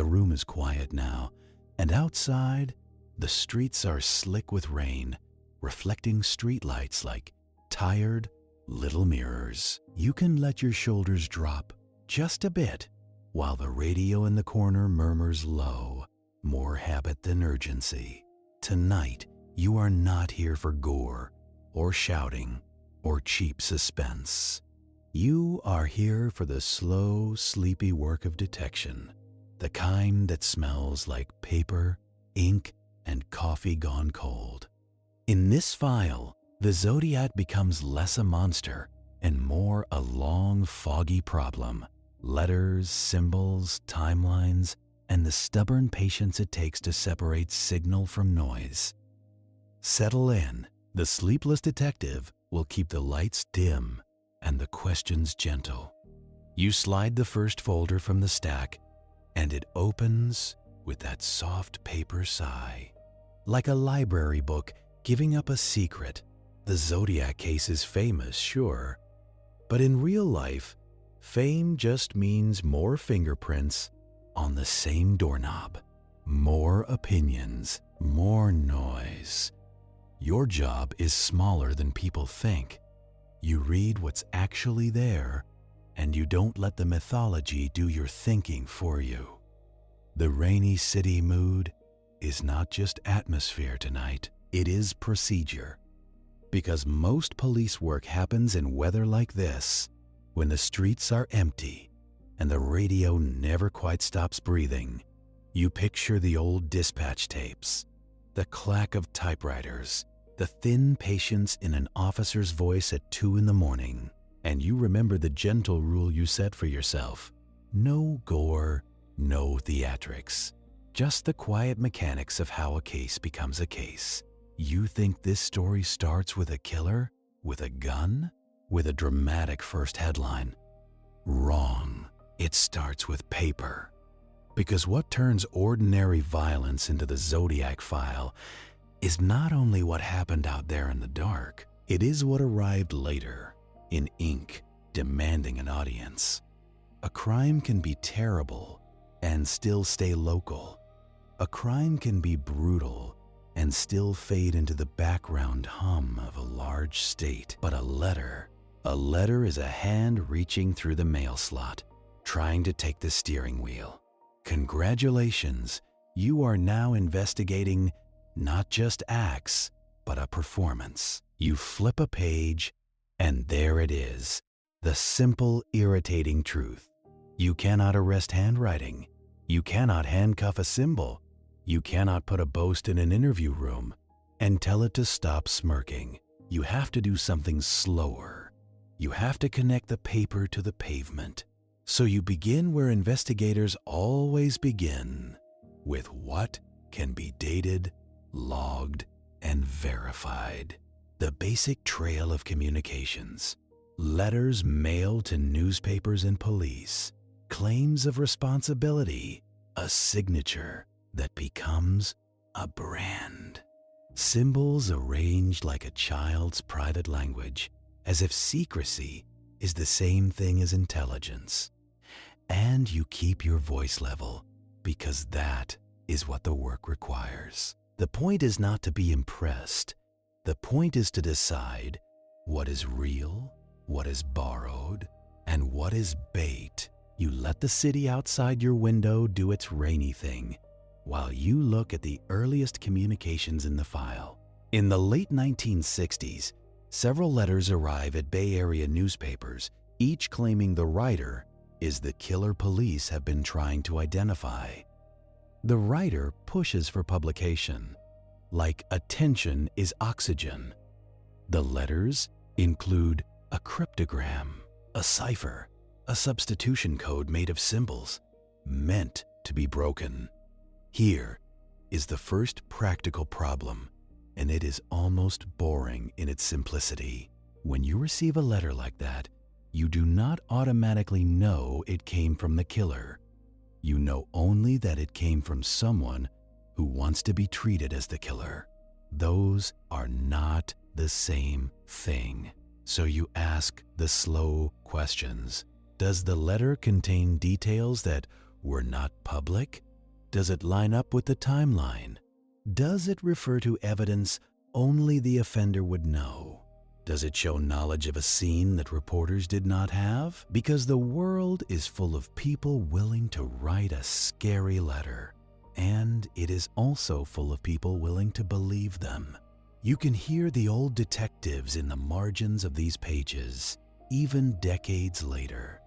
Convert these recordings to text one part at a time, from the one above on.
room is quiet now, and outside, the streets are slick with rain, reflecting streetlights like tired little mirrors. You can let your shoulders drop just a bit while the radio in the corner murmurs low, more habit than urgency. Tonight, you are not here for gore or shouting or cheap suspense. You are here for the slow, sleepy work of detection, the kind that smells like paper, ink, and coffee gone cold. In this file, the Zodiac becomes less a monster and more a long, foggy problem. Letters, symbols, timelines, and the stubborn patience it takes to separate signal from noise. Settle in. The Sleepless Detective will keep the lights dim and the questions gentle. You slide the first folder from the stack, and it opens with that soft paper sigh. Like a library book giving up a secret. The Zodiac case is famous, sure, but in real life, fame just means more fingerprints on the same doorknob, more opinions, more noise. Your job is smaller than people think. You read what's actually there, and you don't let the mythology do your thinking for you. The rainy city mood is not just atmosphere tonight, it is procedure. Because most police work happens in weather like this, when the streets are empty and the radio never quite stops breathing. You picture the old dispatch tapes, the clack of typewriters, the thin patience in an officer's voice at 2 in the morning, and you remember the gentle rule you set for yourself. No gore, no theatrics, just the quiet mechanics of how a case becomes a case. You think this story starts with a killer? With a gun? With a dramatic first headline? Wrong. It starts with paper. Because what turns ordinary violence into the Zodiac file is not only what happened out there in the dark, it is what arrived later, in ink, demanding an audience. A crime can be terrible and still stay local. A crime can be brutal and still fade into the background hum of a large state. But a letter is a hand reaching through the mail slot, trying to take the steering wheel. Congratulations, you are now investigating not just acts, but a performance. You flip a page, and there it is, the simple, irritating truth. You cannot arrest handwriting. You cannot handcuff a symbol. You cannot put a boast in an interview room and tell it to stop smirking. You have to do something slower. You have to connect the paper to the pavement. So you begin where investigators always begin, with what can be dated, logged, and verified. The basic trail of communications. Letters mailed to newspapers and police. Claims of responsibility. A signature that becomes a brand. Symbols arranged like a child's private language, as if secrecy is the same thing as intelligence. And you keep your voice level, because that is what the work requires. The point is not to be impressed. The point is to decide what is real, what is borrowed, and what is bait. You let the city outside your window do its rainy thing, while you look at the earliest communications in the file. In the late 1960s, several letters arrive at Bay Area newspapers, each claiming the writer is the killer police have been trying to identify. The writer pushes for publication, like attention is oxygen. The letters include a cryptogram, a cipher, a substitution code made of symbols, meant to be broken. Here is the first practical problem, and it is almost boring in its simplicity. When you receive a letter like that, you do not automatically know it came from the killer. You know only that it came from someone who wants to be treated as the killer. Those are not the same thing. So you ask the slow questions. Does the letter contain details that were not public? Does it line up with the timeline? Does it refer to evidence only the offender would know? Does it show knowledge of a scene that reporters did not have? Because the world is full of people willing to write a scary letter, and it is also full of people willing to believe them. You can hear the old detectives in the margins of these pages, even decades later.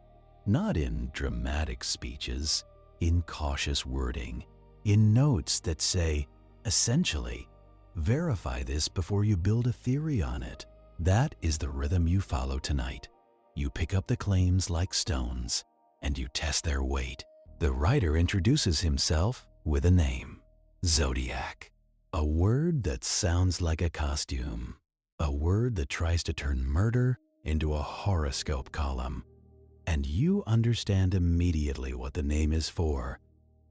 Not in dramatic speeches, in cautious wording, in notes that say, essentially, verify this before you build a theory on it. That is the rhythm you follow tonight. You pick up the claims like stones, and you test their weight. The writer introduces himself with a name, Zodiac, a word that sounds like a costume, a word that tries to turn murder into a horoscope column. And you understand immediately what the name is for: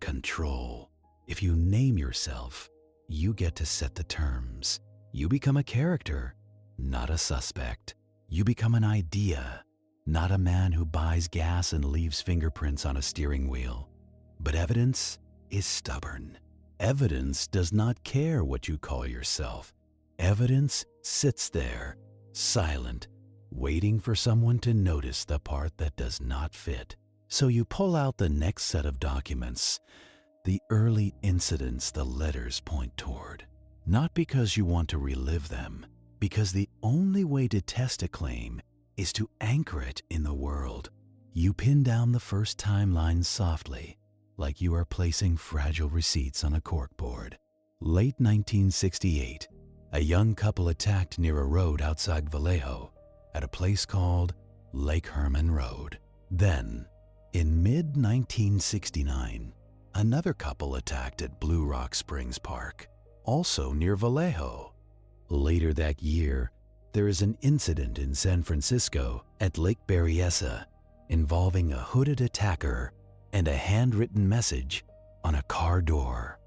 control. If you name yourself, you get to set the terms. You become a character, not a suspect. You become an idea, not a man who buys gas and leaves fingerprints on a steering wheel. But evidence is stubborn. Evidence does not care what you call yourself. Evidence sits there, silent, waiting for someone to notice the part that does not fit. So you pull out the next set of documents, the early incidents the letters point toward. Not because you want to relive them, because the only way to test a claim is to anchor it in the world. You pin down the first timeline softly, like you are placing fragile receipts on a corkboard. Late 1968, a young couple attacked near a road outside Vallejo at a place called Lake Herman Road. Then, in mid-1969, another couple attacked at Blue Rock Springs Park, also near Vallejo. Later that year, there is an incident in San Francisco at Lake Berryessa involving a hooded attacker and a handwritten message on a car door.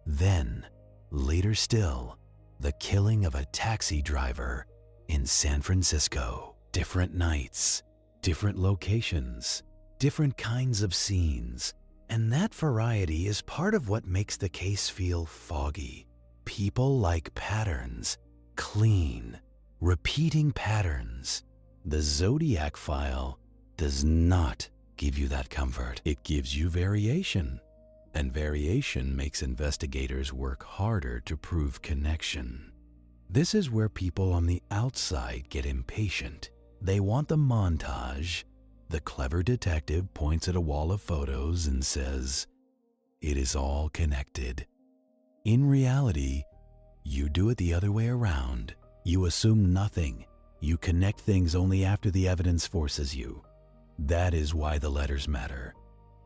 Then, later still, the killing of a taxi driver in San Francisco. Different nights, different locations, different kinds of scenes, and that variety is part of what makes the case feel foggy. People like patterns, clean, repeating patterns. The Zodiac file does not give you that comfort. It gives you variation, and variation makes investigators work harder to prove connection. This is where people on the outside get impatient. They want the montage. The clever detective points at a wall of photos and says, "It is all connected." In reality, you do it the other way around. You assume nothing. You connect things only after the evidence forces you. That is why the letters matter.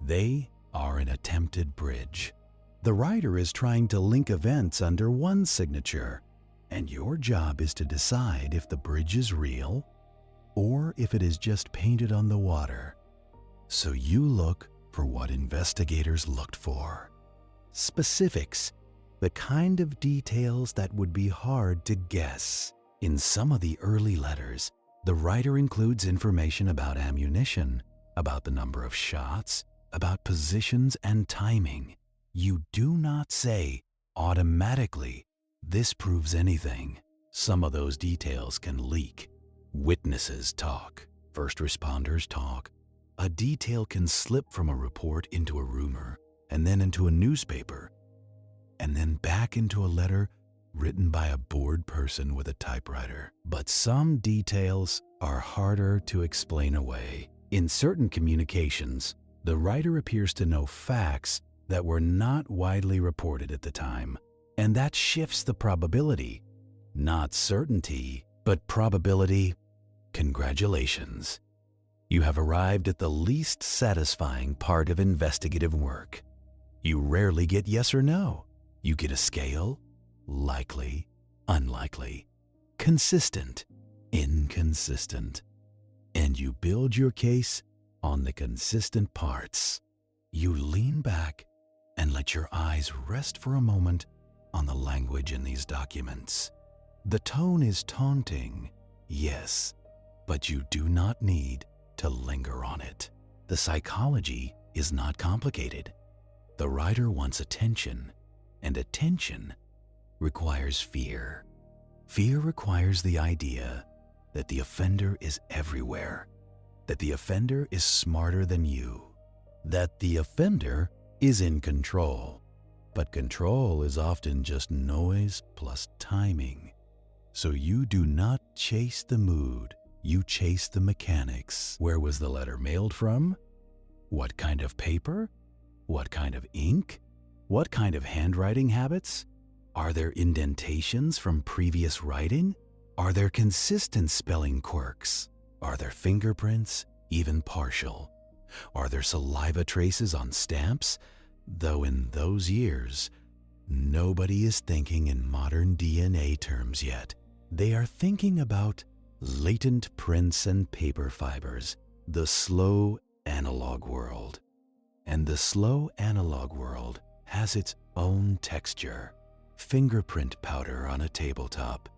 They are an attempted bridge. The writer is trying to link events under one signature, and your job is to decide if the bridge is real or if it is just painted on the water. So you look for what investigators looked for. Specifics, the kind of details that would be hard to guess. In some of the early letters, the writer includes information about ammunition, about the number of shots, about positions and timing. You do not say automatically, "This proves anything." Some of those details can leak. Witnesses talk. First responders talk. A detail can slip from a report into a rumor, and then into a newspaper, and then back into a letter written by a bored person with a typewriter. But some details are harder to explain away. In certain communications, the writer appears to know facts that were not widely reported at the time, and that shifts the probability. Not certainty, but probability. Congratulations. You have arrived at the least satisfying part of investigative work. You rarely get yes or no. You get a scale: likely, unlikely, consistent, inconsistent. And you build your case on the consistent parts. You lean back and let your eyes rest for a moment on the language in these documents. The tone is taunting, yes, but you do not need to linger on it. The psychology is not complicated. The writer wants attention, and attention requires fear. Fear requires the idea that the offender is everywhere, that the offender is smarter than you, that the offender is in control. But control is often just noise plus timing. So you do not chase the mood, you chase the mechanics. Where was the letter mailed from? What kind of paper? What kind of ink? What kind of handwriting habits? Are there indentations from previous writing? Are there consistent spelling quirks? Are there fingerprints, even partial? Are there saliva traces on stamps? Though in those years, nobody is thinking in modern DNA terms yet. They are thinking about latent prints and paper fibers, the slow analog world. And the slow analog world has its own texture. Fingerprint powder on a tabletop,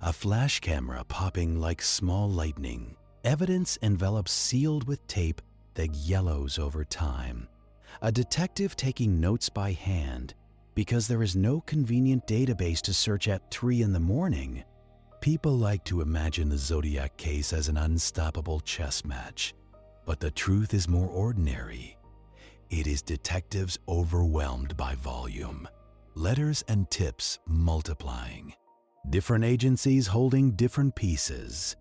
a flash camera popping like small lightning, evidence envelopes sealed with tape that yellows over time, a detective taking notes by hand because there is no convenient database to search at 3 in the morning. People like to imagine the Zodiac case as an unstoppable chess match, but the truth is more ordinary. It is detectives overwhelmed by volume, letters and tips multiplying, different agencies holding different pieces,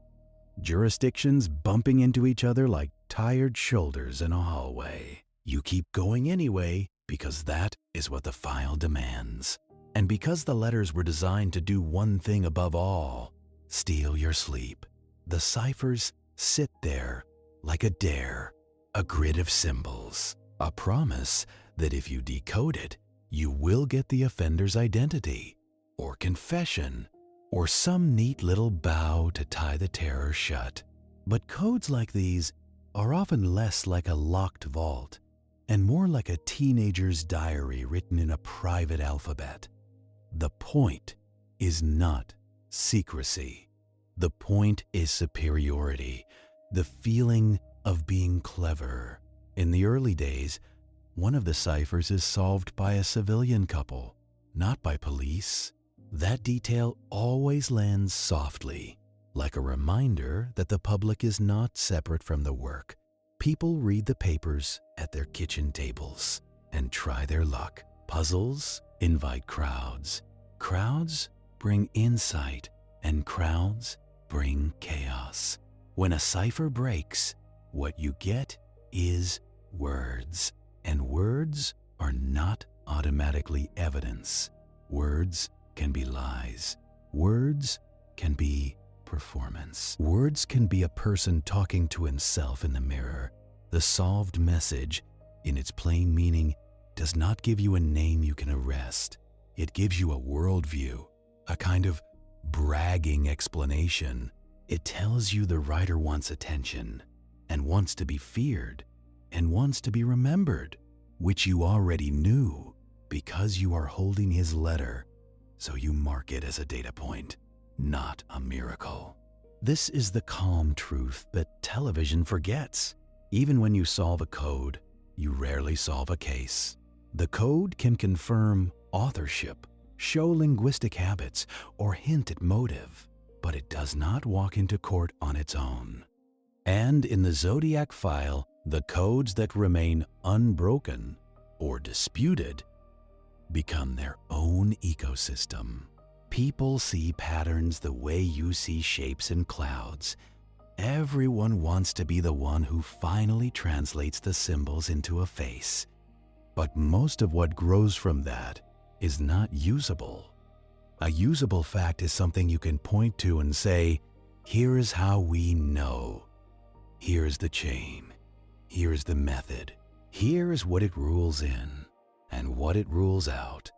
jurisdictions bumping into each other like tired shoulders in a hallway. You keep going anyway because that is what the file demands. And because the letters were designed to do one thing above all, steal your sleep. The ciphers sit there like a dare, a grid of symbols, a promise that if you decode it, you will get the offender's identity, or confession, or some neat little bow to tie the terror shut. But codes like these are often less like a locked vault and more like a teenager's diary written in a private alphabet. The point is not secrecy. The point is superiority, the feeling of being clever. In the early days, one of the ciphers is solved by a civilian couple, not by police. That detail always lands softly, like a reminder that the public is not separate from the work. People read the papers at their kitchen tables and try their luck. Puzzles invite crowds. Crowds bring insight, and crowds bring chaos. When a cipher breaks, what you get is words. And words are not automatically evidence. Words can be lies. Words can be performance. Words can be a person talking to himself in the mirror. The solved message, in its plain meaning, does not give you a name you can arrest. It gives you a worldview, a kind of bragging explanation. It tells you the writer wants attention, and wants to be feared, and wants to be remembered, which you already knew because you are holding his letter, so you mark it as a data point, not a miracle. This is the calm truth that television forgets. Even when you solve a code, you rarely solve a case. The code can confirm authorship, show linguistic habits, or hint at motive, but it does not walk into court on its own. And in the Zodiac file, the codes that remain unbroken or disputed become their own ecosystem. People see patterns the way you see shapes in clouds. Everyone wants to be the one who finally translates the symbols into a face. But most of what grows from that is not usable. A usable fact is something you can point to and say, here is how we know. Here's the chain. Here's the method. Here's what it rules in and what it rules out.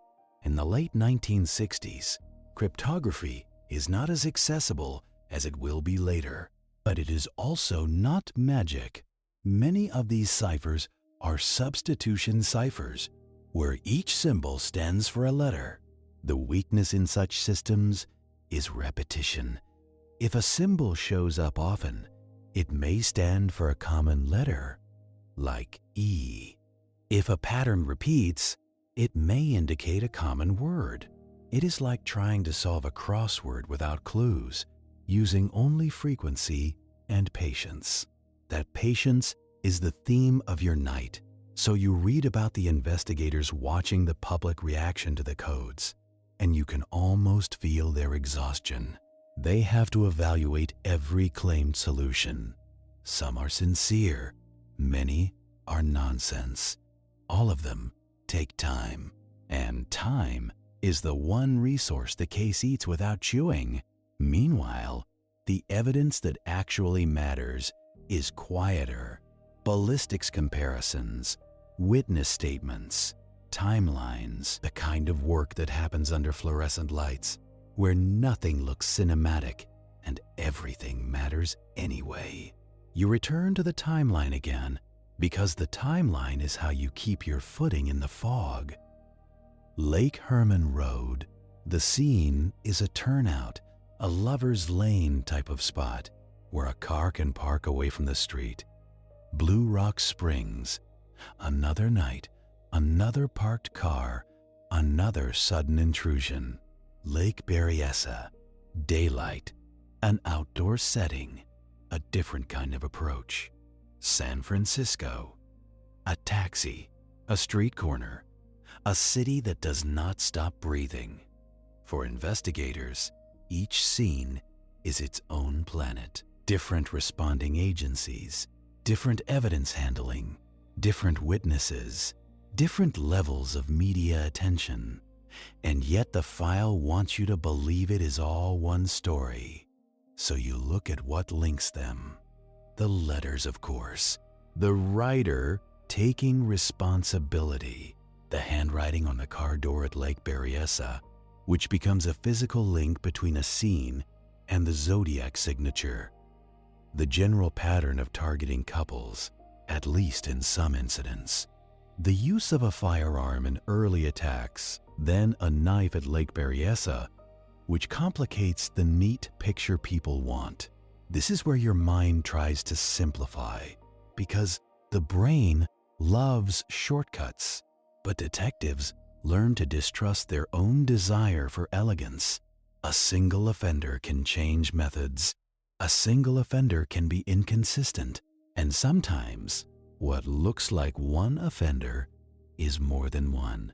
In the late 1960s, cryptography is not as accessible as it will be later, but it is also not magic. Many of these ciphers are substitution ciphers, where each symbol stands for a letter. The weakness in such systems is repetition. If a symbol shows up often, it may stand for a common letter, like E. If a pattern repeats, it may indicate a common word. It is like trying to solve a crossword without clues, using only frequency and patience. That patience is the theme of your night, so you read about the investigators watching the public reaction to the codes, and you can almost feel their exhaustion. They have to evaluate every claimed solution. Some are sincere, many are nonsense. All of them take time, and time is the one resource the case eats without chewing. Meanwhile, the evidence that actually matters is quieter. Ballistics comparisons, witness statements, timelines, the kind of work that happens under fluorescent lights, where nothing looks cinematic and everything matters anyway. You return to the timeline again, because the timeline is how you keep your footing in the fog. Lake Herman Road. The scene is a turnout, a lover's lane type of spot, where a car can park away from the street. Blue Rock Springs. Another night, another parked car, another sudden intrusion. Lake Berryessa. Daylight. An outdoor setting. A different kind of approach. San Francisco. A taxi. A street corner. A city that does not stop breathing. For investigators, each scene is its own planet. Different responding agencies, different evidence handling, different witnesses, different levels of media attention. And yet the file wants you to believe it is all one story. So you look at what links them. The letters, of course. The writer taking responsibility. The handwriting on the car door at Lake Berryessa, which becomes a physical link between a scene and the Zodiac signature. The general pattern of targeting couples, at least in some incidents. The use of a firearm in early attacks, then a knife at Lake Berryessa, which complicates the neat picture people want. This is where your mind tries to simplify, because the brain loves shortcuts. But detectives learn to distrust their own desire for elegance. A single offender can change methods. A single offender can be inconsistent. And sometimes, what looks like one offender is more than one.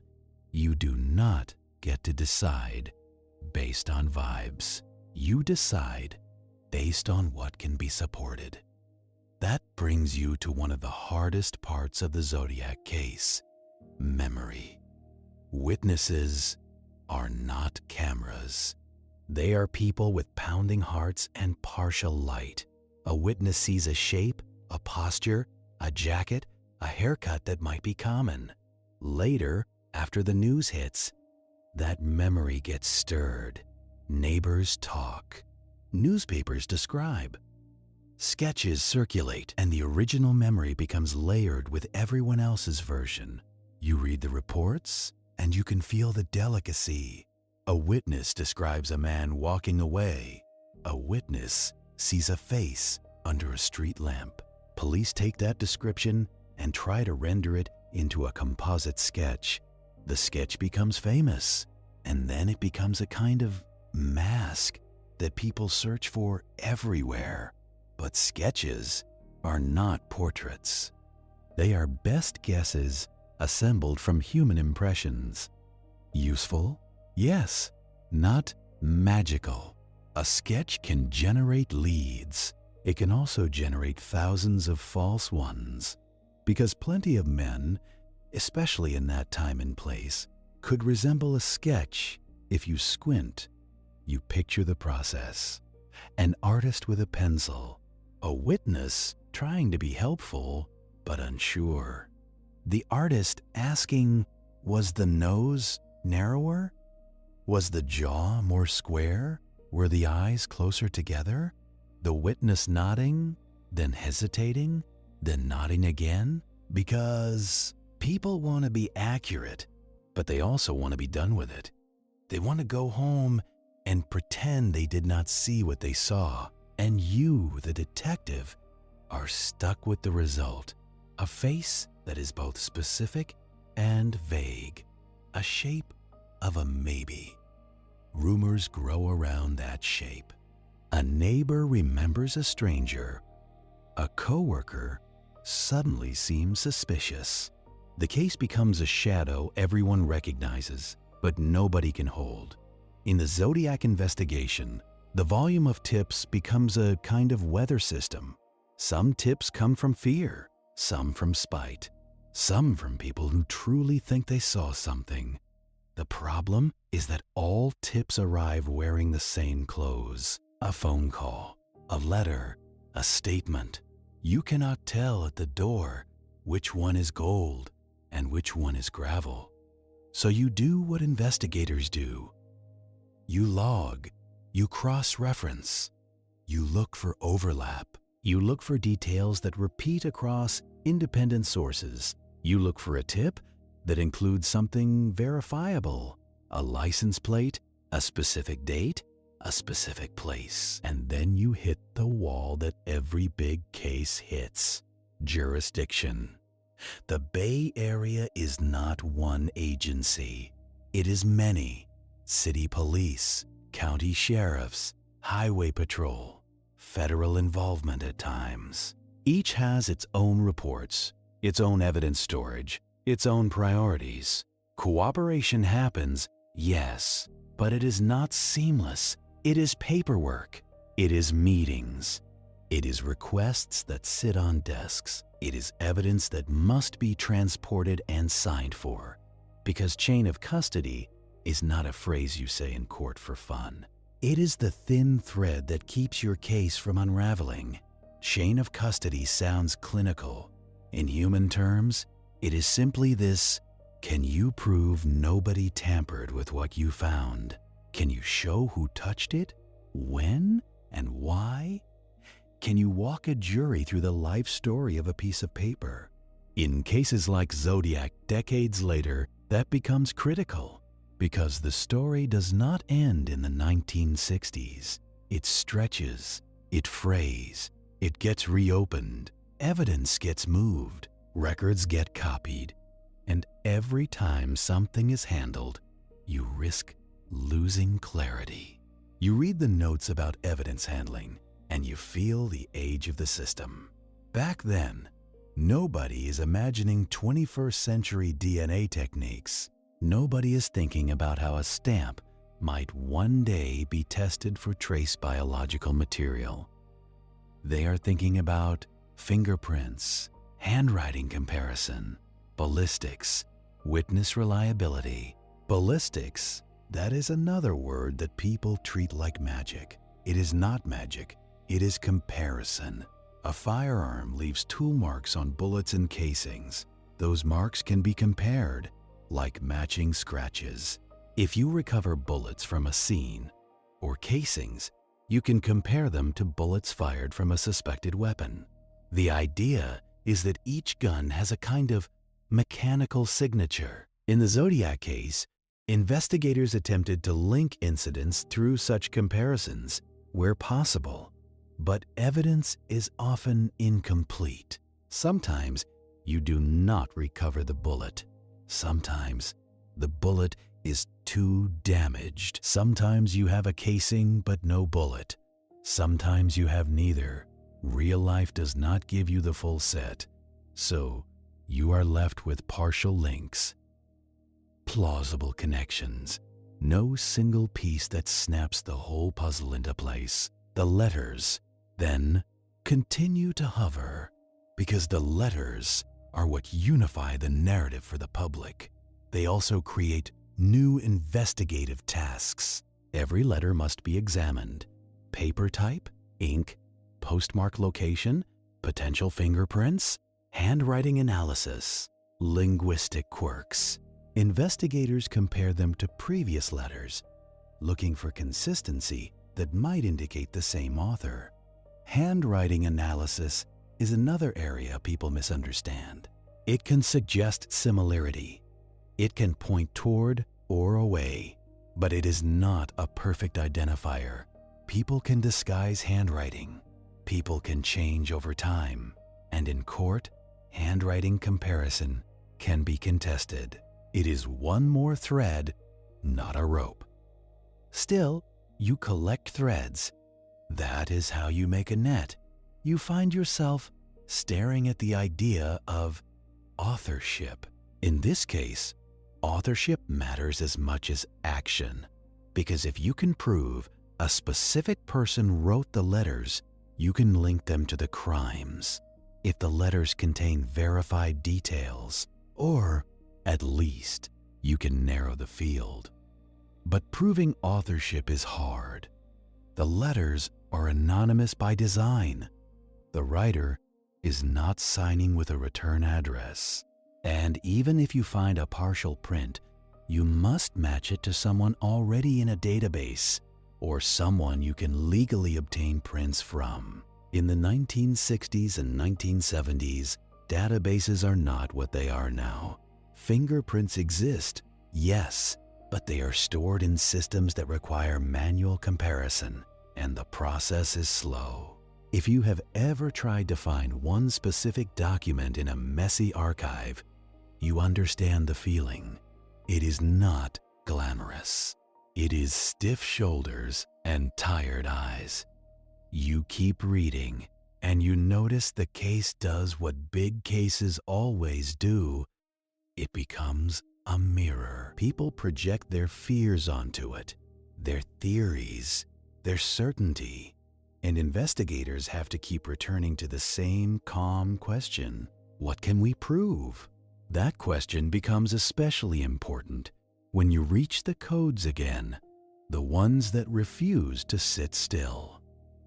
You do not get to decide based on vibes. You decide based on what can be supported. That brings you to one of the hardest parts of the Zodiac case. Memory. Witnesses are not cameras. They are people with pounding hearts and partial light. A witness sees a shape, a posture, a jacket, a haircut that might be common. Later, after the news hits, that memory gets stirred. Neighbors talk. Newspapers describe. Sketches circulate, and the original memory becomes layered with everyone else's version. You read the reports, and you can feel the delicacy. A witness describes a man walking away. A witness sees a face under a street lamp. Police take that description and try to render it into a composite sketch. The sketch becomes famous, and then it becomes a kind of mask that people search for everywhere. But sketches are not portraits. They are best guesses assembled from human impressions. Useful? Yes. Not magical. A sketch can generate leads. It can also generate thousands of false ones, because plenty of men, especially in that time and place, could resemble a sketch if you squint. You picture the process. An artist with a pencil. A witness trying to be helpful but unsure. The artist asking, was the nose narrower? Was the jaw more square? Were the eyes closer together? The witness nodding, then hesitating, then nodding again? Because people want to be accurate, but they also want to be done with it. They want to go home and pretend they did not see what they saw. And you, the detective, are stuck with the result. A face that is both specific and vague, a shape of a maybe. Rumors grow around that shape. A neighbor remembers a stranger. A coworker suddenly seems suspicious. The case becomes a shadow everyone recognizes, but nobody can hold. In the Zodiac investigation, the volume of tips becomes a kind of weather system. Some tips come from fear, some from spite, some from people who truly think they saw something. The problem is that all tips arrive wearing the same clothes. A phone call, a letter, a statement. You cannot tell at the door which one is gold and which one is gravel. So you do what investigators do. You log, you cross-reference, you look for overlap, you look for details that repeat across independent sources. You look for a tip that includes something verifiable, a license plate, a specific date, a specific place. And then you hit the wall that every big case hits: jurisdiction. The Bay Area is not one agency. It is many: city police, county sheriffs, highway patrol, federal involvement at times. Each has its own reports, its own evidence storage, its own priorities. Cooperation happens, yes, but it is not seamless. It is paperwork. It is meetings. It is requests that sit on desks. It is evidence that must be transported and signed for, because chain of custody is not a phrase you say in court for fun. It is the thin thread that keeps your case from unraveling. Chain of custody sounds clinical. In human terms, it is simply this: can you prove nobody tampered with what you found? Can you show who touched it, when, and why? Can you walk a jury through the life story of a piece of paper? In cases like Zodiac decades later, that becomes critical, because the story does not end in the 1960s. It stretches, it frays, it gets reopened, evidence gets moved, records get copied, and every time something is handled, you risk losing clarity. You read the notes about evidence handling, and you feel the age of the system. Back then, nobody is imagining 21st century DNA techniques. Nobody is thinking about how a stamp might one day be tested for trace biological material. They are thinking about fingerprints, handwriting comparison, ballistics, witness reliability. Ballistics, that is another word that people treat like magic. It is not magic, it is comparison. A firearm leaves tool marks on bullets and casings. Those marks can be compared, like matching scratches. If you recover bullets from a scene or casings, you can compare them to bullets fired from a suspected weapon. The idea is that each gun has a kind of mechanical signature. In the Zodiac case, investigators attempted to link incidents through such comparisons where possible, but evidence is often incomplete. Sometimes you do not recover the bullet. Sometimes the bullet is too damaged. Sometimes you have a casing but no bullet. Sometimes you have neither. Real life does not give you the full set, so you are left with partial links. Plausible connections. No single piece that snaps the whole puzzle into place. The letters, then, continue to hover, because the letters are what unify the narrative for the public. They also create new investigative tasks. Every letter must be examined. Paper type, ink, postmark location, potential fingerprints, handwriting analysis, linguistic quirks. Investigators compare them to previous letters, looking for consistency that might indicate the same author. Handwriting analysis is another area people misunderstand. It can suggest similarity. It can point toward or away, but it is not a perfect identifier. People can disguise handwriting. People can change over time. And in court, handwriting comparison can be contested. It is one more thread, not a rope. Still, you collect threads. That is how you make a net. You find yourself staring at the idea of authorship. In this case, authorship matters as much as action, because if you can prove a specific person wrote the letters, you can link them to the crimes. If the letters contain verified details, or at least you can narrow the field. But proving authorship is hard. The letters are anonymous by design. The writer is not signing with a return address. And even if you find a partial print, you must match it to someone already in a database or someone you can legally obtain prints from. In the 1960s and 1970s, databases are not what they are now. Fingerprints exist, yes, but they are stored in systems that require manual comparison, and the process is slow. If you have ever tried to find one specific document in a messy archive, you understand the feeling. It is not glamorous. It is stiff shoulders and tired eyes. You keep reading, and you notice the case does what big cases always do. It becomes a mirror. People project their fears onto it, their theories, their certainty, and investigators have to keep returning to the same calm question: what can we prove? That question becomes especially important when you reach the codes again, the ones that refuse to sit still.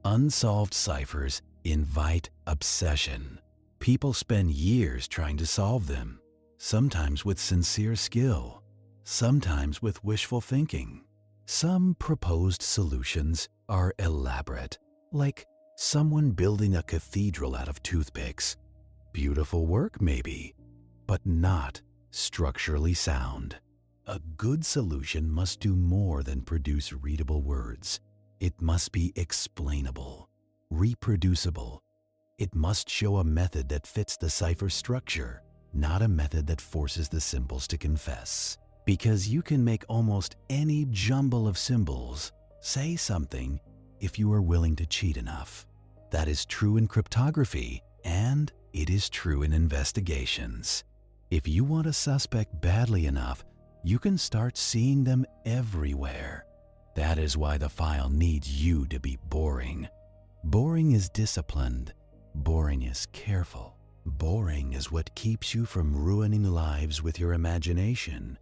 Unsolved ciphers invite obsession. People spend years trying to solve them, sometimes with sincere skill, sometimes with wishful thinking. Some proposed solutions are elaborate, like someone building a cathedral out of toothpicks. Beautiful work, maybe, but not structurally sound. A good solution must do more than produce readable words. It must be explainable, reproducible. It must show a method that fits the cipher structure, not a method that forces the symbols to confess. Because you can make almost any jumble of symbols say something if you are willing to cheat enough. That is true in cryptography, and it is true in investigations. If you want a suspect badly enough, you can start seeing them everywhere. That is why the file needs you to be boring. Boring is disciplined. Boring is careful. Boring is what keeps you from ruining lives with your imagination.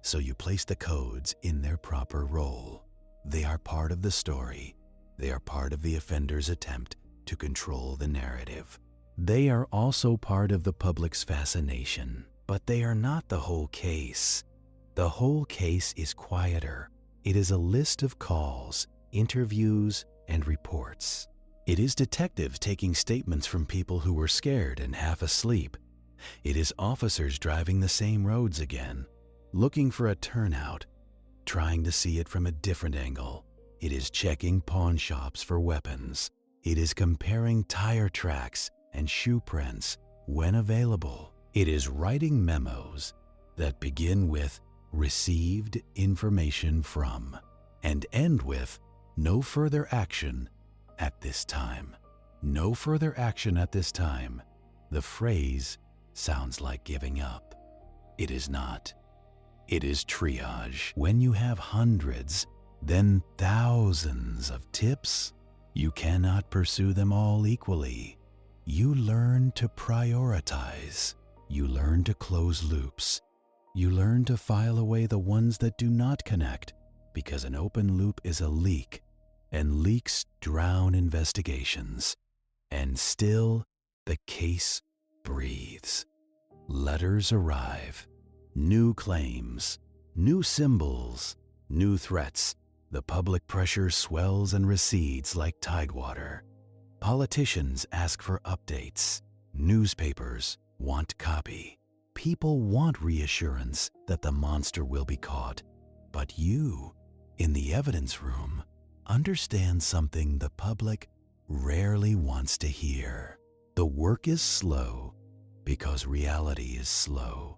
So you place the codes in their proper role. They are part of the story. They are part of the offender's attempt to control the narrative. They are also part of the public's fascination, but they are not the whole case. The whole case is quieter. It is a list of calls, interviews, and reports. It is detectives taking statements from people who were scared and half asleep. It is officers driving the same roads again, looking for a turnout, trying to see it from a different angle. It is checking pawn shops for weapons. It is comparing tire tracks and shoe prints when available. It is writing memos that begin with "received information from" and end with "no further action at this time." No further action at this time. The phrase sounds like giving up. It is not. It is triage. When you have hundreds, then thousands of tips, you cannot pursue them all equally. You learn to prioritize. You learn to close loops. You learn to file away the ones that do not connect, because an open loop is a leak, and leaks drown investigations. And still, the case breathes. Letters arrive. New claims, new symbols, new threats. The public pressure swells and recedes like tidewater. Politicians ask for updates. Newspapers want copy. People want reassurance that the monster will be caught. But you, in the evidence room, understand something the public rarely wants to hear. The work is slow, because reality is slow.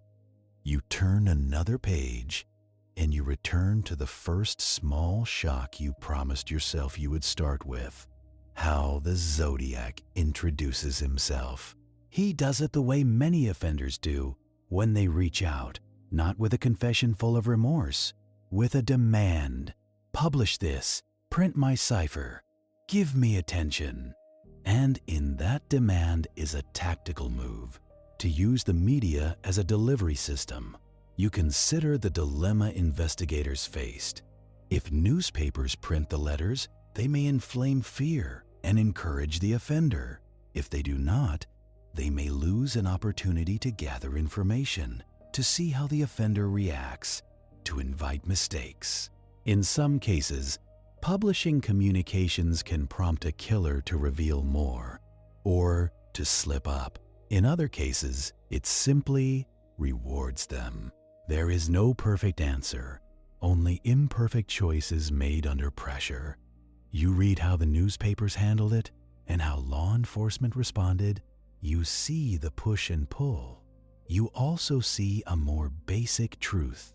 You turn another page and you return to the first small shock you promised yourself you would start with. How the Zodiac introduces himself. He does it the way many offenders do when they reach out, not with a confession full of remorse, with a demand. Publish this, print my cipher, give me attention. And in that demand is a tactical move, to use the media as a delivery system. You consider the dilemma investigators faced. If newspapers print the letters, they may inflame fear and encourage the offender. If they do not, they may lose an opportunity to gather information, to see how the offender reacts, to invite mistakes. In some cases, publishing communications can prompt a killer to reveal more or to slip up. In other cases, it simply rewards them. There is no perfect answer, only imperfect choices made under pressure. You read how the newspapers handled it and how law enforcement responded. You see the push and pull. You also see a more basic truth.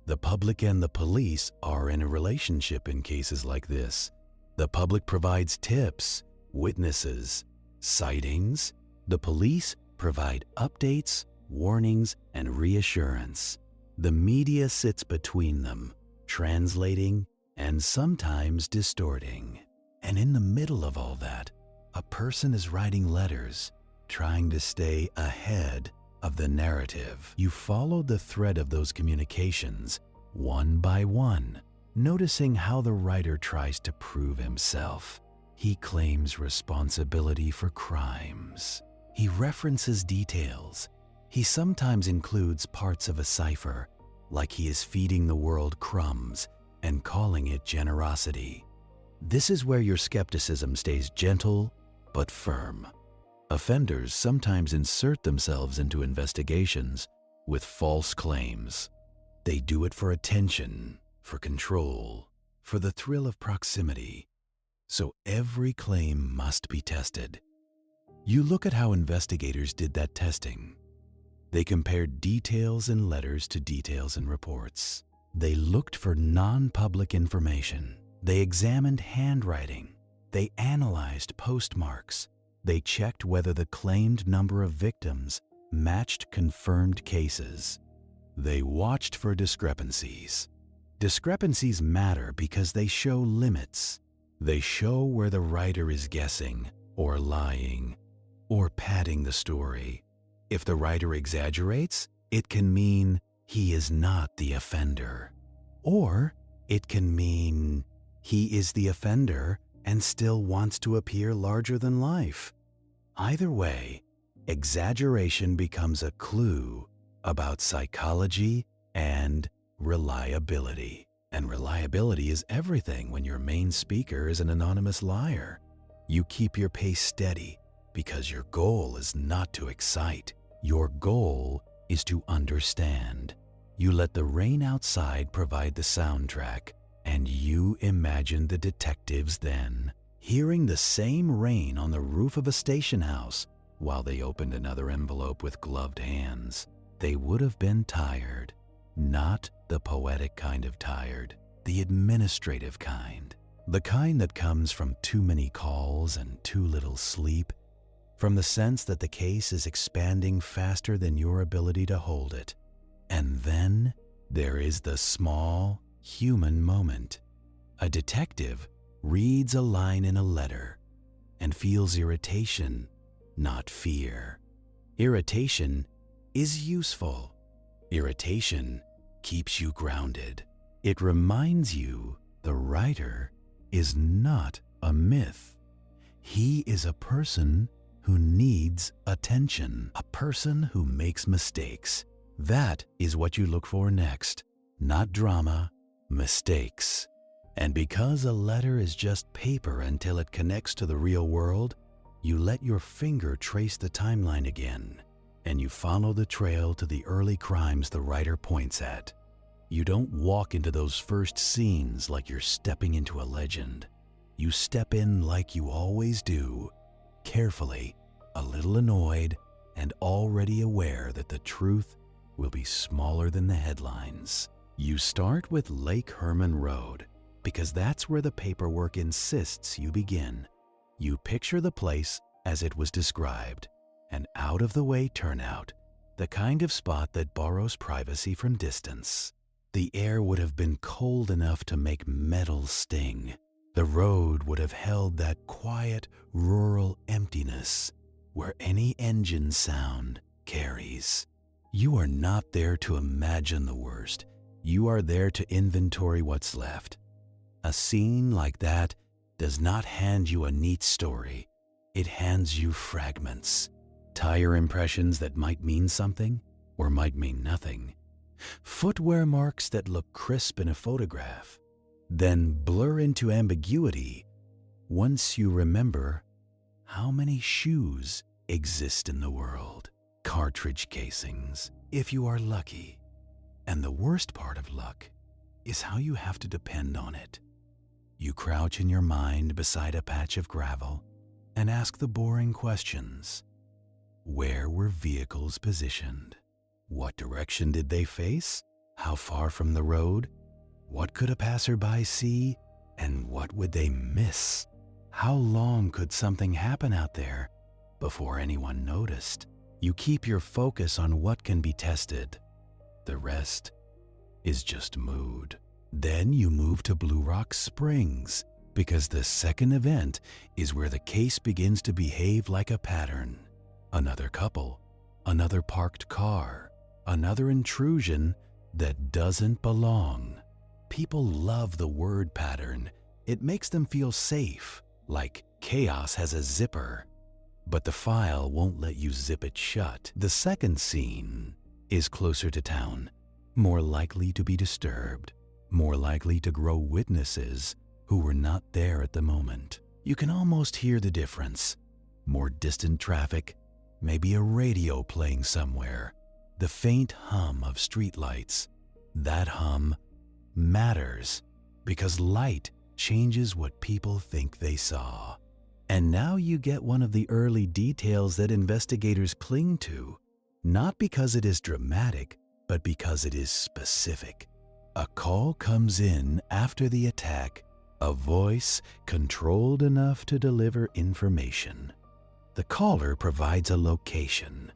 The public and the police are in a relationship in cases like this. The public provides tips, witnesses, sightings. The police provide updates, warnings, and reassurance. The media sits between them, translating and sometimes distorting. And in the middle of all that, a person is writing letters, trying to stay ahead of the narrative. You follow the thread of those communications, one by one, noticing how the writer tries to prove himself. He claims responsibility for crimes. He references details. He sometimes includes parts of a cipher, like he is feeding the world crumbs and calling it generosity. This is where your skepticism stays gentle but firm. Offenders sometimes insert themselves into investigations with false claims. They do it for attention, for control, for the thrill of proximity. So every claim must be tested. You look at how investigators did that testing. They compared details in letters to details in reports. They looked for non-public information. They examined handwriting. They analyzed postmarks. They checked whether the claimed number of victims matched confirmed cases. They watched for discrepancies. Discrepancies matter because they show limits. They show where the writer is guessing or lying or padding the story. If the writer exaggerates, it can mean he is not the offender. Or it can mean he is the offender and still wants to appear larger than life. Either way, exaggeration becomes a clue about psychology and reliability. And reliability is everything when your main speaker is an anonymous liar. You keep your pace steady because your goal is not to excite. Your goal is to understand. You let the rain outside provide the soundtrack, and you imagine the detectives then, hearing the same rain on the roof of a station house while they opened another envelope with gloved hands. They would have been tired, not the poetic kind of tired, the administrative kind, the kind that comes from too many calls and too little sleep, from the sense that the case is expanding faster than your ability to hold it. And then there is the small, human moment. A detective reads a line in a letter and feels irritation, not fear. Irritation is useful. Irritation keeps you grounded. It reminds you the writer is not a myth. He is a person who needs attention, a person who makes mistakes. That is what you look for next, not drama, mistakes. And because a letter is just paper until it connects to the real world, you let your finger trace the timeline again, and you follow the trail to the early crimes the writer points at. You don't walk into those first scenes like you're stepping into a legend. You step in like you always do, carefully, a little annoyed, and already aware that the truth will be smaller than the headlines. You start with Lake Herman Road because that's where the paperwork insists you begin. You picture the place as it was described, an out-of-the-way turnout, the kind of spot that borrows privacy from distance. The air would have been cold enough to make metal sting. The road would have held that quiet, rural emptiness where any engine sound carries. You are not there to imagine the worst. You are there to inventory what's left. A scene like that does not hand you a neat story. It hands you fragments, tire impressions that might mean something or might mean nothing, footwear marks that look crisp in a photograph, then blur into ambiguity once you remember how many shoes exist in the world. Cartridge casings, if you are lucky. And the worst part of luck is how you have to depend on it. You crouch in your mind beside a patch of gravel and ask the boring questions. Where were vehicles positioned? What direction did they face? How far from the road? What could a passerby see? And what would they miss? How long could something happen out there before anyone noticed? You keep your focus on what can be tested. The rest is just mood. Then you move to Blue Rock Springs because the second event is where the case begins to behave like a pattern. Another couple, another parked car, another intrusion that doesn't belong. People love the word pattern. It makes them feel safe, like chaos has a zipper. But the file won't let you zip it shut. The second scene is closer to town, more likely to be disturbed, more likely to grow witnesses who were not there at the moment. You can almost hear the difference. More distant traffic, maybe a radio playing somewhere, the faint hum of streetlights. That hum matters because light changes what people think they saw. And now you get one of the early details that investigators cling to, not because it is dramatic, but because it is specific. A call comes in after the attack, a voice controlled enough to deliver information. The caller provides a location.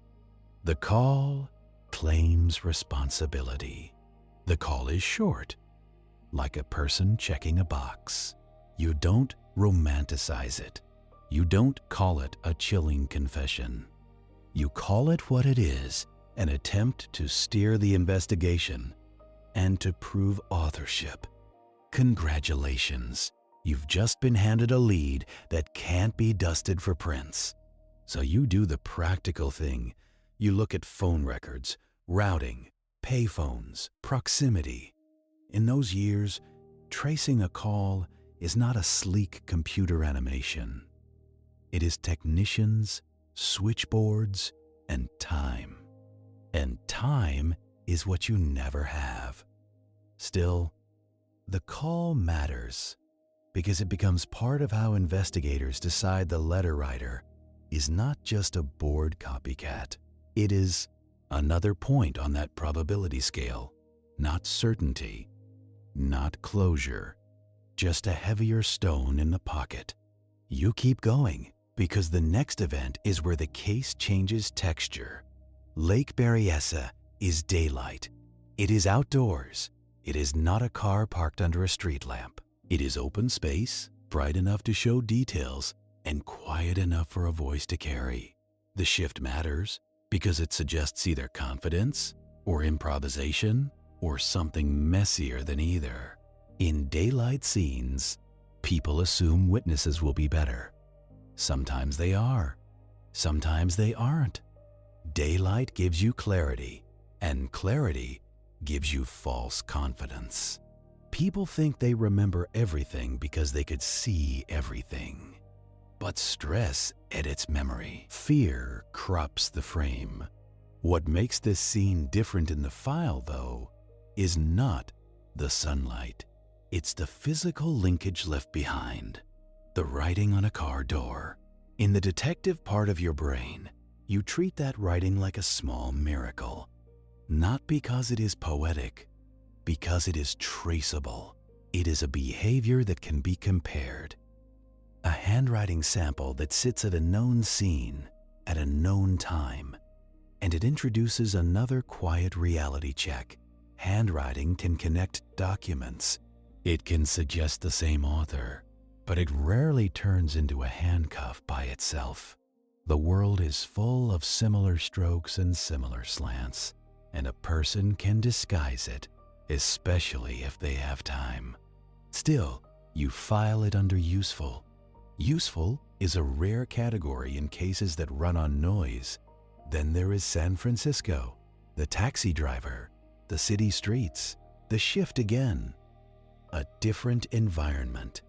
The call claims responsibility. The call is short, like a person checking a box. You don't romanticize it. You don't call it a chilling confession. You call it what it is, an attempt to steer the investigation and to prove authorship. Congratulations, you've just been handed a lead that can't be dusted for prints. So you do the practical thing. You look at phone records, routing, payphones, proximity. In those years, tracing a call is not a sleek computer animation. It is technicians, switchboards, and time. And time is what you never have. Still, the call matters because it becomes part of how investigators decide the letter writer is not just a bored copycat. It is another point on that probability scale, not certainty, not closure, just a heavier stone in the pocket. You keep going because the next event is where the case changes texture. Lake Berryessa is daylight. It is outdoors. It is not a car parked under a street lamp. It is open space, bright enough to show details, and quiet enough for a voice to carry. The shift matters because it suggests either confidence or improvisation or something messier than either. In daylight scenes, people assume witnesses will be better. Sometimes they are. Sometimes they aren't. Daylight gives you clarity, and clarity gives you false confidence. People think they remember everything because they could see everything. But stress edits memory. Fear crops the frame. What makes this scene different in the file, though, is not the sunlight. It's the physical linkage left behind. The writing on a car door. In the detective part of your brain, You treat that writing like a small miracle, not because it is poetic, because it is traceable. It is a behavior that can be compared. A handwriting sample that sits at a known scene, at a known time, and it introduces another quiet reality check. Handwriting can connect documents. It can suggest the same author, but it rarely turns into a handcuff by itself. The world is full of similar strokes and similar slants, and a person can disguise it, especially if they have time. Still, you file it under useful. Useful is a rare category in cases that run on noise. Then there is San Francisco, the taxi driver, the city streets, the shift again. A different environment,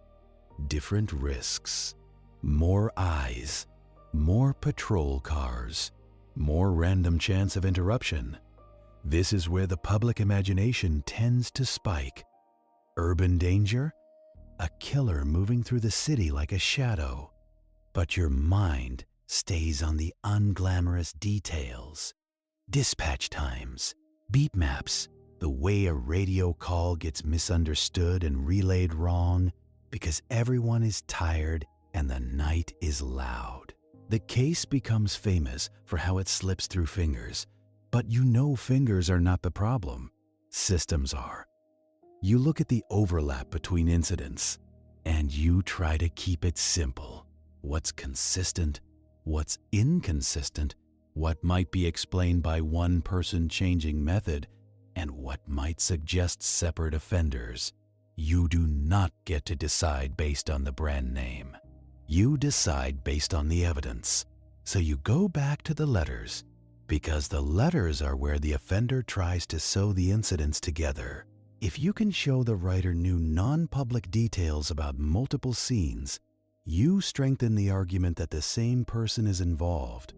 different risks, more eyes, more patrol cars, more random chance of interruption. This is where the public imagination tends to spike. Urban danger? A killer moving through the city like a shadow. But your mind stays on the unglamorous details. Dispatch times, beat maps, the way a radio call gets misunderstood and relayed wrong because everyone is tired and the night is loud. The case becomes famous for how it slips through fingers, but you know fingers are not the problem. Systems are. You look at the overlap between incidents, and you try to keep it simple. What's consistent? What's inconsistent? What might be explained by one person changing method, and what might suggest separate offenders? You do not get to decide based on the brand name. You decide based on the evidence. So you go back to the letters, because the letters are where the offender tries to sew the incidents together. If you can show the writer knew non-public details about multiple scenes, you strengthen the argument that the same person is involved,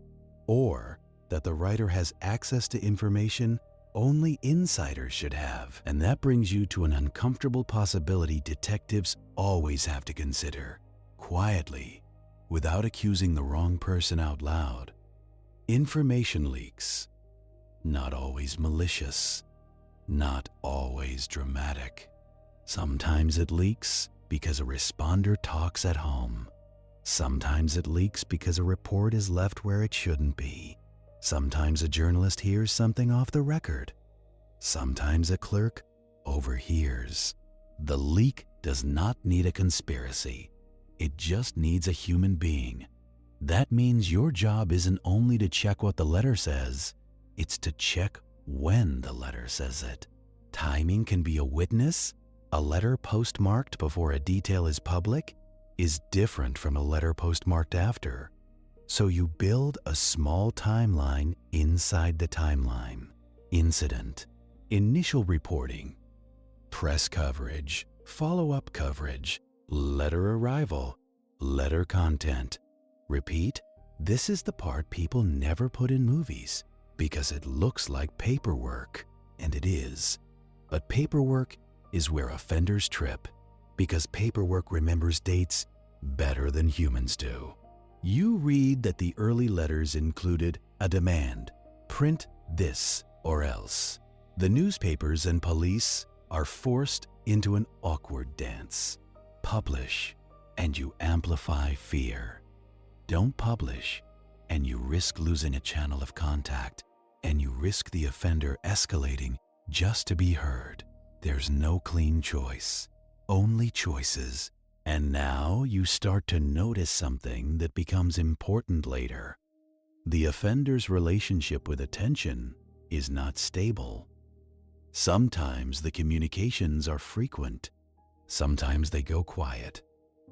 or that the writer has access to information only insiders should have. And that brings you to an uncomfortable possibility detectives always have to consider, quietly, without accusing the wrong person out loud. Information leaks. Not always malicious. Not always dramatic. Sometimes it leaks because a responder talks at home. Sometimes it leaks because a report is left where it shouldn't be. Sometimes a journalist hears something off the record. Sometimes a clerk overhears. The leak does not need a conspiracy. It just needs a human being. That means your job isn't only to check what the letter says, it's to check when the letter says it. Timing can be a witness. A letter postmarked before a detail is public is different from a letter postmarked after. So you build a small timeline inside the timeline. Incident, initial reporting, press coverage, follow-up coverage, letter arrival, letter content. Repeat, this is the part people never put in movies because it looks like paperwork, and it is. But paperwork is where offenders trip because paperwork remembers dates better than humans do. You read that the early letters included a demand, print this or else. The newspapers and police are forced into an awkward dance. Publish, and you amplify fear. Don't publish, and you risk losing a channel of contact, and you risk the offender escalating just to be heard. There's no clean choice, only choices. And now you start to notice something that becomes important later. The offender's relationship with attention is not stable. Sometimes the communications are frequent. Sometimes they go quiet.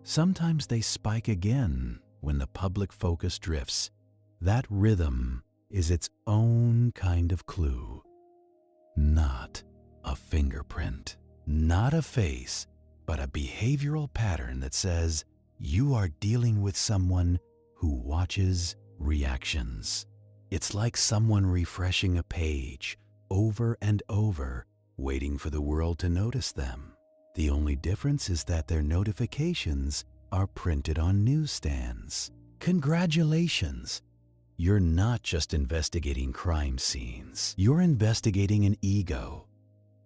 Sometimes they spike again when the public focus drifts. That rhythm is its own kind of clue. Not a fingerprint, not a face, but a behavioral pattern that says you are dealing with someone who watches reactions. It's like someone refreshing a page over and over, waiting for the world to notice them. The only difference is that their notifications are printed on newsstands. Congratulations! you're not just investigating crime scenes. You're investigating an ego.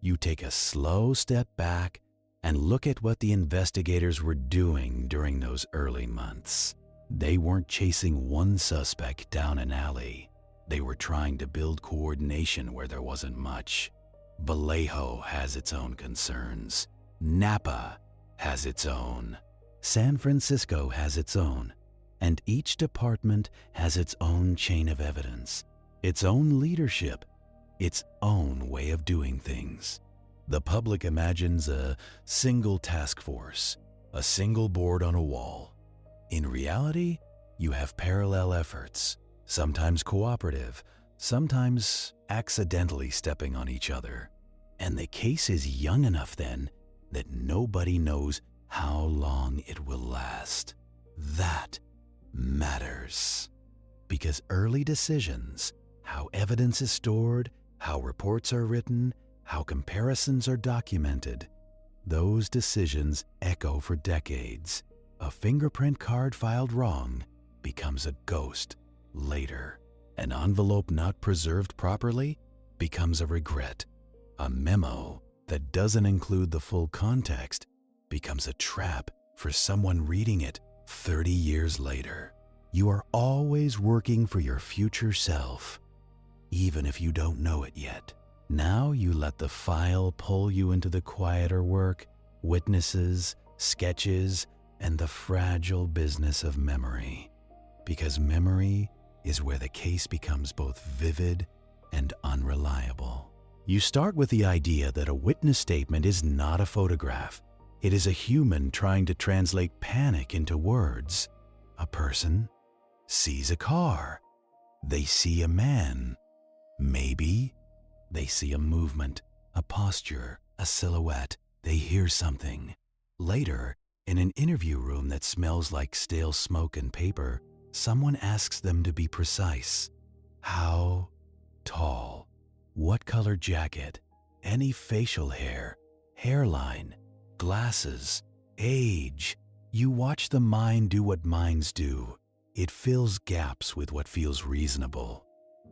You take a slow step back and look at what the investigators were doing during those early months. They weren't chasing one suspect down an alley. They were trying to build coordination where there wasn't much. Vallejo has its own concerns. Napa has its own. San Francisco has its own. And each department has its own chain of evidence, its own leadership, its own way of doing things. The public imagines a single task force, a single board on a wall. In reality, you have parallel efforts, sometimes cooperative, sometimes accidentally stepping on each other. And the case is young enough then that nobody knows how long it will last. That matters. Because early decisions, how evidence is stored, how reports are written, how comparisons are documented, those decisions echo for decades. A fingerprint card filed wrong becomes a ghost later. An envelope not preserved properly becomes a regret. A memo that doesn't include the full context becomes a trap for someone reading it 30 years later. You are always working for your future self, even if you don't know it yet. Now you let the file pull you into the quieter work, witnesses, sketches, and the fragile business of memory. Because memory is where the case becomes both vivid and unreliable. You start with the idea that a witness statement is not a photograph. It is a human trying to translate panic into words. A person sees a car. They see a man. Maybe they see a movement, a posture, a silhouette. They hear something. Later, in an interview room that smells like stale smoke and paper, someone asks them to be precise. How tall? What color jacket? Any facial hair? Hairline? Glasses? Age? You watch the mind do what minds do. It fills gaps with what feels reasonable.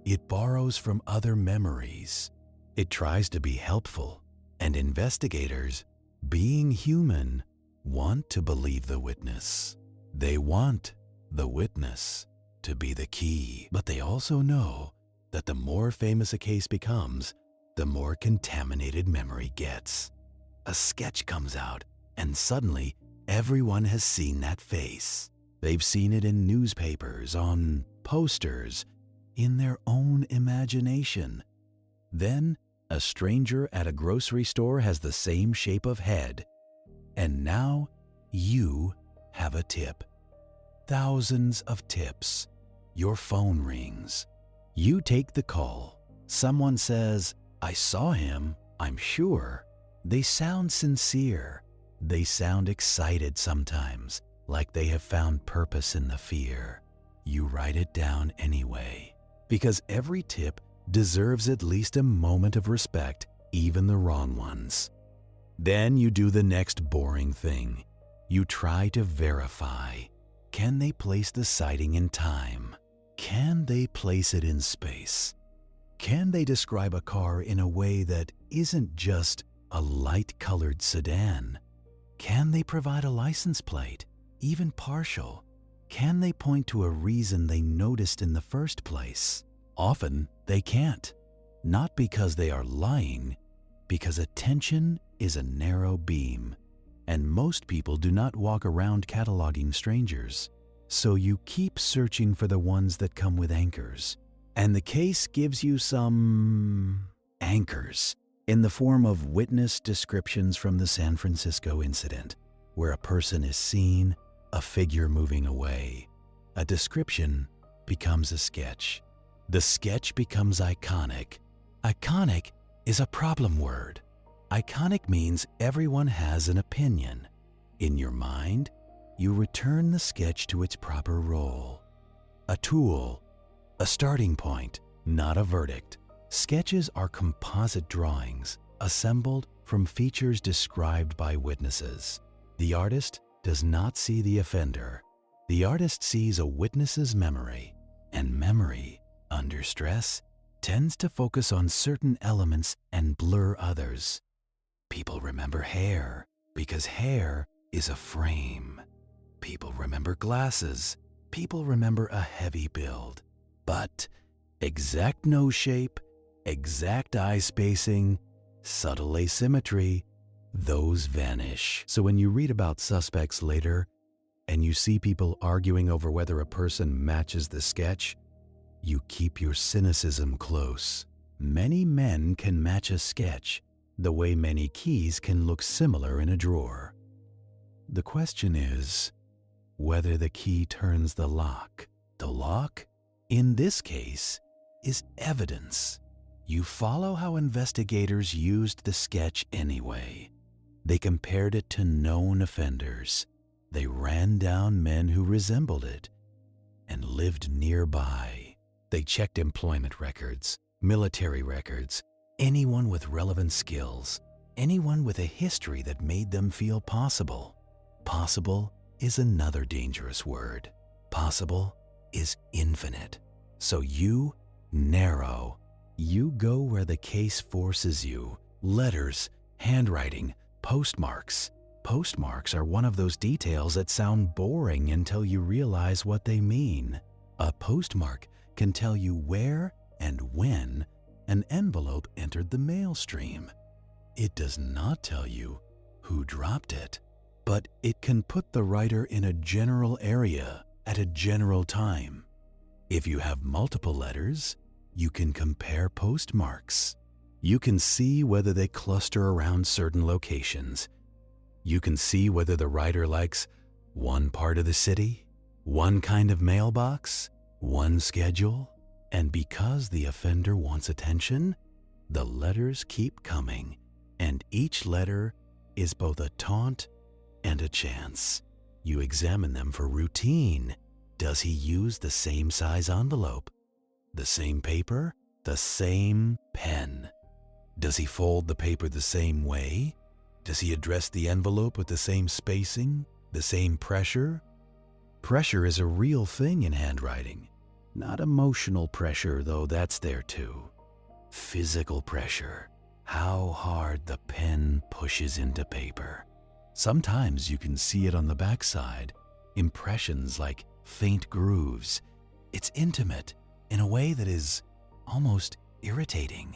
It borrows from other memories. It tries to be helpful. And investigators, being human, want to believe the witness. They want the witness to be the key. But they also know that the more famous a case becomes, the more contaminated memory gets. A sketch comes out, and suddenly everyone has seen that face. They've seen it in newspapers, on posters, in their own imagination. Then, a stranger at a grocery store has the same shape of head. And now, you have a tip. Thousands of tips. Your phone rings. You take the call. Someone says, "I saw him, I'm sure." They sound sincere. They sound excited sometimes, like they have found purpose in the fear. You write it down anyway. Because every tip deserves at least a moment of respect, even the wrong ones. Then you do the next boring thing. You try to verify. Can they place the sighting in time? Can they place it in space? Can they describe a car in a way that isn't just a light-colored sedan? Can they provide a license plate, even partial? Can they point to a reason they noticed in the first place? Often, they can't. Not because they are lying, because attention is a narrow beam, and most people do not walk around cataloging strangers. So you keep searching for the ones that come with anchors. And the case gives you some anchors in the form of witness descriptions from the San Francisco incident, where a person is seen, a figure moving away. A description becomes a sketch. The sketch becomes iconic. Iconic is a problem word. Iconic means everyone has an opinion. In your mind, you return the sketch to its proper role. A tool, a starting point, not a verdict. Sketches are composite drawings assembled from features described by witnesses. The artist does not see the offender. The artist sees a witness's memory, And memory, under stress, tends to focus on certain elements and blur others. People remember hair because hair is a frame. People remember glasses. People remember a heavy build. But exact nose shape, exact eye spacing, subtle asymmetry, those vanish. So when you read about suspects later and you see people arguing over whether a person matches the sketch, you keep your cynicism close. Many men can match a sketch the way many keys can look similar in a drawer. The question is whether the key turns the lock. The lock, in this case, is evidence. You follow how investigators used the sketch anyway. They compared it to known offenders. They ran down men who resembled it and lived nearby. They checked employment records, military records, anyone with relevant skills, anyone with a history that made them feel possible. Possible is another dangerous word. Possible is infinite. So you narrow. You go where the case forces you. Letters, handwriting, postmarks. Postmarks are one of those details that sound boring until you realize what they mean. A postmark can tell you where and when an envelope entered the mail stream. It does not tell you who dropped it, but it can put the writer in a general area at a general time. If you have multiple letters, you can compare postmarks. You can see whether they cluster around certain locations. You can see whether the writer likes one part of the city, one kind of mailbox, one schedule. And because the offender wants attention, the letters keep coming, and each letter is both a taunt and a chance. You examine them for routine. Does he use the same size envelope? The same paper? The same pen? Does he fold the paper the same way? Does he address the envelope with the same spacing, the same pressure? Pressure is a real thing in handwriting. Not emotional pressure, though that's there too. Physical pressure. How hard the pen pushes into paper. Sometimes you can see it on the backside. Impressions like faint grooves. It's intimate in a way that is almost irritating.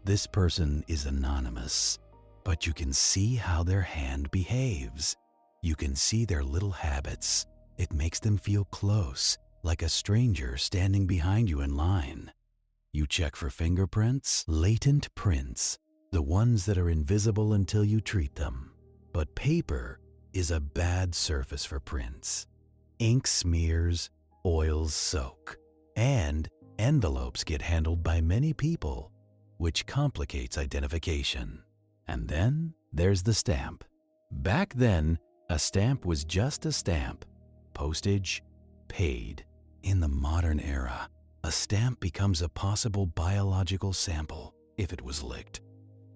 This person is anonymous, but you can see how their hand behaves. You can see their little habits. It makes them feel close, like a stranger standing behind you in line. You check for fingerprints, latent prints, the ones that are invisible until you treat them. But paper is a bad surface for prints. Ink smears, oils soak, and envelopes get handled by many people, which complicates identification. And then there's the stamp. Back then, a stamp was just a stamp. Postage, paid. In the modern era, a stamp becomes a possible biological sample if it was licked.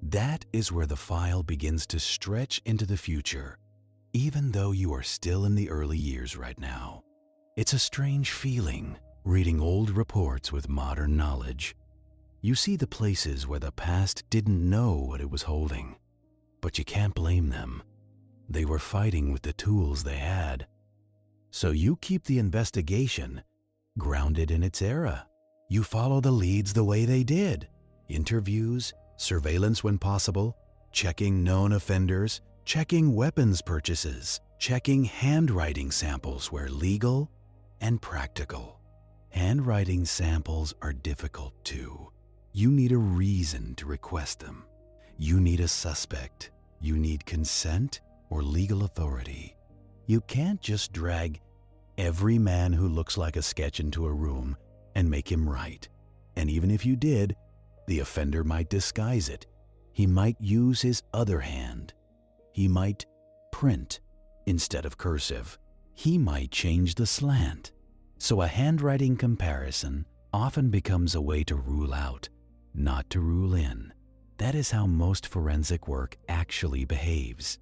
That is where the file begins to stretch into the future, even though you are still in the early years right now. It's a strange feeling, reading old reports with modern knowledge. You see the places where the past didn't know what it was holding, but you can't blame them. They were fighting with the tools they had. So you keep the investigation grounded in its era. You follow the leads the way they did. Interviews, surveillance when possible, checking known offenders, checking weapons purchases, checking handwriting samples where legal and practical. Handwriting samples are difficult too. You need a reason to request them. You need a suspect. You need consent or legal authority. You can't just drag every man who looks like a sketch into a room and make him write. And even if you did, the offender might disguise it. He might use his other hand. He might print instead of cursive. He might change the slant. So a handwriting comparison often becomes a way to rule out, not to rule in. That is how most forensic work actually behaves.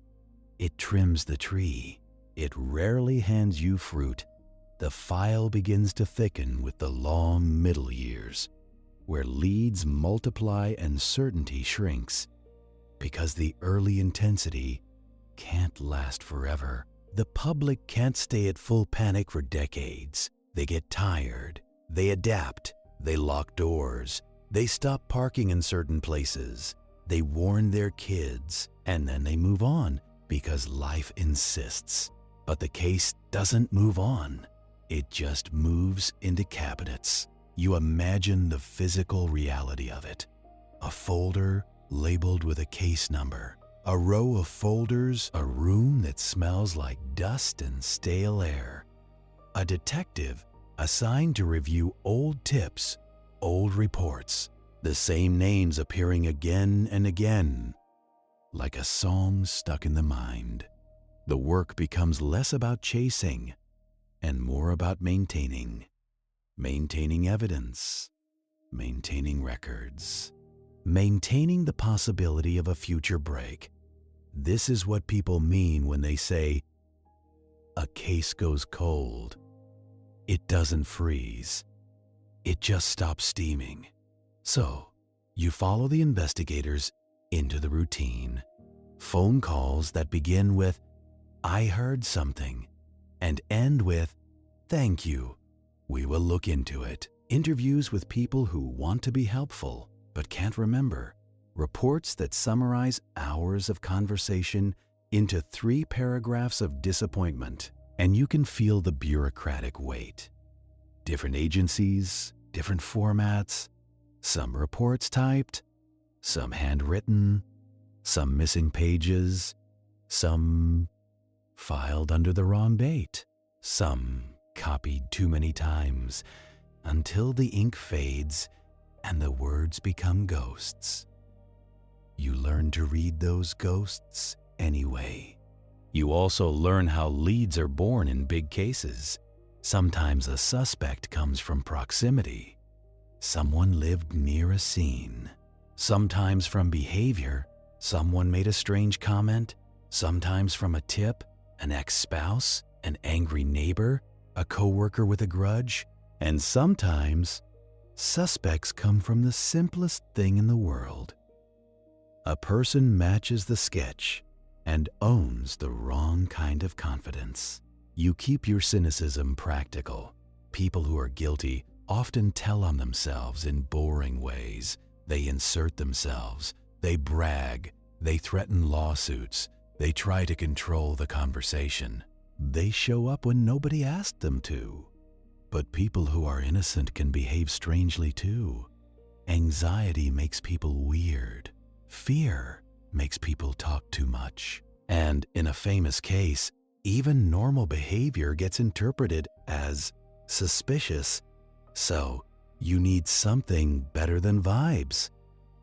It trims the tree. It rarely hands you fruit. the file begins to thicken with the long middle years, where leads multiply and certainty shrinks, because the early intensity can't last forever. The public can't stay at full panic for decades. They get tired, they adapt, they lock doors, they stop parking in certain places, they warn their kids, and then they move on because life insists. But the case doesn't move on. It just moves into cabinets. You imagine the physical reality of it. A folder labeled with a case number. A row of folders, a room that smells like dust and stale air. A detective assigned to review old tips, old reports, the same names appearing again and again, like a song stuck in the mind. The work becomes less about chasing and more about maintaining evidence, maintaining records, maintaining the possibility of a future break. This is what people mean when they say, a case goes cold. It doesn't freeze. It just stops steaming. So, you follow the investigators into the routine. Phone calls that begin with, "I heard something," and end with, "Thank you. We will look into it." Interviews with people who want to be helpful but can't remember. Reports that summarize hours of conversation into 3 paragraphs of disappointment. And you can feel the bureaucratic weight. Different agencies, different formats, some reports typed, some handwritten, some missing pages, some filed under the wrong date, some copied too many times until the ink fades and the words become ghosts. You learn to read those ghosts anyway. You also learn how leads are born in big cases. Sometimes a suspect comes from proximity. Someone lived near a scene. Sometimes from behavior. Someone made a strange comment. Sometimes from a tip, an ex-spouse, an angry neighbor, a coworker with a grudge. And sometimes, suspects come from the simplest thing in the world. A person matches the sketch and owns the wrong kind of confidence. You keep your cynicism practical. People who are guilty often tell on themselves in boring ways. They insert themselves, they brag, they threaten lawsuits, they try to control the conversation. They show up when nobody asked them to. But people who are innocent can behave strangely too. Anxiety makes people weird. Fear makes people talk too much. And in a famous case, even normal behavior gets interpreted as suspicious. So, you need something better than vibes.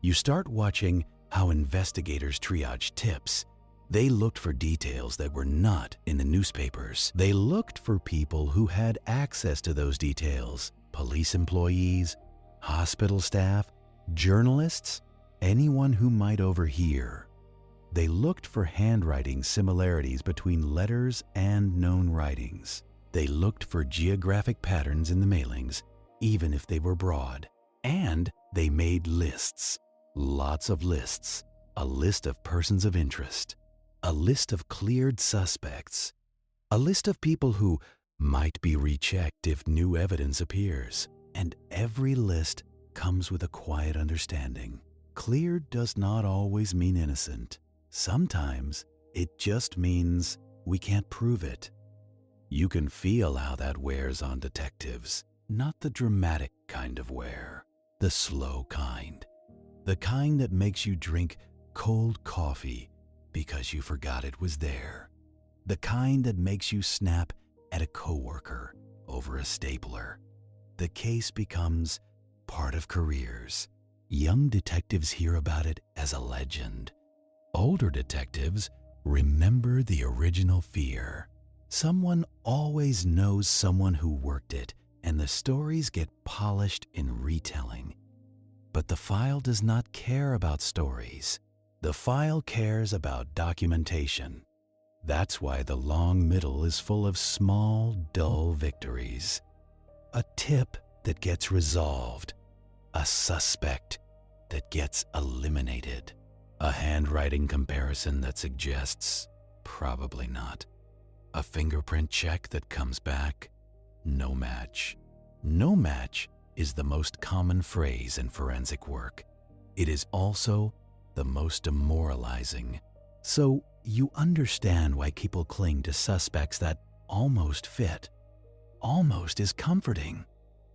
You start watching how investigators triage tips. They looked for details that were not in the newspapers. They looked for people who had access to those details. Police employees, hospital staff, journalists, anyone who might overhear. They looked for handwriting similarities between letters and known writings. They looked for geographic patterns in the mailings, even if they were broad. And they made lists, lots of lists, a list of persons of interest, a list of cleared suspects, a list of people who might be rechecked if new evidence appears. And every list comes with a quiet understanding. Cleared does not always mean innocent. Sometimes it just means we can't prove it. You can feel how that wears on detectives. Not the dramatic kind of wear, the slow kind. The kind that makes you drink cold coffee because you forgot it was there. The kind that makes you snap at a coworker over a stapler. The case becomes part of careers. Young detectives hear about it as a legend. Older detectives remember the original fear. Someone always knows someone who worked it, and the stories get polished in retelling. But the file does not care about stories. The file cares about documentation. That's why the long middle is full of small, dull victories. A tip that gets resolved. A suspect that gets eliminated. A handwriting comparison that suggests probably not. A fingerprint check that comes back no match. No match is the most common phrase in forensic work. It is also the most demoralizing. So you understand why people cling to suspects that almost fit. Almost is comforting.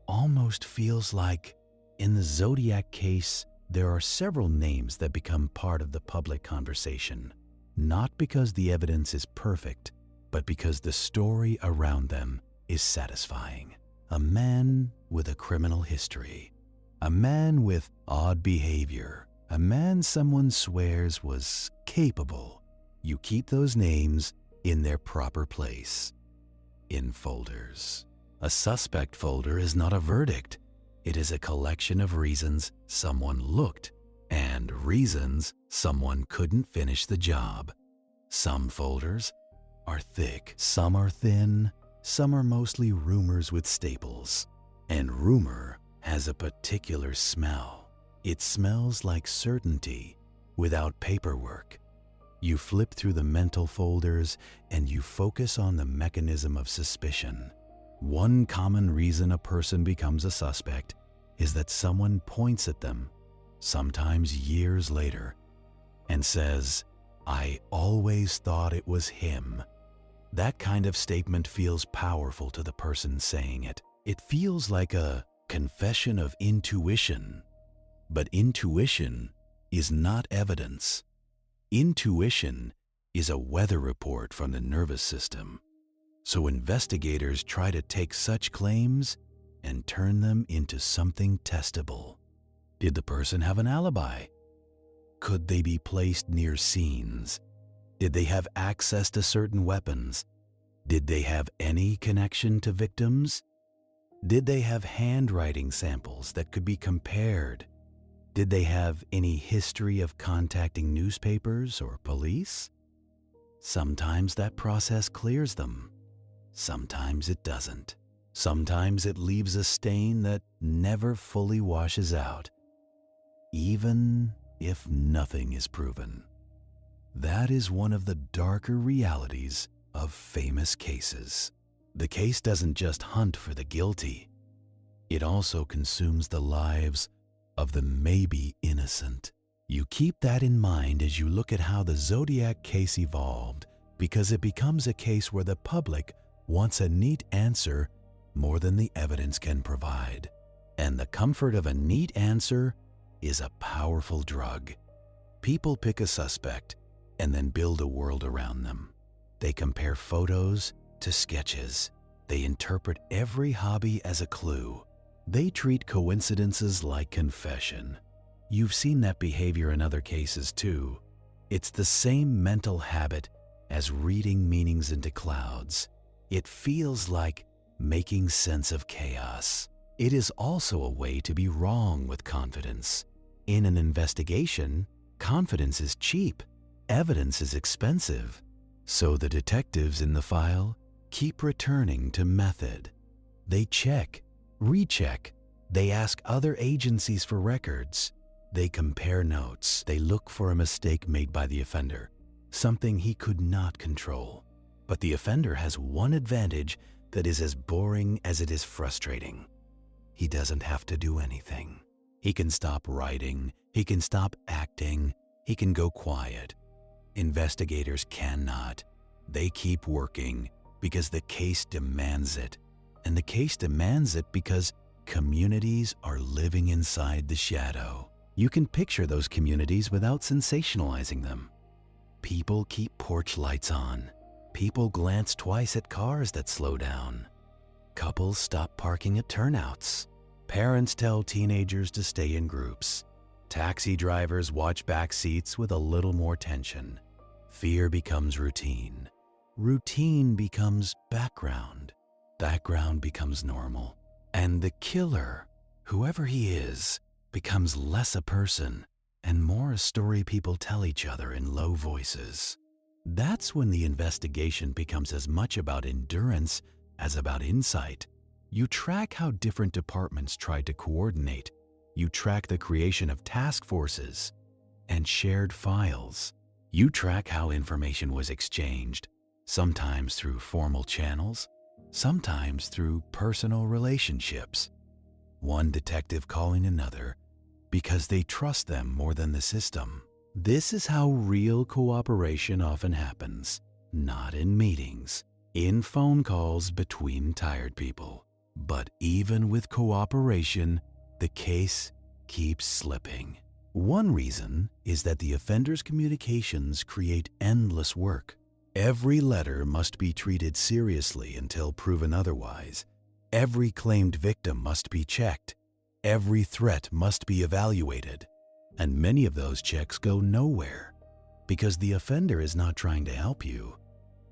Almost feels like, in the Zodiac case, there are several names that become part of the public conversation, not because the evidence is perfect, but because the story around them is satisfying. A man with a criminal history. A man with odd behavior. A man someone swears was capable. You keep those names in their proper place. In folders. A suspect folder is not a verdict. It is a collection of reasons someone looked and reasons someone couldn't finish the job. Some folders are thick, some are thin, some are mostly rumors with staples. And rumor has a particular smell. It smells like certainty without paperwork. You flip through the mental folders and you focus on the mechanism of suspicion. One common reason a person becomes a suspect is that someone points at them, sometimes years later, and says, "I always thought it was him." That kind of statement feels powerful to the person saying it. It feels like a confession of intuition. But intuition is not evidence. Intuition is a weather report from the nervous system. So investigators try to take such claims and turn them into something testable. Did the person have an alibi? Could they be placed near scenes? Did they have access to certain weapons? Did they have any connection to victims? Did they have handwriting samples that could be compared? Did they have any history of contacting newspapers or police? Sometimes that process clears them. Sometimes it doesn't. Sometimes it leaves a stain that never fully washes out, even if nothing is proven. That is one of the darker realities of famous cases. The case doesn't just hunt for the guilty. It also consumes the lives of the maybe innocent. You keep that in mind as you look at how the Zodiac case evolved, because it becomes a case where the public wants a neat answer more than the evidence can provide. And the comfort of a neat answer is a powerful drug. People pick a suspect and then build a world around them. They compare photos to sketches. They interpret every hobby as a clue. They treat coincidences like confession. You've seen that behavior in other cases too. It's the same mental habit as reading meanings into clouds. It feels like making sense of chaos. It is also a way to be wrong with confidence. In an investigation, confidence is cheap. Evidence is expensive. So the detectives in the file keep returning to method. They check, recheck. They ask other agencies for records. They compare notes. They look for a mistake made by the offender, something he could not control. But the offender has one advantage that is as boring as it is frustrating. He doesn't have to do anything. He can stop writing. He can stop acting. He can go quiet. Investigators cannot. They keep working because the case demands it. And the case demands it because communities are living inside the shadow. You can picture those communities without sensationalizing them. People keep porch lights on. People glance twice at cars that slow down. Couples stop parking at turnouts. Parents tell teenagers to stay in groups. Taxi drivers watch back seats with a little more tension. Fear becomes routine. Routine becomes background. Background becomes normal. And the killer, whoever he is, becomes less a person and more a story people tell each other in low voices. That's when the investigation becomes as much about endurance as about insight. You track how different departments tried to coordinate. You track the creation of task forces and shared files. You track how information was exchanged, sometimes through formal channels, sometimes through personal relationships. One detective calling another because they trust them more than the system. This is how real cooperation often happens, not in meetings, in phone calls between tired people. But even with cooperation, the case keeps slipping. One reason is that the offender's communications create endless work. Every letter must be treated seriously until proven otherwise. Every claimed victim must be checked. Every threat must be evaluated. And many of those checks go nowhere because the offender is not trying to help you.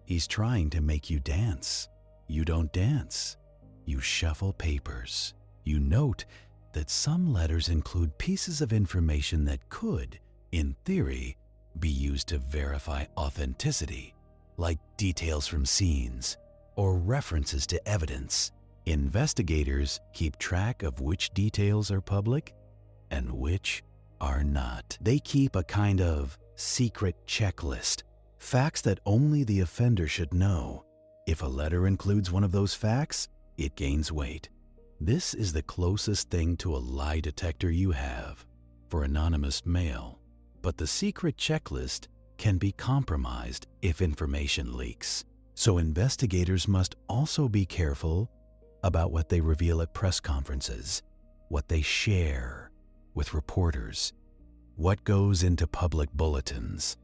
He's trying to make you dance. You don't dance. You shuffle papers. You note that some letters include pieces of information that could, in theory, be used to verify authenticity, like details from scenes or references to evidence. Investigators keep track of which details are public and which are not. They keep a kind of secret checklist, facts that only the offender should know. If a letter includes one of those facts, it gains weight. This is the closest thing to a lie detector you have for anonymous mail. But the secret checklist can be compromised if information leaks. So investigators must also be careful about what they reveal at press conferences, what they share with reporters, what goes into public bulletins.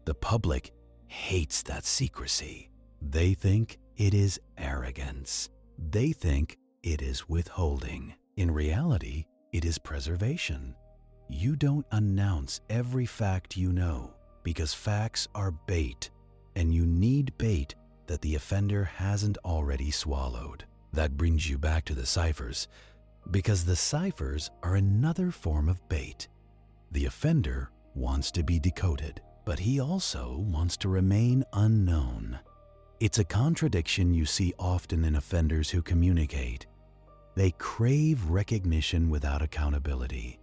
The public hates that secrecy. They think it is arrogance. They think it is withholding. In reality, it is preservation. You don't announce every fact you know because facts are bait, and you need bait that the offender hasn't already swallowed. That brings you back to the ciphers, because the ciphers are another form of bait. The offender wants to be decoded, but he also wants to remain unknown. It's a contradiction you see often in offenders who communicate. They crave recognition without accountability.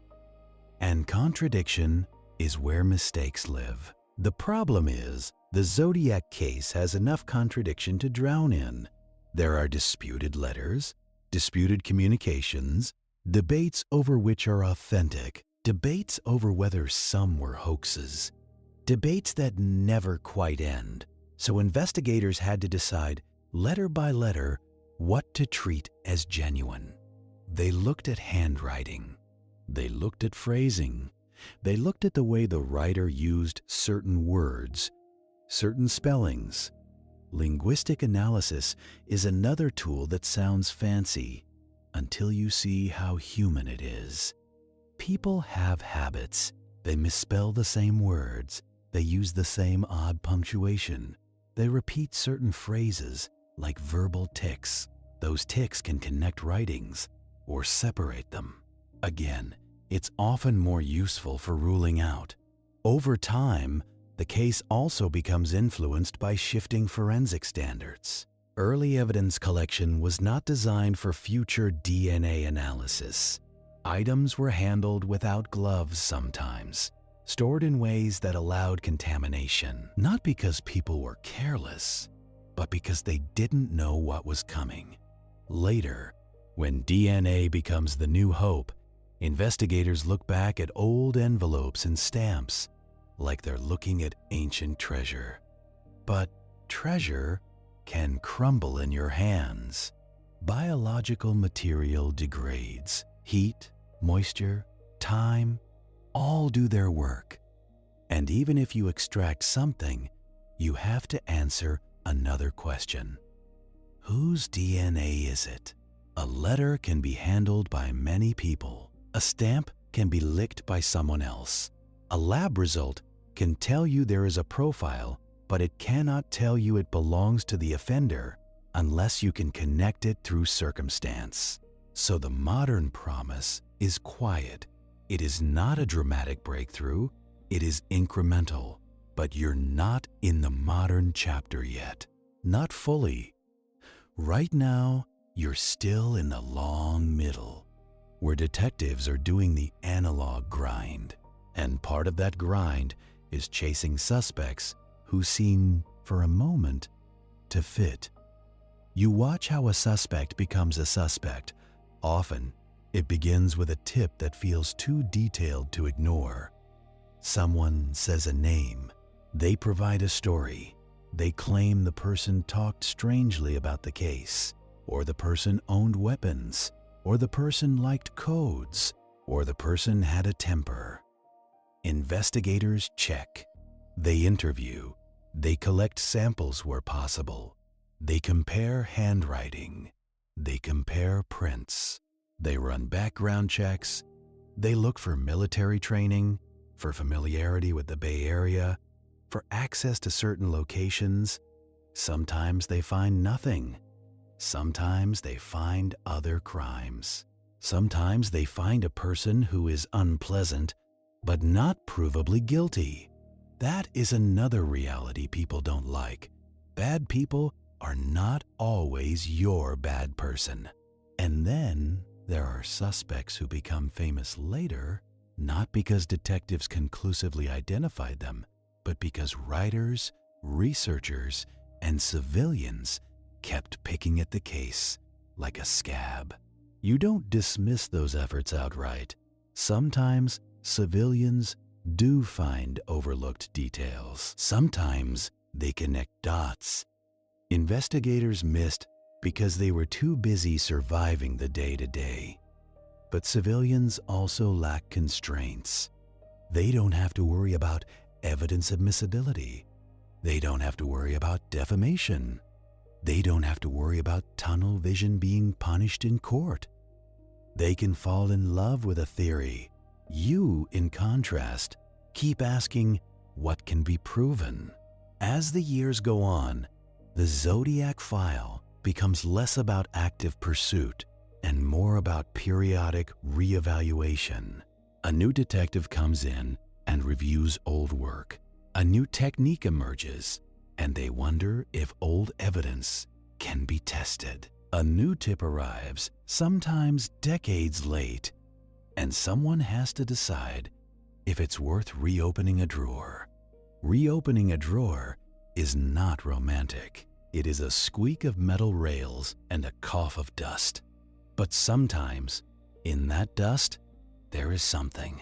And contradiction is where mistakes live. The problem is, the Zodiac case has enough contradiction to drown in. There are disputed letters, disputed communications, debates over which are authentic, debates over whether some were hoaxes, debates that never quite end. So investigators had to decide, letter by letter, what to treat as genuine. They looked at handwriting. They looked at phrasing. They looked at the way the writer used certain words, certain spellings. Linguistic analysis is another tool that sounds fancy until you see how human it is. People have habits. They misspell the same words. They use the same odd punctuation. They repeat certain phrases like verbal tics. Those tics can connect writings or separate them. Again, it's often more useful for ruling out. Over time, the case also becomes influenced by shifting forensic standards. Early evidence collection was not designed for future DNA analysis. Items were handled without gloves sometimes, stored in ways that allowed contamination, not because people were careless, but because they didn't know what was coming. Later, when DNA becomes the new hope, investigators look back at old envelopes and stamps like they're looking at ancient treasure. But treasure can crumble in your hands. Biological material degrades. Heat, moisture, time, all do their work. And even if you extract something, you have to answer another question. Whose DNA is it? A letter can be handled by many people. A stamp can be licked by someone else. A lab result can tell you there is a profile, but it cannot tell you it belongs to the offender unless you can connect it through circumstance. So the modern promise is quiet. It is not a dramatic breakthrough. It is incremental. But you're not in the modern chapter yet. Not fully. Right now, you're still in the long middle, where detectives are doing the analog grind. And part of that grind is chasing suspects who seem, for a moment, to fit. You watch how a suspect becomes a suspect. Often, it begins with a tip that feels too detailed to ignore. Someone says a name. They provide a story. They claim the person talked strangely about the case, or the person owned weapons, or the person liked codes, or the person had a temper. Investigators check. They interview. They collect samples where possible. They compare handwriting. They compare prints. They run background checks. They look for military training, for familiarity with the Bay Area, for access to certain locations. Sometimes they find nothing. Sometimes they find other crimes. Sometimes they find a person who is unpleasant, but not provably guilty. That is another reality people don't like. Bad people are not always your bad person. And then there are suspects who become famous later, not because detectives conclusively identified them, but because writers, researchers, and civilians kept picking at the case like a scab. You don't dismiss those efforts outright. Sometimes civilians do find overlooked details. Sometimes they connect dots. Investigators missed because they were too busy surviving the day-to-day. But civilians also lack constraints. They don't have to worry about evidence admissibility. They don't have to worry about defamation. They don't have to worry about tunnel vision being punished in court. They can fall in love with a theory. You, in contrast, keep asking, what can be proven? As the years go on, the Zodiac file becomes less about active pursuit and more about periodic reevaluation. A new detective comes in and reviews old work. A new technique emerges, and they wonder if old evidence can be tested. A new tip arrives, sometimes decades late, and someone has to decide if it's worth reopening a drawer. Reopening a drawer is not romantic. It is a squeak of metal rails and a cough of dust. But sometimes, in that dust, there is something.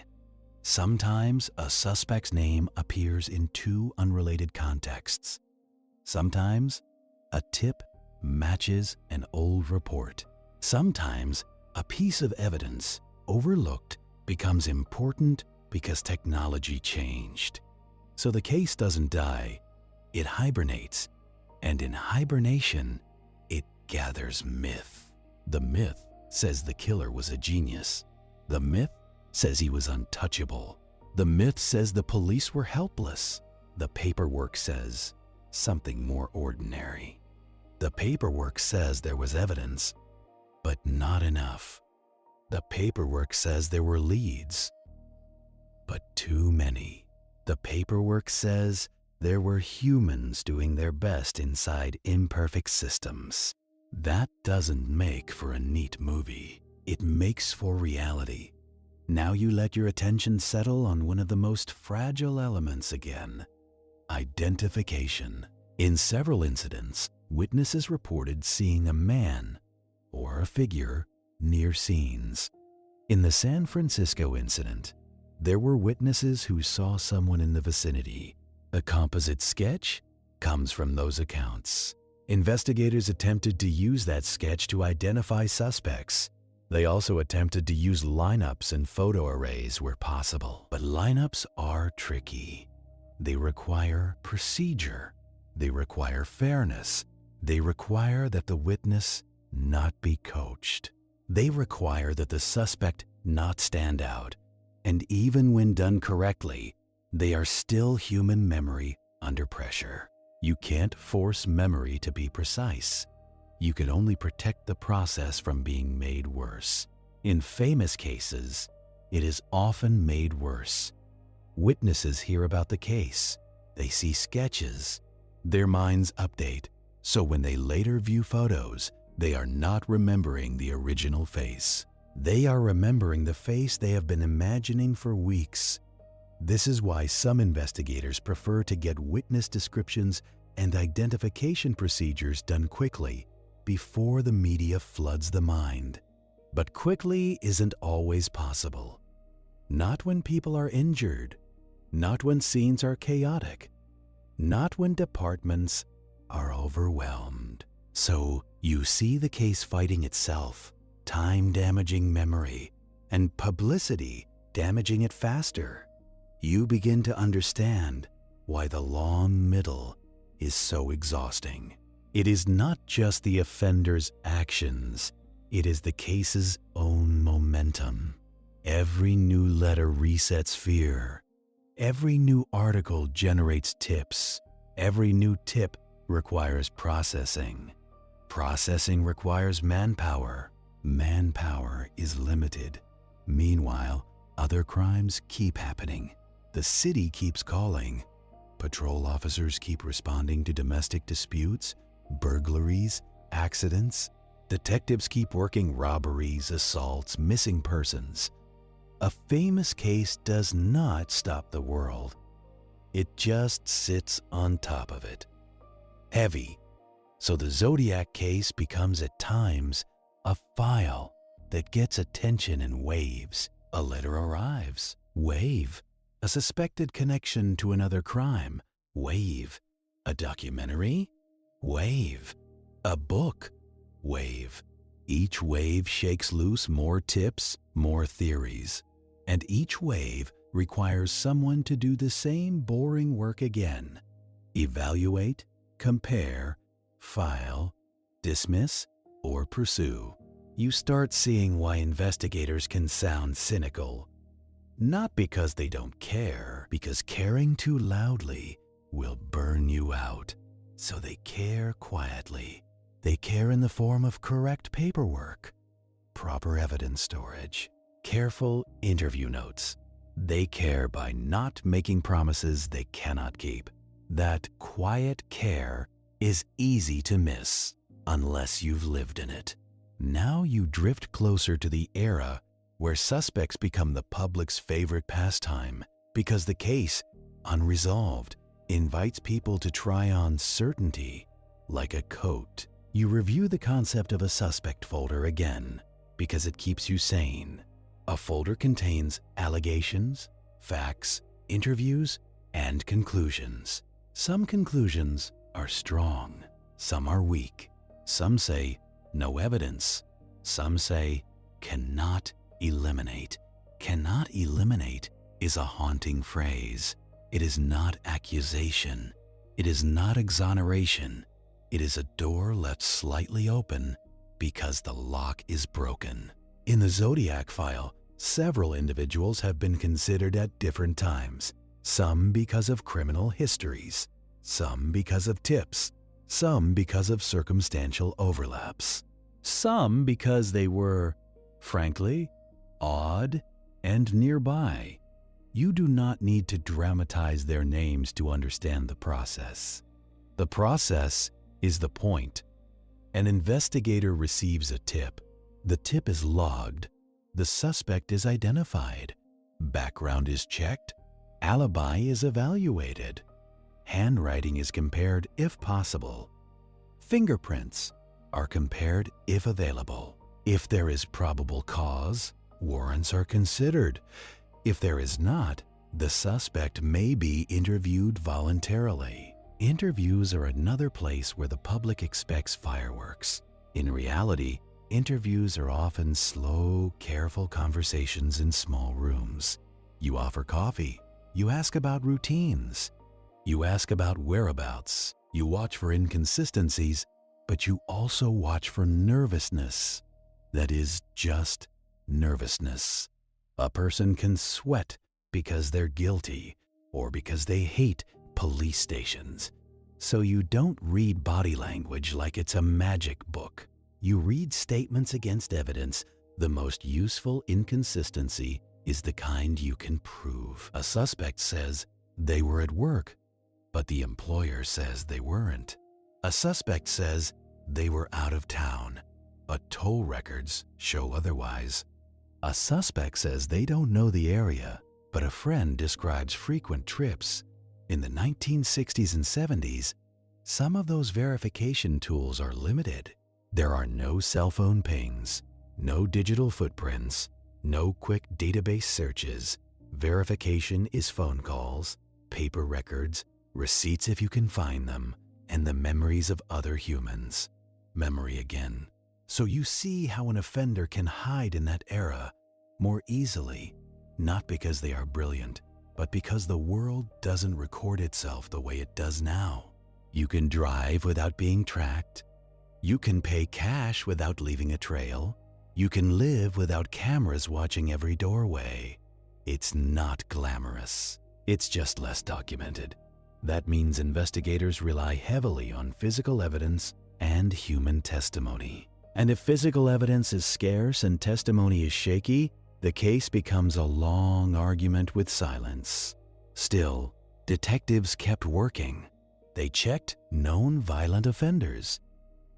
Sometimes a suspect's name appears in two unrelated contexts. Sometimes a tip matches an old report. Sometimes a piece of evidence overlooked becomes important because technology changed. So the case doesn't die, it hibernates, and in hibernation, it gathers myth. The myth says the killer was a genius. The myth says he was untouchable. The myth says the police were helpless. The paperwork says something more ordinary. The paperwork says there was evidence, but not enough. The paperwork says there were leads, but too many. The paperwork says there were humans doing their best inside imperfect systems. That doesn't make for a neat movie. It makes for reality. Now you let your attention settle on one of the most fragile elements again: identification. In several incidents, witnesses reported seeing a man or a figure near scenes. In the San Francisco incident, there were witnesses who saw someone in the vicinity. A composite sketch comes from those accounts. Investigators attempted to use that sketch to identify suspects. They also attempted to use lineups and photo arrays where possible. But lineups are tricky. They require procedure. They require fairness. They require that the witness not be coached. They require that the suspect not stand out. And even when done correctly, they are still human memory under pressure. You can't force memory to be precise. You can only protect the process from being made worse. In famous cases, it is often made worse. Witnesses hear about the case. They see sketches. Their minds update, so when they later view photos, they are not remembering the original face. They are remembering the face they have been imagining for weeks. This is why some investigators prefer to get witness descriptions and identification procedures done quickly before the media floods the mind. But quickly isn't always possible. Not when people are injured, not when scenes are chaotic, not when departments are overwhelmed. So you see the case fighting itself, time damaging memory, and publicity damaging it faster. You begin to understand why the long middle is so exhausting. It is not just the offender's actions, it is the case's own momentum. Every new letter resets fear. Every new article generates tips. Every new tip requires processing. Processing requires manpower. Manpower is limited. Meanwhile, other crimes keep happening. The city keeps calling. Patrol officers keep responding to domestic disputes, burglaries, accidents. Detectives keep working robberies, assaults, missing persons. A famous case does not stop the world. It just sits on top of it. Heavy. So the Zodiac case becomes at times a file that gets attention in waves. A letter arrives. Wave. A suspected connection to another crime. Wave. A documentary. Wave. A book. Wave. Each wave shakes loose more tips, more theories. And each wave requires someone to do the same boring work again. Evaluate, compare, file, dismiss, or pursue. You start seeing why investigators can sound cynical. Not because they don't care, because caring too loudly will burn you out. So they care quietly. They care in the form of correct paperwork, proper evidence storage, careful interview notes. They care by not making promises they cannot keep. That quiet care is easy to miss unless you've lived in it. Now you drift closer to the era where suspects become the public's favorite pastime because the case, unresolved, invites people to try on certainty like a coat. You review the concept of a suspect folder again because it keeps you sane. A folder contains allegations, facts, interviews, and conclusions. Some conclusions are strong, some are weak. Some say no evidence. Some say cannot eliminate. Cannot eliminate is a haunting phrase. It is not accusation. It is not exoneration. It is a door left slightly open because the lock is broken. In the Zodiac file, several individuals have been considered at different times, some because of criminal histories, some because of tips, some because of circumstantial overlaps, some because they were, frankly, odd and nearby. You do not need to dramatize their names to understand the process. The process is the point. An investigator receives a tip. The tip is logged. The suspect is identified. Background is checked. Alibi is evaluated. Handwriting is compared if possible. Fingerprints are compared if available. If there is probable cause, warrants are considered. If there is not, the suspect may be interviewed voluntarily. Interviews are another place where the public expects fireworks. In reality, interviews are often slow, careful conversations in small rooms. You offer coffee. You ask about routines. You ask about whereabouts. You watch for inconsistencies, but you also watch for nervousness. That is just nervousness. A person can sweat because they're guilty or because they hate police stations. So you don't read body language like it's a magic book. You read statements against evidence. The most useful inconsistency is the kind you can prove. A suspect says they were at work. but the employer says they weren't. A suspect says they were out of town, but toll records show otherwise. A suspect says they don't know the area, but a friend describes frequent trips. In the 1960s and 70s, some of those verification tools are limited. There are no cell phone pings, no digital footprints, no quick database searches. Verification is phone calls, paper records, receipts if you can find them, and the memories of other humans. Memory again. So you see how an offender can hide in that era more easily, not because they are brilliant, but because the world doesn't record itself the way it does now. You can drive without being tracked. You can pay cash without leaving a trail. You can live without cameras watching every doorway. It's not glamorous. It's just less documented. That means investigators rely heavily on physical evidence and human testimony. And if physical evidence is scarce and testimony is shaky, the case becomes a long argument with silence. Still, detectives kept working. They checked known violent offenders.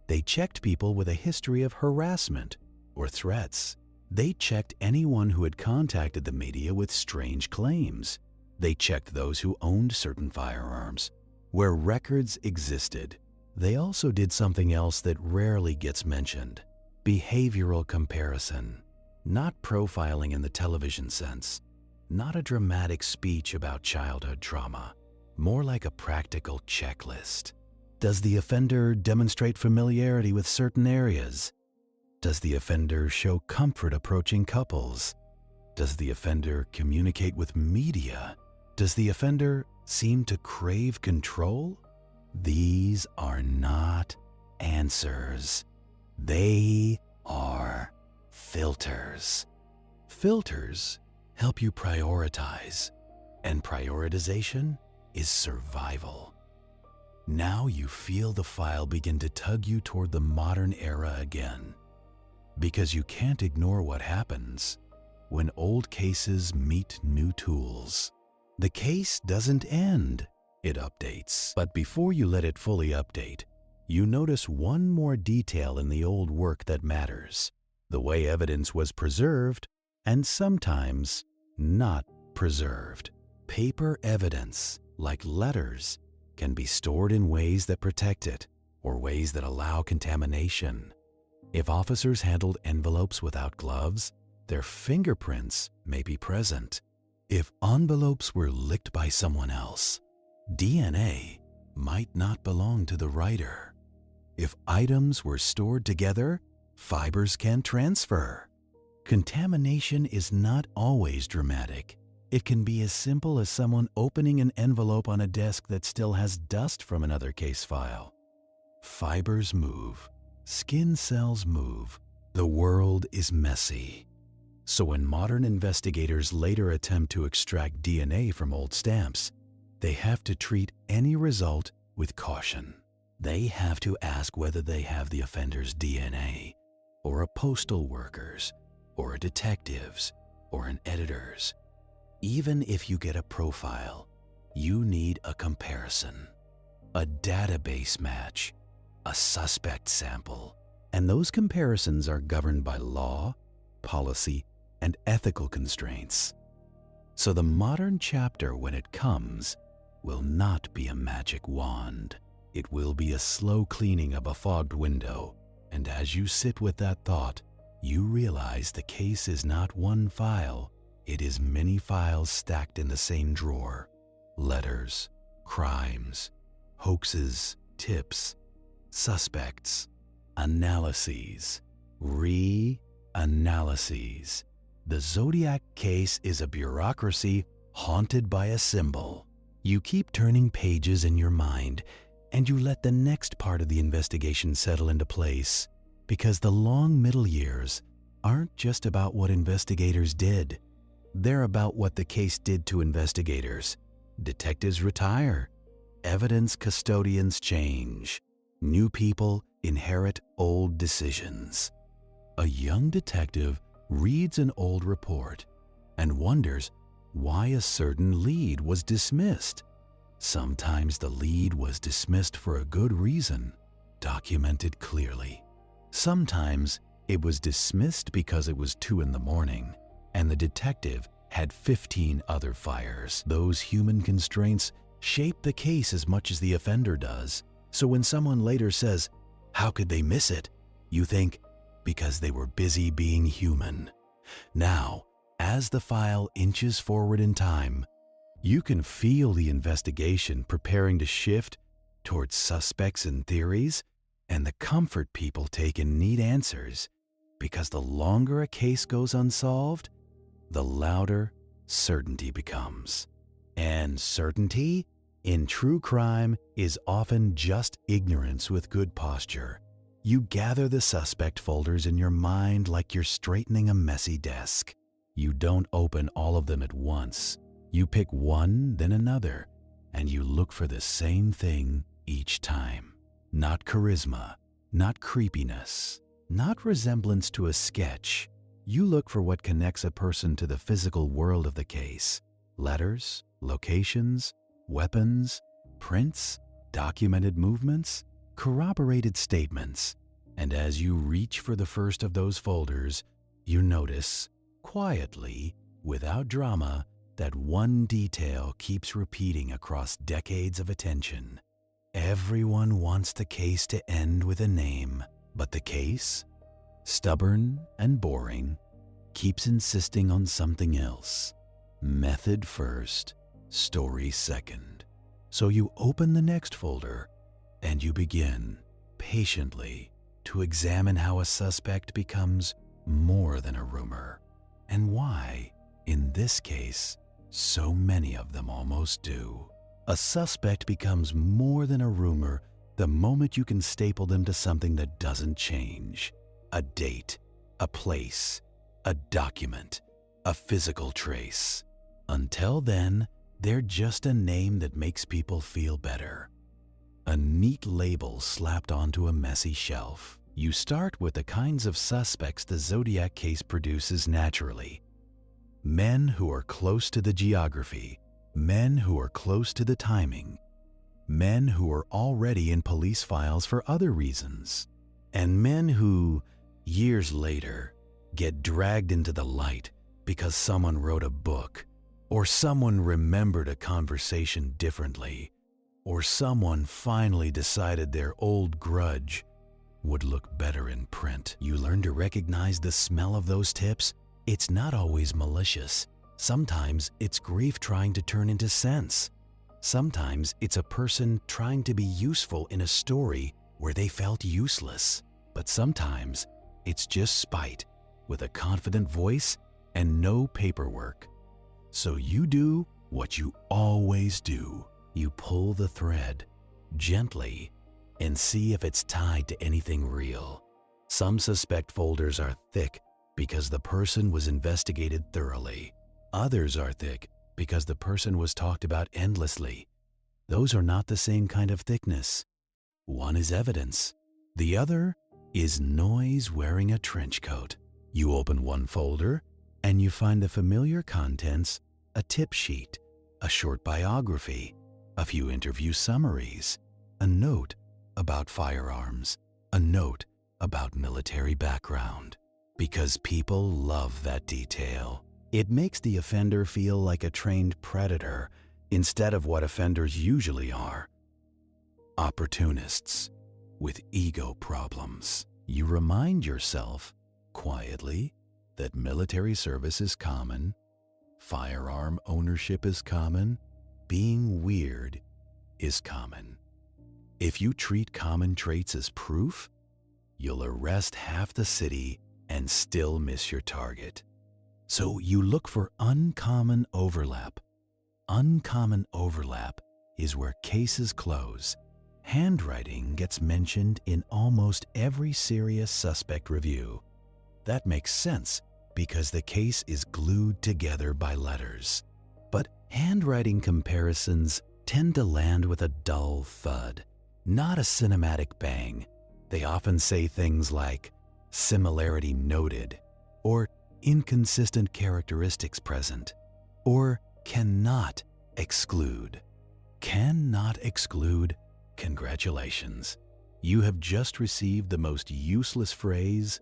They checked people with a history of harassment or threats. They checked anyone who had contacted the media with strange claims. They checked those who owned certain firearms. Where records existed, they also did something else that rarely gets mentioned: behavioral comparison. Not profiling in the television sense, not a dramatic speech about childhood trauma, more like a practical checklist. Does the offender demonstrate familiarity with certain areas? Does the offender show comfort approaching couples? Does the offender communicate with media? Does the offender seem to crave control? These are not answers. They are filters. Filters help you prioritize, and prioritization is survival. Now you feel the file begin to tug you toward the modern era again, because you can't ignore what happens when old cases meet new tools. The case doesn't end, it updates. But before you let it fully update, you notice one more detail in the old work that matters: the way evidence was preserved and sometimes not preserved. Paper evidence, like letters, can be stored in ways that protect it or ways that allow contamination. If officers handled envelopes without gloves, their fingerprints may be present. If envelopes were licked by someone else, DNA might not belong to the writer. If items were stored together, fibers can transfer. Contamination is not always dramatic. It can be as simple as someone opening an envelope on a desk that still has dust from another case file. Fibers move. Skin cells move. The world is messy. So when modern investigators later attempt to extract DNA from old stamps, they have to treat any result with caution. They have to ask whether they have the offender's DNA, or a postal worker's, or a detective's, or an editor's. Even if you get a profile, you need a comparison, a database match, a suspect sample, and those comparisons are governed by law, policy, and ethical constraints. So the modern chapter, when it comes, will not be a magic wand. It will be a slow cleaning of a fogged window, and as you sit with that thought, you realize the case is not one file. It is many files stacked in the same drawer. Letters, crimes, hoaxes, tips, suspects, analyses, re-analyses. The Zodiac case is a bureaucracy haunted by a symbol. You keep turning pages in your mind, and you let the next part of the investigation settle into place, because the long middle years aren't just about what investigators did. They're about what the case did to investigators. Detectives retire. Evidence custodians change. New people inherit old decisions. A young detective reads an old report and wonders why a certain lead was dismissed. Sometimes the lead was dismissed for a good reason, documented clearly. Sometimes it was dismissed because it was 2 in the morning and the detective had 15 other fires. Those human constraints shape the case as much as the offender does. So when someone later says, "How could they miss it?" you think, because they were busy being human. Now, as the file inches forward in time, you can feel the investigation preparing to shift towards suspects and theories, and the comfort people take in neat answers, because the longer a case goes unsolved, the louder certainty becomes. And certainty in true crime is often just ignorance with good posture. You gather the suspect folders in your mind like you're straightening a messy desk. You don't open all of them at once. You pick one, then another, and you look for the same thing each time. Not charisma, not creepiness, not resemblance to a sketch. You look for what connects a person to the physical world of the case. Letters, locations, weapons, prints, documented movements, corroborated statements. And as you reach for the first of those folders, you notice, quietly, without drama, that one detail keeps repeating across decades of attention. Everyone wants the case to end with a name, but the case, stubborn and boring, keeps insisting on something else. Method first, story second. So you open the next folder and you begin, patiently, to examine how a suspect becomes more than a rumor, and why, in this case, so many of them almost do. A suspect becomes more than a rumor the moment you can staple them to something that doesn't change. A date, a place, a document, a physical trace. Until then, they're just a name that makes people feel better. A neat label slapped onto a messy shelf. You start with the kinds of suspects the Zodiac case produces naturally. Men who are close to the geography, men who are close to the timing, men who are already in police files for other reasons, and men who, years later, get dragged into the light because someone wrote a book, or someone remembered a conversation differently, or someone finally decided their old grudge would look better in print. You learn to recognize the smell of those tips. It's not always malicious. Sometimes it's grief trying to turn into sense. Sometimes it's a person trying to be useful in a story where they felt useless. But sometimes it's just spite with a confident voice and no paperwork. So you do what you always do. You pull the thread gently and see if it's tied to anything real. Some suspect folders are thick because the person was investigated thoroughly. Others are thick because the person was talked about endlessly. Those are not the same kind of thickness. One is evidence. The other is noise wearing a trench coat. You open one folder and you find the familiar contents: a tip sheet, a short biography, a few interview summaries, a note about firearms, a note about military background. Because people love that detail. It makes the offender feel like a trained predator instead of what offenders usually are: opportunists with ego problems. You remind yourself, quietly, that military service is common, firearm ownership is common, being weird is common. If you treat common traits as proof, you'll arrest half the city and still miss your target. So you look for uncommon overlap. Uncommon overlap is where cases close. Handwriting gets mentioned in almost every serious suspect review. That makes sense because the case is glued together by letters. But handwriting comparisons tend to land with a dull thud, not a cinematic bang. They often say things like similarity noted, or inconsistent characteristics present, or cannot exclude. Cannot exclude. Congratulations. You have just received the most useless phrase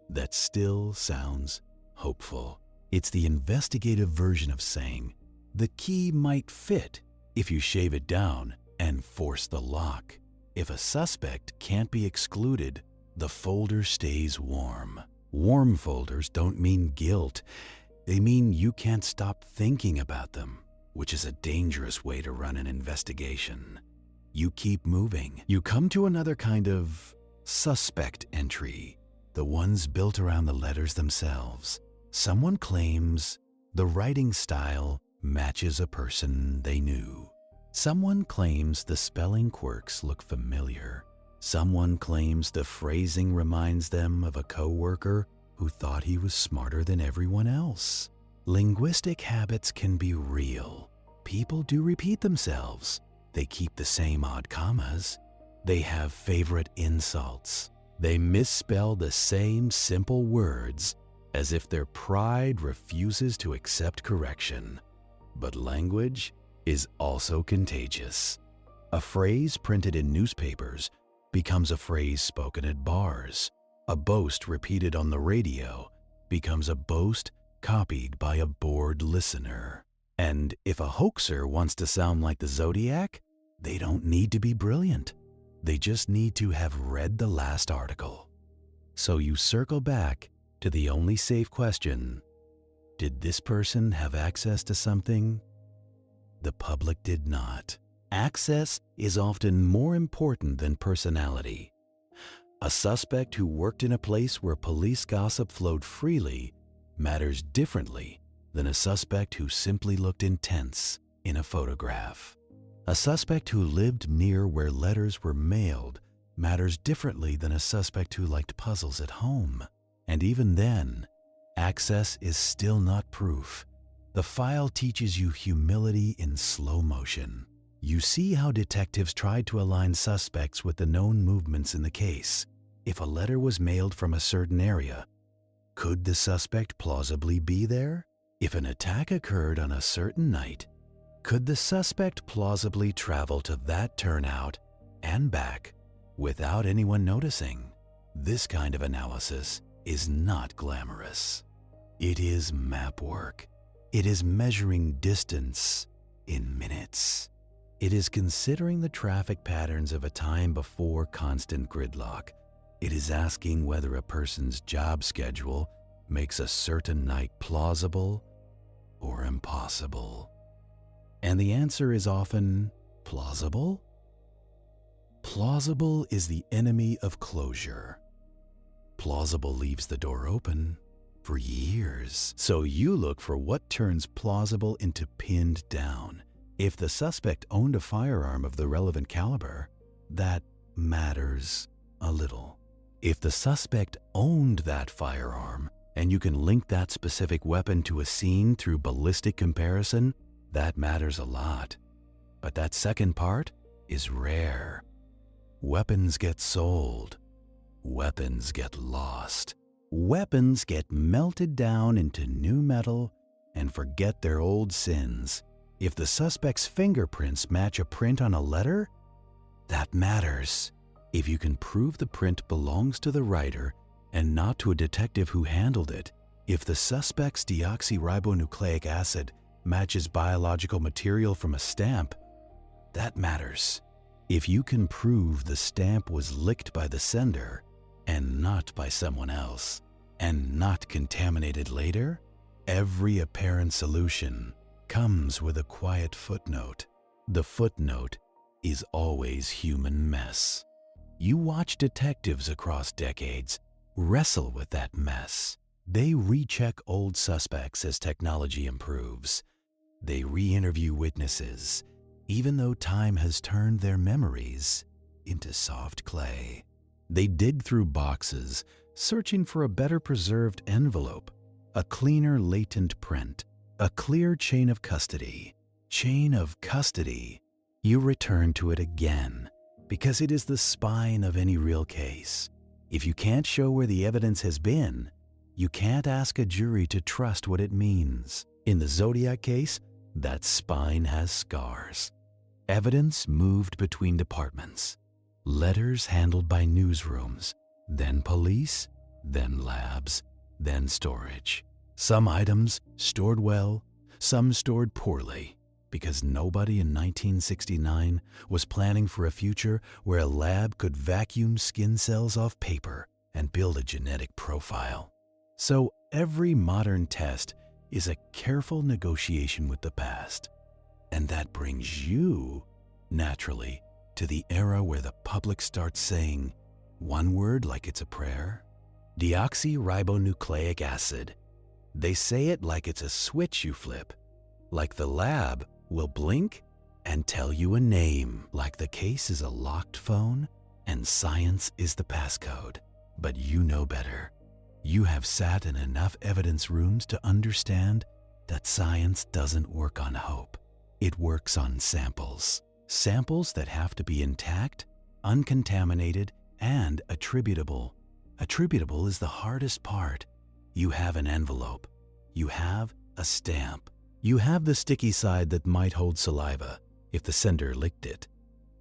that still sounds hopeful. It's the investigative version of saying, the key might fit if you shave it down and force the lock. If a suspect can't be excluded, the folder stays warm. Warm folders don't mean guilt. They mean you can't stop thinking about them, which is a dangerous way to run an investigation. You keep moving. You come to another kind of suspect entry, the ones built around the letters themselves. Someone claims the writing style matches a person they knew. Someone claims the spelling quirks look familiar. Someone claims the phrasing reminds them of a coworker who thought he was smarter than everyone else. Linguistic habits can be real. People do repeat themselves. They keep the same odd commas. They have favorite insults. They misspell the same simple words as if their pride refuses to accept correction. But language is also contagious. A phrase printed in newspapers becomes a phrase spoken at bars. A boast repeated on the radio becomes a boast copied by a bored listener. And if a hoaxer wants to sound like the Zodiac, they don't need to be brilliant. They just need to have read the last article. So you circle back to the only safe question: did this person have access to something the public did not? Access is often more important than personality. A suspect who worked in a place where police gossip flowed freely matters differently than a suspect who simply looked intense in a photograph. A suspect who lived near where letters were mailed matters differently than a suspect who liked puzzles at home. And even then, access is still not proof. The file teaches you humility in slow motion. You see how detectives tried to align suspects with the known movements in the case. If a letter was mailed from a certain area, could the suspect plausibly be there? If an attack occurred on a certain night, could the suspect plausibly travel to that turnout and back without anyone noticing? This kind of analysis is not glamorous. It is map work. It is measuring distance in minutes. It is considering the traffic patterns of a time before constant gridlock. It is asking whether a person's job schedule makes a certain night plausible or impossible. And the answer is often plausible. Plausible is the enemy of closure. Plausible leaves the door open for years. So you look for what turns plausible into pinned down. If the suspect owned a firearm of the relevant caliber, that matters a little. If the suspect owned that firearm and you can link that specific weapon to a scene through ballistic comparison, that matters a lot. But that second part is rare. Weapons get sold. Weapons get lost. Weapons get melted down into new metal and forget their old sins. If the suspect's fingerprints match a print on a letter, that matters. If you can prove the print belongs to the writer and not to a detective who handled it, if the suspect's deoxyribonucleic acid matches biological material from a stamp, that matters. If you can prove the stamp was licked by the sender and not by someone else, and not contaminated later, every apparent solution comes with a quiet footnote. The footnote is always human mess. You watch detectives across decades wrestle with that mess. They recheck old suspects as technology improves. They re-interview witnesses, even though time has turned their memories into soft clay. They dig through boxes, searching for a better preserved envelope, a cleaner latent print, a clear chain of custody. Chain of custody. You return to it again, because it is the spine of any real case. If you can't show where the evidence has been, you can't ask a jury to trust what it means. In the Zodiac case, that spine has scars. Evidence moved between departments. Letters handled by newsrooms, then police, then labs, then storage. Some items stored well, some stored poorly, because nobody in 1969 was planning for a future where a lab could vacuum skin cells off paper and build a genetic profile. So every modern test is a careful negotiation with the past. And that brings you, naturally, to the era where the public starts saying one word like it's a prayer. Deoxyribonucleic acid. They say it like it's a switch you flip, like the lab will blink and tell you a name, like the case is a locked phone and science is the passcode. But you know better. You have sat in enough evidence rooms to understand that science doesn't work on hope. It works on samples. Samples that have to be intact, uncontaminated, and attributable. Attributable is the hardest part. You have an envelope. You have a stamp. You have the sticky side that might hold saliva if the sender licked it.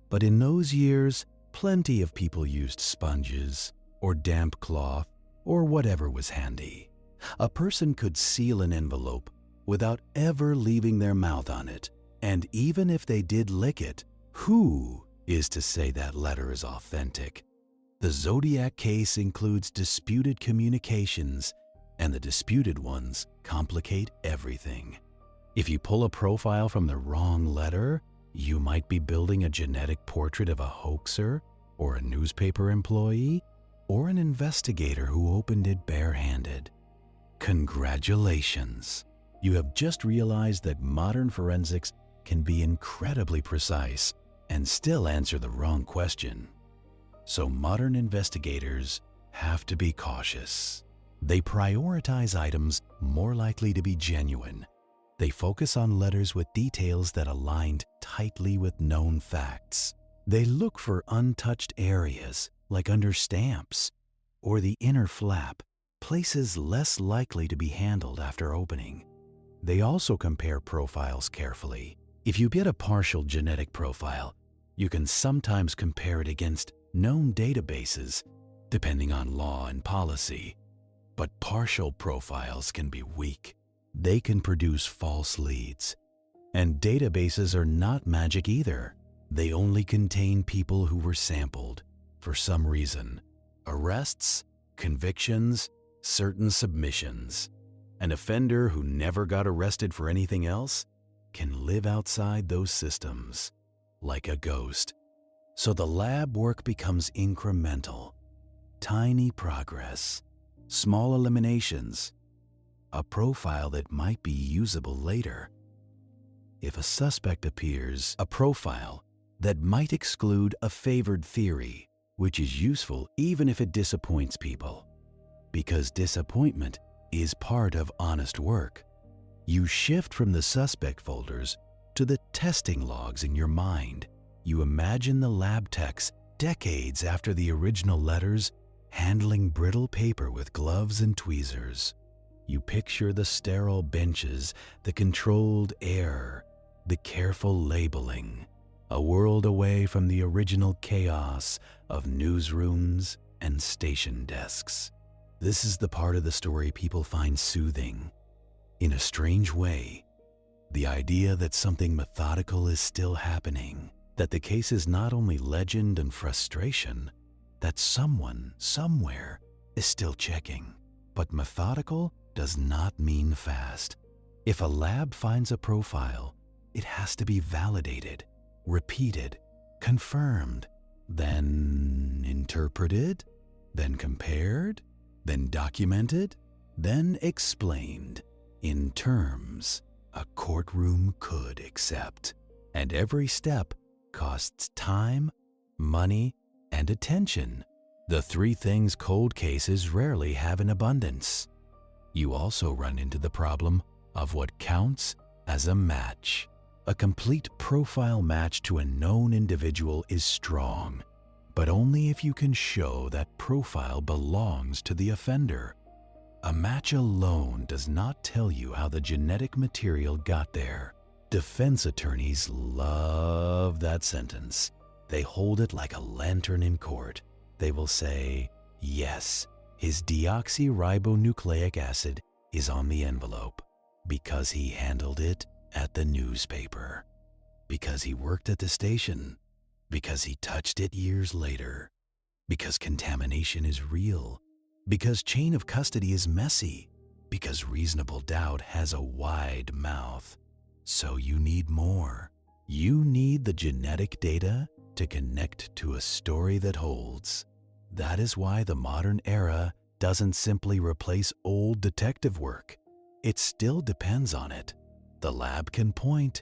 But in those years, plenty of people used sponges or damp cloth or whatever was handy. A person could seal an envelope without ever leaving their mouth on it. And even if they did lick it, who is to say that letter is authentic? The Zodiac case includes disputed communications, and the disputed ones complicate everything. If you pull a profile from the wrong letter, you might be building a genetic portrait of a hoaxer, or a newspaper employee, or an investigator who opened it barehanded. Congratulations! You have just realized that modern forensics can be incredibly precise and still answer the wrong question. So modern investigators have to be cautious. They prioritize items more likely to be genuine. They focus on letters with details that aligned tightly with known facts. They look for untouched areas, like under stamps, or the inner flap, places less likely to be handled after opening. They also compare profiles carefully. If you get a partial genetic profile, you can sometimes compare it against known databases, depending on law and policy. But partial profiles can be weak. They can produce false leads. And databases are not magic either. They only contain people who were sampled for some reason. Arrests, convictions, certain submissions. An offender who never got arrested for anything else can live outside those systems, like a ghost. So the lab work becomes incremental. Tiny progress, small eliminations, a profile that might be usable later. If a suspect appears, a profile that might exclude a favored theory, which is useful even if it disappoints people. Because disappointment is part of honest work. You shift from the suspect folders to the testing logs in your mind. You imagine the lab techs decades after the original letters handling brittle paper with gloves and tweezers. You picture the sterile benches, the controlled air, the careful labeling, a world away from the original chaos of newsrooms and station desks. This is the part of the story people find soothing. In a strange way, the idea that something methodical is still happening, that the case is not only legend and frustration, that someone, somewhere, is still checking. But methodical does not mean fast. If a lab finds a profile, it has to be validated, repeated, confirmed, then interpreted, then compared, then documented, then explained in terms a courtroom could accept. And every step costs time, money, and attention. The three things cold cases rarely have in abundance. You also run into the problem of what counts as a match. A complete profile match to a known individual is strong, but only if you can show that profile belongs to the offender. A match alone does not tell you how the genetic material got there. Defense attorneys love that sentence. They hold it like a lantern in court. They will say, yes, his deoxyribonucleic acid is on the envelope because he handled it at the newspaper, because he worked at the station, because he touched it years later, because contamination is real, because chain of custody is messy, because reasonable doubt has a wide mouth. So you need more. You need the genetic data to connect to a story that holds. That is why the modern era doesn't simply replace old detective work. It still depends on it. The lab can point,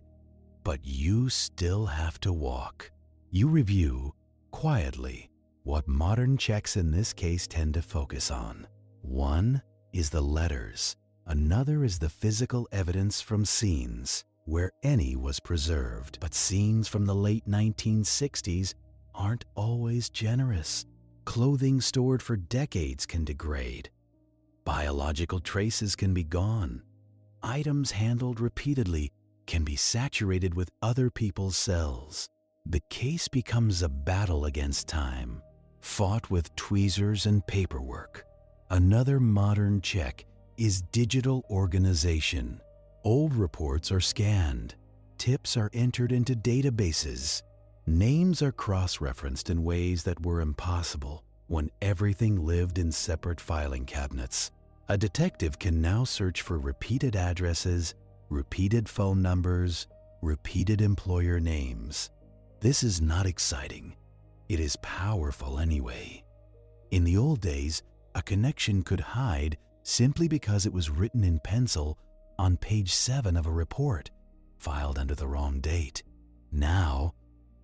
but you still have to walk. You review, quietly, what modern checks in this case tend to focus on. One is the letters. Another is the physical evidence from scenes where any was preserved. But scenes from the late 1960s aren't always generous. Clothing stored for decades can degrade. Biological traces can be gone. Items handled repeatedly can be saturated with other people's cells. The case becomes a battle against time, fought with tweezers and paperwork. Another modern check is digital organization. Old reports are scanned. Tips are entered into databases. Names are cross-referenced in ways that were impossible when everything lived in separate filing cabinets. A detective can now search for repeated addresses, repeated phone numbers, repeated employer names. This is not exciting. It is powerful anyway. In the old days, a connection could hide simply because it was written in pencil on page 7 of a report, filed under the wrong date. Now,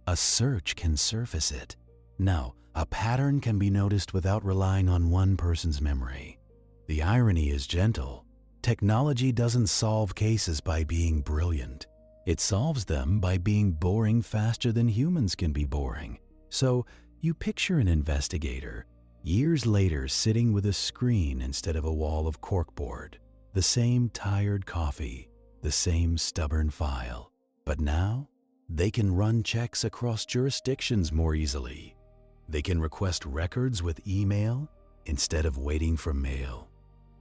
a search can surface it. Now, a pattern can be noticed without relying on one person's memory. The irony is gentle. Technology doesn't solve cases by being brilliant. It solves them by being boring faster than humans can be boring. So, you picture an investigator, years later sitting with a screen instead of a wall of corkboard, the same tired coffee, the same stubborn file. But now, they can run checks across jurisdictions more easily. They can request records with email instead of waiting for mail.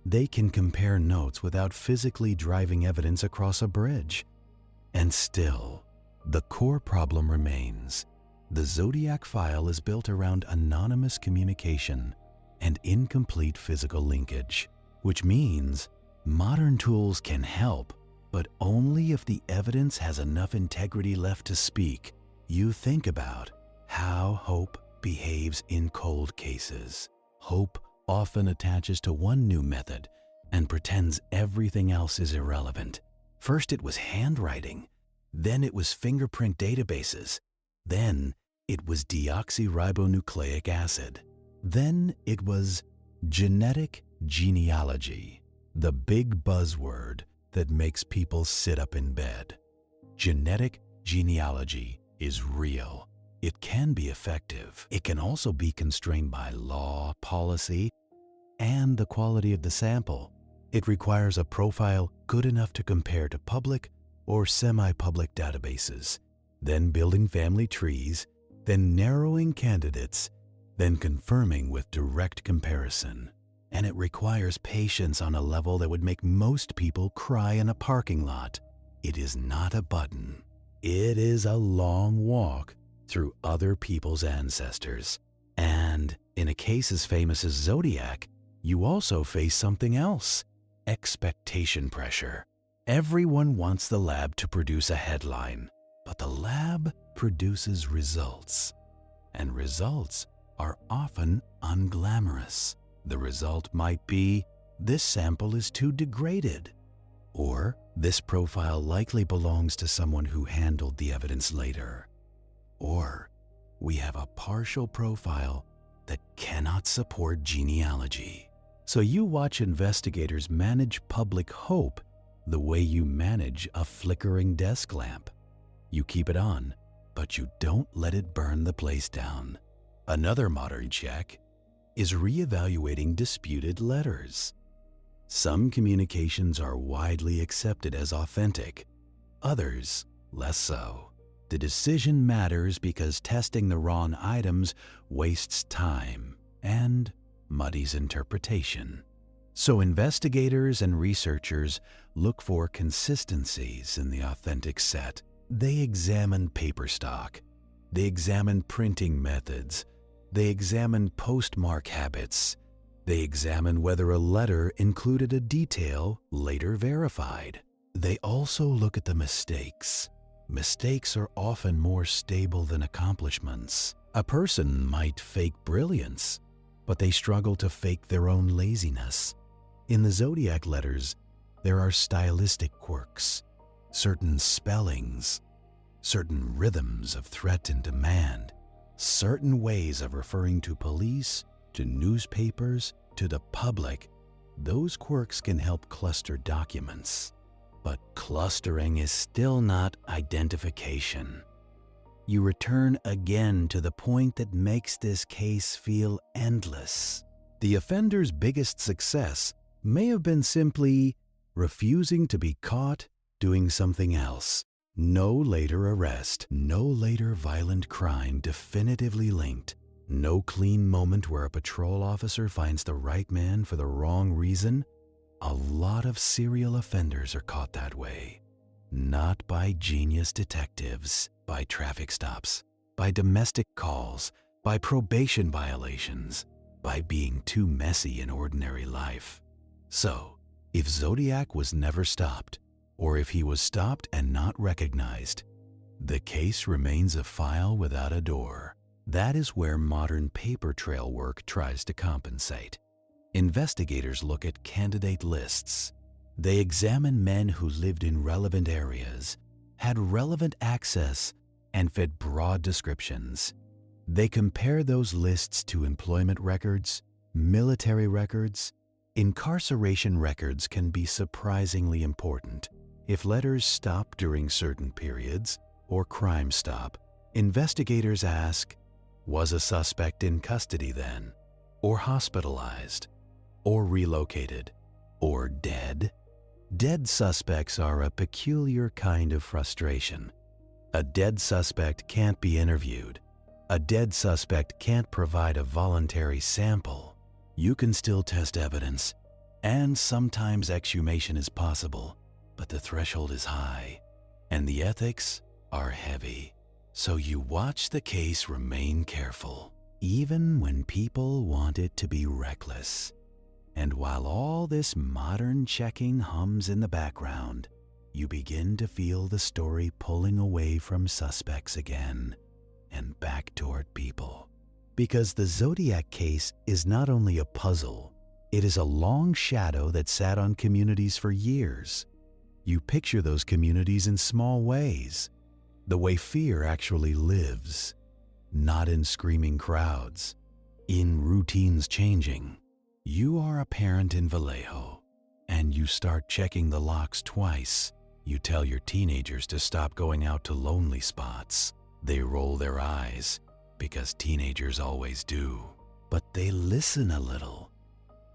They can compare notes without physically driving evidence across a bridge. And still, the core problem remains. The Zodiac file is built around anonymous communication and incomplete physical linkage, which means modern tools can help, but only if the evidence has enough integrity left to speak. You think about how hope behaves in cold cases. Hope often attaches to one new method and pretends everything else is irrelevant. First it was handwriting, then it was fingerprint databases, then it was deoxyribonucleic acid, then it was genetic genealogy, the big buzzword that makes people sit up in bed. Genetic genealogy is real. It can be effective. It can also be constrained by law, policy, and the quality of the sample. It requires a profile good enough to compare to public or semi-public databases, then building family trees, then narrowing candidates, then confirming with direct comparison. And it requires patience on a level that would make most people cry in a parking lot. It is not a button. It is a long walk through other people's ancestors. And in a case as famous as Zodiac, you also face something else: expectation pressure. Everyone wants the lab to produce a headline, but the lab produces results. And results are often unglamorous. The result might be, this sample is too degraded, or this profile likely belongs to someone who handled the evidence later, or we have a partial profile that cannot support genealogy. So you watch investigators manage public hope the way you manage a flickering desk lamp. You keep it on, but you don't let it burn the place down. Another modern check is reevaluating disputed letters. Some communications are widely accepted as authentic. others less so. The decision matters because testing the wrong items wastes time and muddies interpretation. So investigators and researchers look for consistencies in the authentic set. They examine paper stock. They examine printing methods. They examine postmark habits. They examine whether a letter included a detail later verified. They also look at the mistakes. Mistakes are often more stable than accomplishments. A person might fake brilliance, but they struggle to fake their own laziness. In the Zodiac letters, there are stylistic quirks, certain spellings, certain rhythms of threat and demand, certain ways of referring to police, to newspapers, to the public. Those quirks can help cluster documents. But clustering is still not identification. You return again to the point that makes this case feel endless. The offender's biggest success may have been simply refusing to be caught doing something else. No later arrest, no later violent crime definitively linked, no clean moment where a patrol officer finds the right man for the wrong reason. A lot of serial offenders are caught that way. Not by genius detectives, by traffic stops, by domestic calls, by probation violations, by being too messy in ordinary life. So, if Zodiac was never stopped, or if he was stopped and not recognized, the case remains a file without a door. That is where modern paper trail work tries to compensate. Investigators look at candidate lists. They examine men who lived in relevant areas, had relevant access, and fit broad descriptions. They compare those lists to employment records, military records. Incarceration records can be surprisingly important. If letters stop during certain periods, or crime stop, investigators ask, was a suspect in custody then, or hospitalized, or relocated, or dead? Dead suspects are a peculiar kind of frustration. A dead suspect can't be interviewed. A dead suspect can't provide a voluntary sample. You can still test evidence, and sometimes exhumation is possible, but the threshold is high, and the ethics are heavy. So you watch the case remain careful, even when people want it to be reckless. And while all this modern checking hums in the background, you begin to feel the story pulling away from suspects again and back toward people. Because the Zodiac case is not only a puzzle, it is a long shadow that sat on communities for years. You picture those communities in small ways, the way fear actually lives, not in screaming crowds, in routines changing. You are a parent in Vallejo, and you start checking the locks twice. You tell your teenagers to stop going out to lonely spots. They roll their eyes, because teenagers always do. But they listen a little.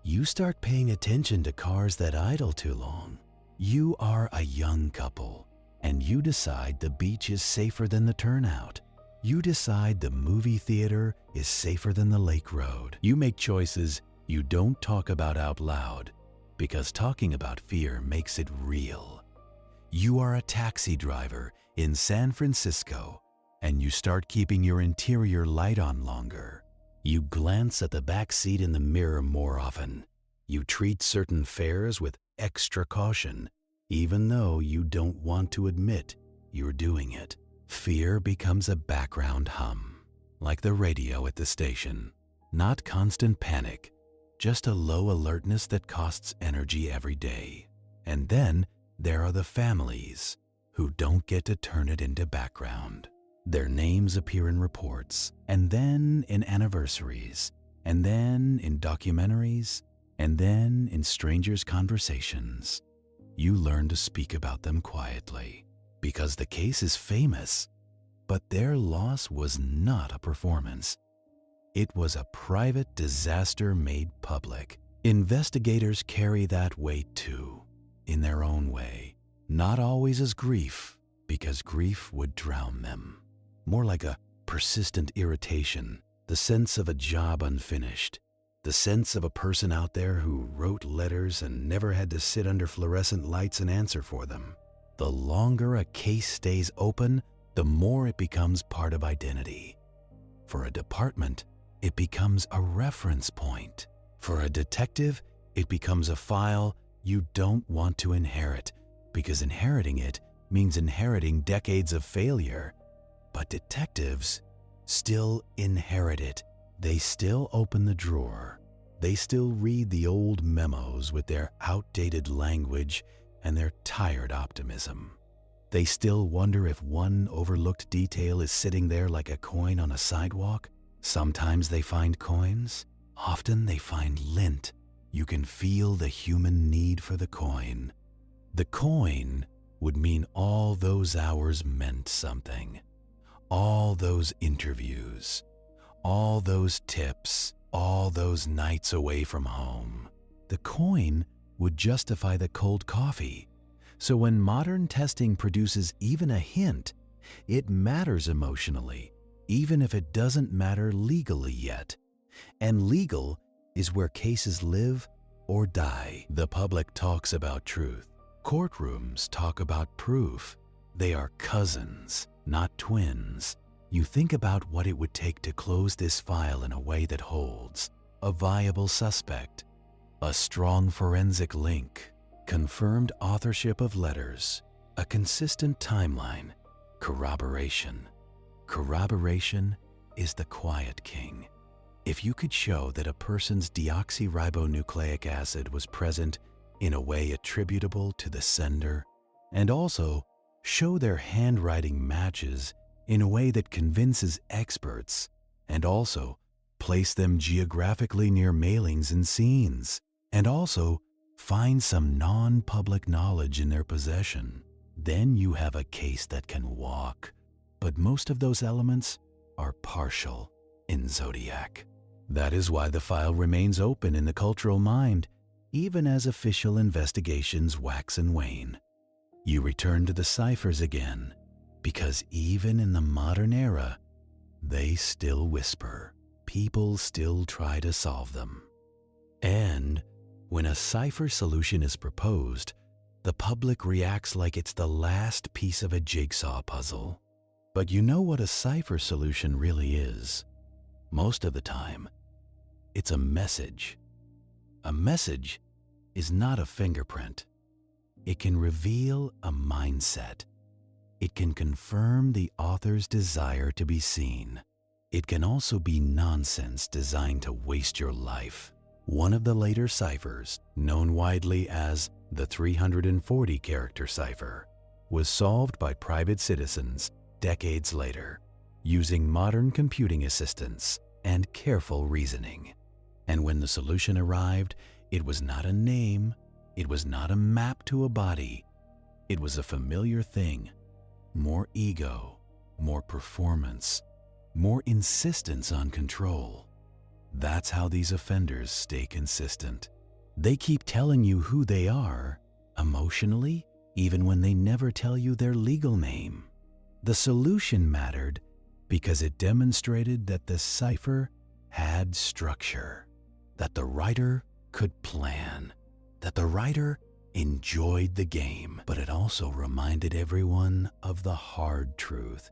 You start paying attention to cars that idle too long. You are a young couple, and you decide the beach is safer than the turnout. You decide the movie theater is safer than the lake road. You make choices you don't talk about out loud, because talking about fear makes it real. You are a taxi driver in San Francisco, and you start keeping your interior light on longer. You glance at the back seat in the mirror more often. You treat certain fares with extra caution, even though you don't want to admit you're doing it. Fear becomes a background hum, like the radio at the station. Not constant panic, just a low alertness that costs energy every day. And then there are the families who don't get to turn it into background. Their names appear in reports, and then in anniversaries, and then in documentaries, and then in strangers' conversations. You learn to speak about them quietly, because the case is famous, but their loss was not a performance. It was a private disaster made public. Investigators carry that weight too, in their own way, not always as grief, because grief would drown them. More like a persistent irritation, the sense of a job unfinished, the sense of a person out there who wrote letters and never had to sit under fluorescent lights and answer for them. The longer a case stays open, the more it becomes part of identity. For a department, it becomes a reference point. For a detective, it becomes a file you don't want to inherit, because inheriting it means inheriting decades of failure. But detectives still inherit it. They still open the drawer. They still read the old memos with their outdated language and their tired optimism. They still wonder if one overlooked detail is sitting there like a coin on a sidewalk. Sometimes they find coins. Often they find lint. You can feel the human need for the coin. The coin would mean all those hours meant something. All those interviews, all those tips, all those nights away from home. The coin would justify the cold coffee. So when modern testing produces even a hint, it matters emotionally, even if it doesn't matter legally yet. And legal is where cases live or die. The public talks about truth. Courtrooms talk about proof. They are cousins, not twins. You think about what it would take to close this file in a way that holds a viable suspect, a strong forensic link, confirmed authorship of letters, a consistent timeline, corroboration. Corroboration is the quiet king. If you could show that a person's deoxyribonucleic acid was present in a way attributable to the sender, and also show their handwriting matches in a way that convinces experts, and also place them geographically near mailings and scenes, and also find some non-public knowledge in their possession, then you have a case that can walk. But most of those elements are partial in Zodiac. That is why the file remains open in the cultural mind, even as official investigations wax and wane. You return to the ciphers again, because even in the modern era, they still whisper. People still try to solve them. And when a cipher solution is proposed, the public reacts like it's the last piece of a jigsaw puzzle. But you know what a cipher solution really is? Most of the time, it's a message. A message is not a fingerprint. It can reveal a mindset. It can confirm the author's desire to be seen. It can also be nonsense designed to waste your life. One of the later ciphers, known widely as the 340-character cipher, was solved by private citizens decades later, using modern computing assistance and careful reasoning. And when the solution arrived, it was not a name, it was not a map to a body, it was a familiar thing. More ego, more performance, more insistence on control. That's how these offenders stay consistent. They keep telling you who they are, emotionally, even when they never tell you their legal name. The solution mattered because it demonstrated that the cipher had structure, that the writer could plan, that the writer enjoyed the game, but it also reminded everyone of the hard truth.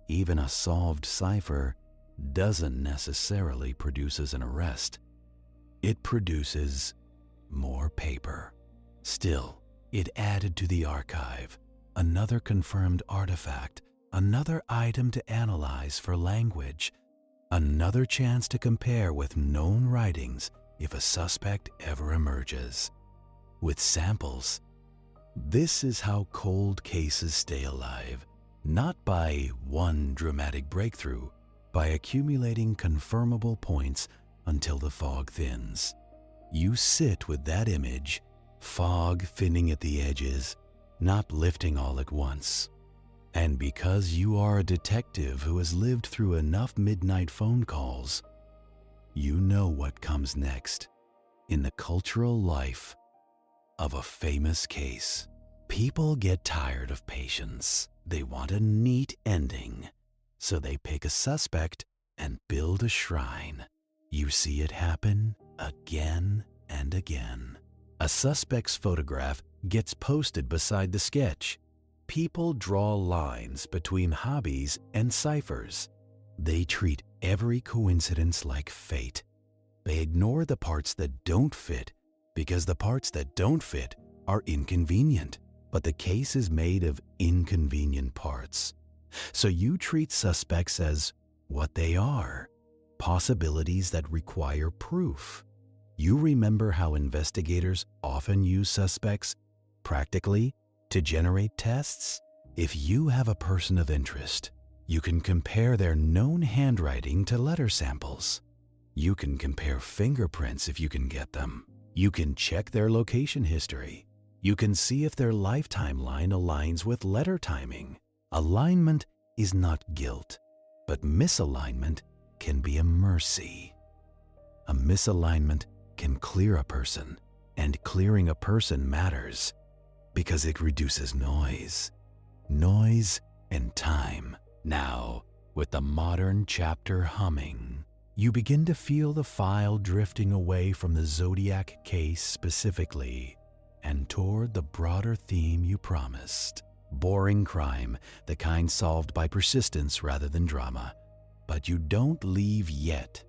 Even a solved cipher doesn't necessarily produce an arrest. It produces more paper. Still, it added to the archive, another confirmed artifact, another item to analyze for language, another chance to compare with known writings if a suspect ever emerges. With samples, this is how cold cases stay alive, not by one dramatic breakthrough, by accumulating confirmable points until the fog thins. You sit with that image, fog thinning at the edges, not lifting all at once. And because you are a detective who has lived through enough midnight phone calls, you know what comes next in the cultural life of a famous case. People get tired of patience. They want a neat ending. So they pick a suspect and build a shrine. You see it happen again and again. A suspect's photograph gets posted beside the sketch. People draw lines between hobbies and ciphers. They treat every coincidence like fate. They ignore the parts that don't fit because the parts that don't fit are inconvenient. But the case is made of inconvenient parts. So you treat suspects as what they are, possibilities that require proof. You remember how investigators often use suspects, practically, to generate tests? If you have a person of interest, you can compare their known handwriting to letter samples. You can compare fingerprints if you can get them. You can check their location history. You can see if their lifetime line aligns with letter timing. Alignment is not guilt, but misalignment can be a mercy. A misalignment can clear a person, and clearing a person matters because it reduces noise and time. Now, with the modern chapter humming, you begin to feel the file drifting away from the Zodiac case specifically and toward the broader theme you promised. Boring crime, the kind solved by persistence rather than drama. But you don't leave yet.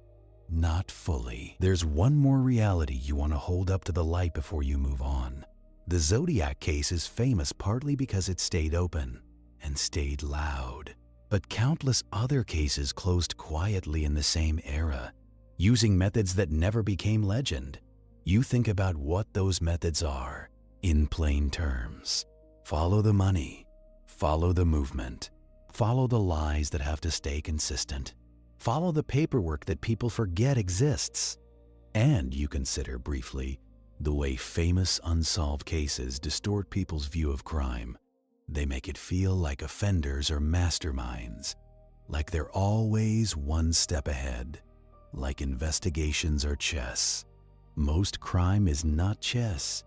Not fully. There's one more reality you want to hold up to the light before you move on. The Zodiac case is famous partly because it stayed open and stayed loud. But countless other cases closed quietly in the same era, using methods that never became legend. You think about what those methods are, in plain terms. Follow the money, follow the movement, follow the lies that have to stay consistent, follow the paperwork that people forget exists. And you consider briefly the way famous unsolved cases distort people's view of crime. They make it feel like offenders are masterminds, like they're always one step ahead, like investigations are chess. Most crime is not chess.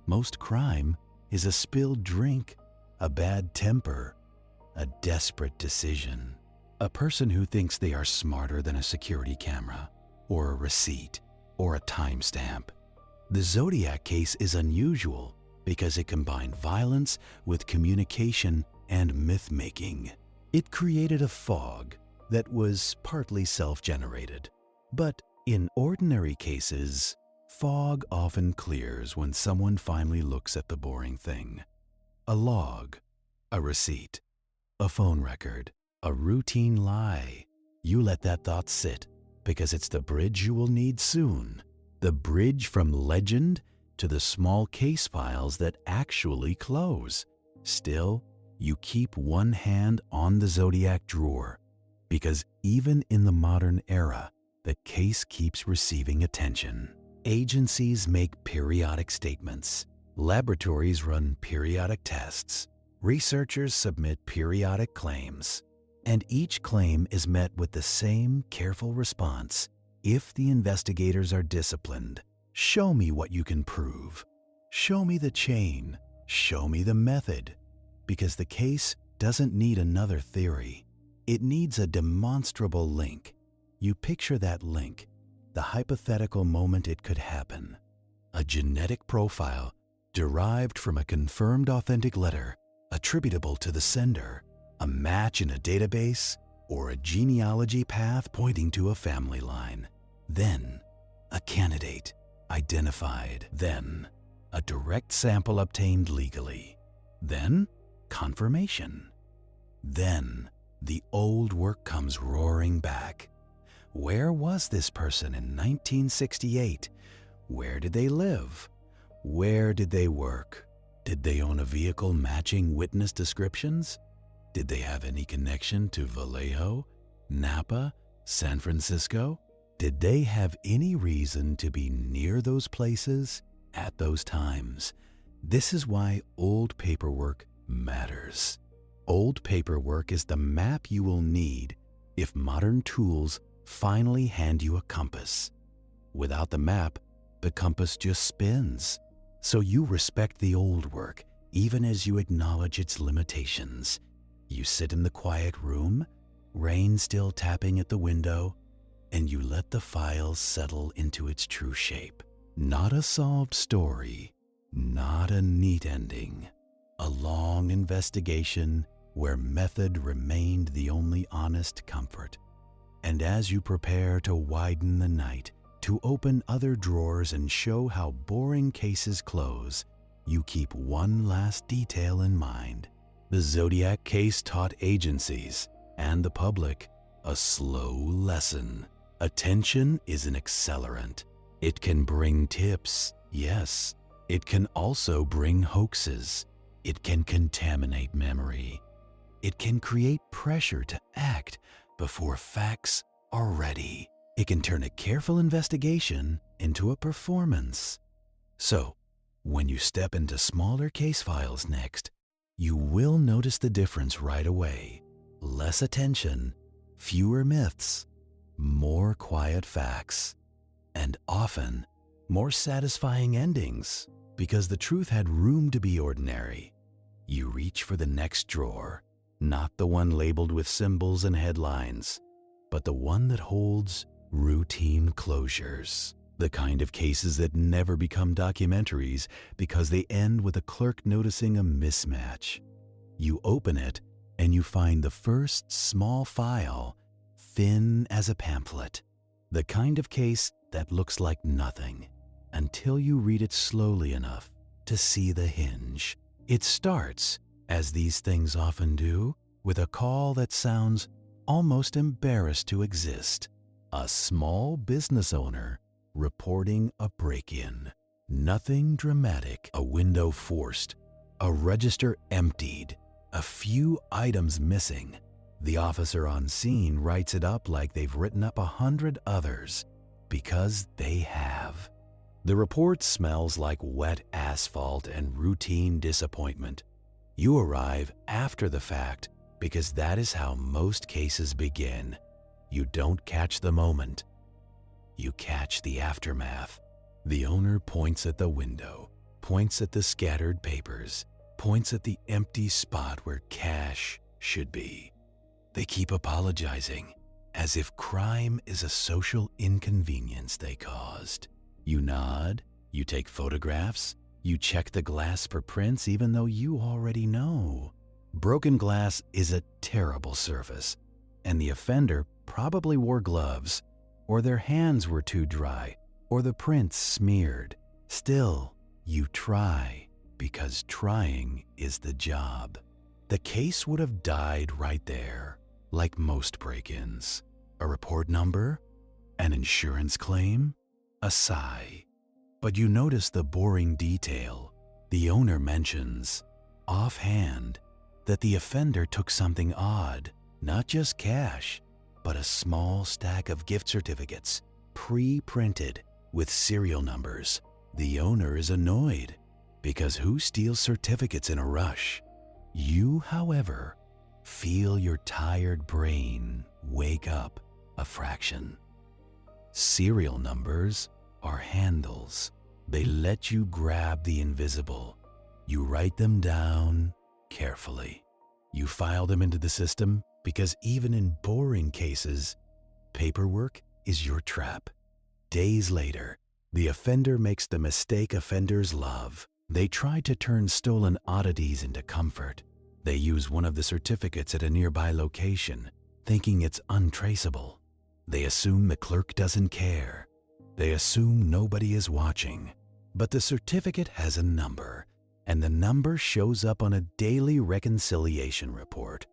Most crime is a spilled drink, a bad temper, a desperate decision. A person who thinks they are smarter than a security camera, or a receipt, or a timestamp. The Zodiac case is unusual because it combined violence with communication and myth-making. It created a fog that was partly self-generated. But in ordinary cases, fog often clears when someone finally looks at the boring thing. A log, a receipt, a phone record, a routine lie. You let that thought sit because it's the bridge you will need soon. The bridge from legend to the small case files that actually close. Still, you keep one hand on the Zodiac drawer because even in the modern era, the case keeps receiving attention. Agencies make periodic statements. Laboratories run periodic tests. Researchers submit periodic claims. And each claim is met with the same careful response. If the investigators are disciplined, show me what you can prove. Show me the chain. Show me the method. Because the case doesn't need another theory. It needs a demonstrable link. You picture that link, the hypothetical moment it could happen. A genetic profile derived from a confirmed authentic letter attributable to the sender, a match in a database, or a genealogy path pointing to a family line. Then, a candidate identified. Then, a direct sample obtained legally. Then, confirmation. Then, the old work comes roaring back. Where was this person in 1968? Where did they live? Where did they work? Did they own a vehicle matching witness descriptions? Did they have any connection to Vallejo, Napa, San Francisco? Did they have any reason to be near those places at those times? This is why old paperwork matters. Old paperwork is the map you will need if modern tools finally hand you a compass. Without the map, the compass just spins. So you respect the old work, even as you acknowledge its limitations. You sit in the quiet room, rain still tapping at the window, and you let the file settle into its true shape. Not a solved story, not a neat ending. A long investigation where method remained the only honest comfort. And as you prepare to widen the night, to open other drawers and show how boring cases close, you keep one last detail in mind. The Zodiac case taught agencies and the public a slow lesson. Attention is an accelerant. It can bring tips, yes. It can also bring hoaxes. It can contaminate memory. It can create pressure to act before facts are ready. It can turn a careful investigation into a performance. So, when you step into smaller case files next, you will notice the difference right away. Less attention, fewer myths, more quiet facts, and often more satisfying endings because the truth had room to be ordinary. You reach for the next drawer, not the one labeled with symbols and headlines, but the one that holds routine closures. The kind of cases that never become documentaries because they end with a clerk noticing a mismatch. You open it and you find the first small file, thin as a pamphlet. The kind of case that looks like nothing until you read it slowly enough to see the hinge. It starts, as these things often do, with a call that sounds almost embarrassed to exist. A small business owner reporting a break-in. Nothing dramatic. A window forced, a register emptied, a few items missing. The officer on scene writes it up like they've written up 100 others, because they have. The report smells like wet asphalt and routine disappointment. You arrive after the fact because that is how most cases begin. You don't catch the moment. You catch the aftermath. The owner points at the window, points at the scattered papers, points at the empty spot where cash should be. They keep apologizing, as if crime is a social inconvenience they caused. You nod, you take photographs, you check the glass for prints even though you already know. Broken glass is a terrible surface, and the offender probably wore gloves, or their hands were too dry, or the prints smeared. Still, you try, because trying is the job. The case would have died right there, like most break-ins. A report number? An insurance claim? A sigh. But you notice the boring detail. The owner mentions, offhand, that the offender took something odd, not just cash, but a small stack of gift certificates, pre-printed with serial numbers. The owner is annoyed, because who steals certificates in a rush? You, however, feel your tired brain wake up a fraction. Serial numbers are handles. They let you grab the invisible. You write them down carefully. You file them into the system because even in boring cases, paperwork is your trap. Days later, the offender makes the mistake offenders love. They try to turn stolen oddities into comfort. They use one of the certificates at a nearby location, thinking it's untraceable. They assume the clerk doesn't care. They assume nobody is watching. But the certificate has a number, and the number shows up on a daily reconciliation report.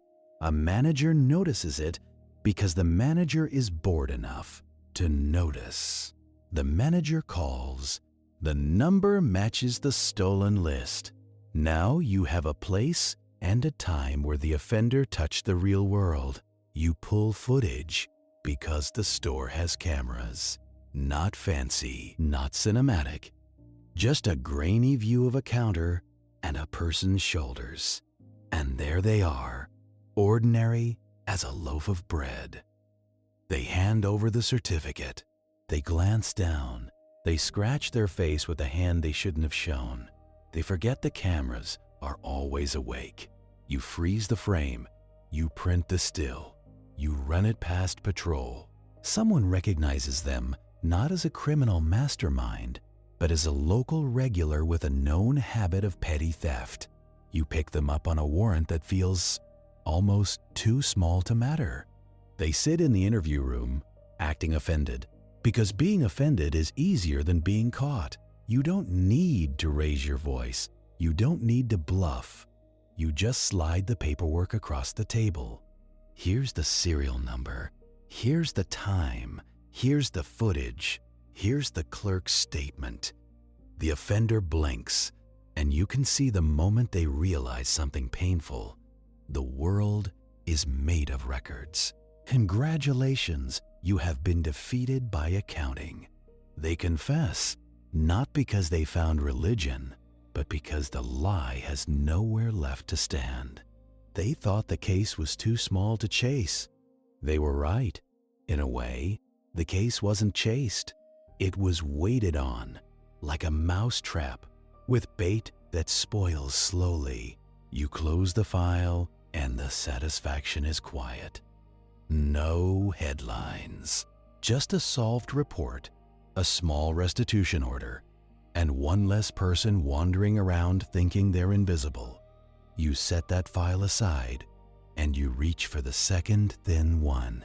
A manager notices it because the manager is bored enough to notice. The manager calls. The number matches the stolen list. Now you have a place and a time where the offender touched the real world. You pull footage because the store has cameras. Not fancy, not cinematic. Just a grainy view of a counter and a person's shoulders. And there they are, ordinary as a loaf of bread. They hand over the certificate. They glance down. They scratch their face with a hand they shouldn't have shown. They forget the cameras are always awake. You freeze the frame, you print the still, you run it past patrol. Someone recognizes them not as a criminal mastermind, but as a local regular with a known habit of petty theft. You pick them up on a warrant that feels almost too small to matter. They sit in the interview room, acting offended, because being offended is easier than being caught. You don't need to raise your voice. You don't need to bluff. You just slide the paperwork across the table. Here's the serial number. Here's the time. Here's the footage. Here's the clerk's statement. The offender blinks, and you can see the moment they realize something painful. The world is made of records. Congratulations, you have been defeated by accounting. They confess, not because they found religion, but because the lie has nowhere left to stand. They thought the case was too small to chase. They were right. In a way, the case wasn't chased. It was waited on, like a mousetrap, with bait that spoils slowly. You close the file, and the satisfaction is quiet. No headlines. Just a solved report, a small restitution order, and one less person wandering around thinking they're invisible. You set that file aside, and you reach for the second thin one.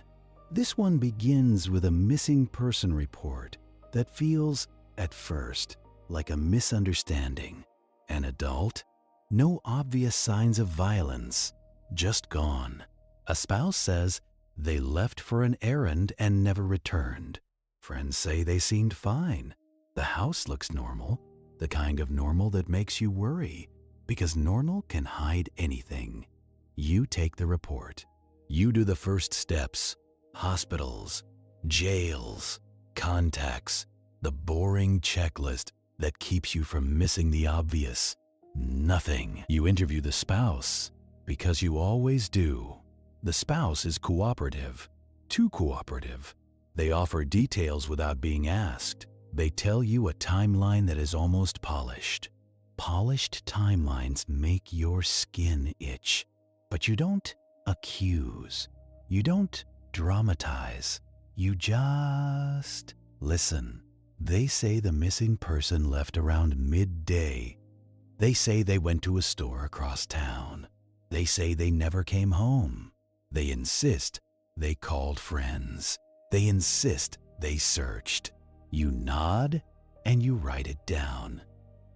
This one begins with a missing person report that feels, at first, like a misunderstanding. An adult? No obvious signs of violence, just gone. A spouse says they left for an errand and never returned. Friends say they seemed fine. The house looks normal, the kind of normal that makes you worry, because normal can hide anything. You take the report. You do the first steps: hospitals, jails, contacts, the boring checklist that keeps you from missing the obvious. Nothing. You interview the spouse, because you always do. The spouse is cooperative, too cooperative. They offer details without being asked. They tell you a timeline that is almost polished. Polished timelines make your skin itch. But you don't accuse. You don't dramatize. You just listen. They say the missing person left around midday. They say they went to a store across town. They say they never came home. They insist they called friends. They insist they searched. You nod and you write it down.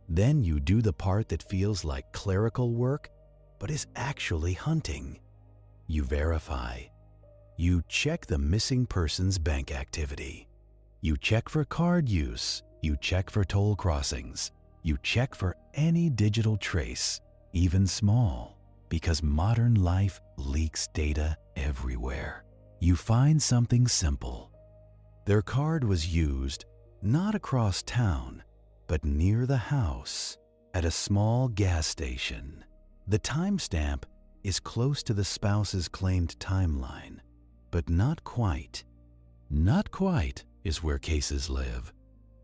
Then you do the part that feels like clerical work, but is actually hunting. You verify. You check the missing person's bank activity. You check for card use. You check for toll crossings. You check for any digital trace, even small, because modern life leaks data everywhere. You find something simple. Their card was used not across town, but near the house, at a small gas station. The timestamp is close to the spouse's claimed timeline, but not quite. Not quite is where cases live.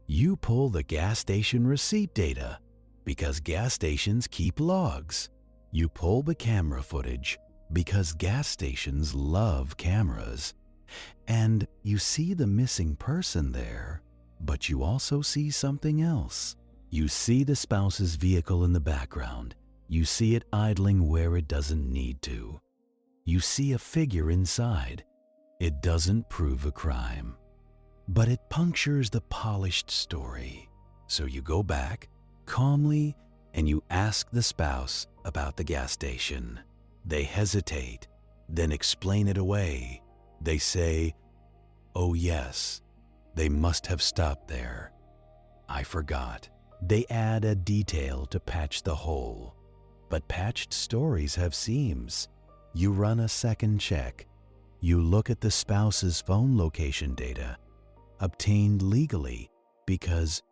You pull the gas station receipt data, because gas stations keep logs. You pull the camera footage, because gas stations love cameras. And you see the missing person there, but you also see something else. You see the spouse's vehicle in the background. You see it idling where it doesn't need to. You see a figure inside. It doesn't prove a crime, but it punctures the polished story. So you go back calmly and you ask the spouse about the gas station. They hesitate, then explain it away. They say, "Oh yes, they must have stopped there. I forgot." They add a detail to patch the hole. But patched stories have seams. You run a second check. You look at the spouse's phone location data, obtained legally, because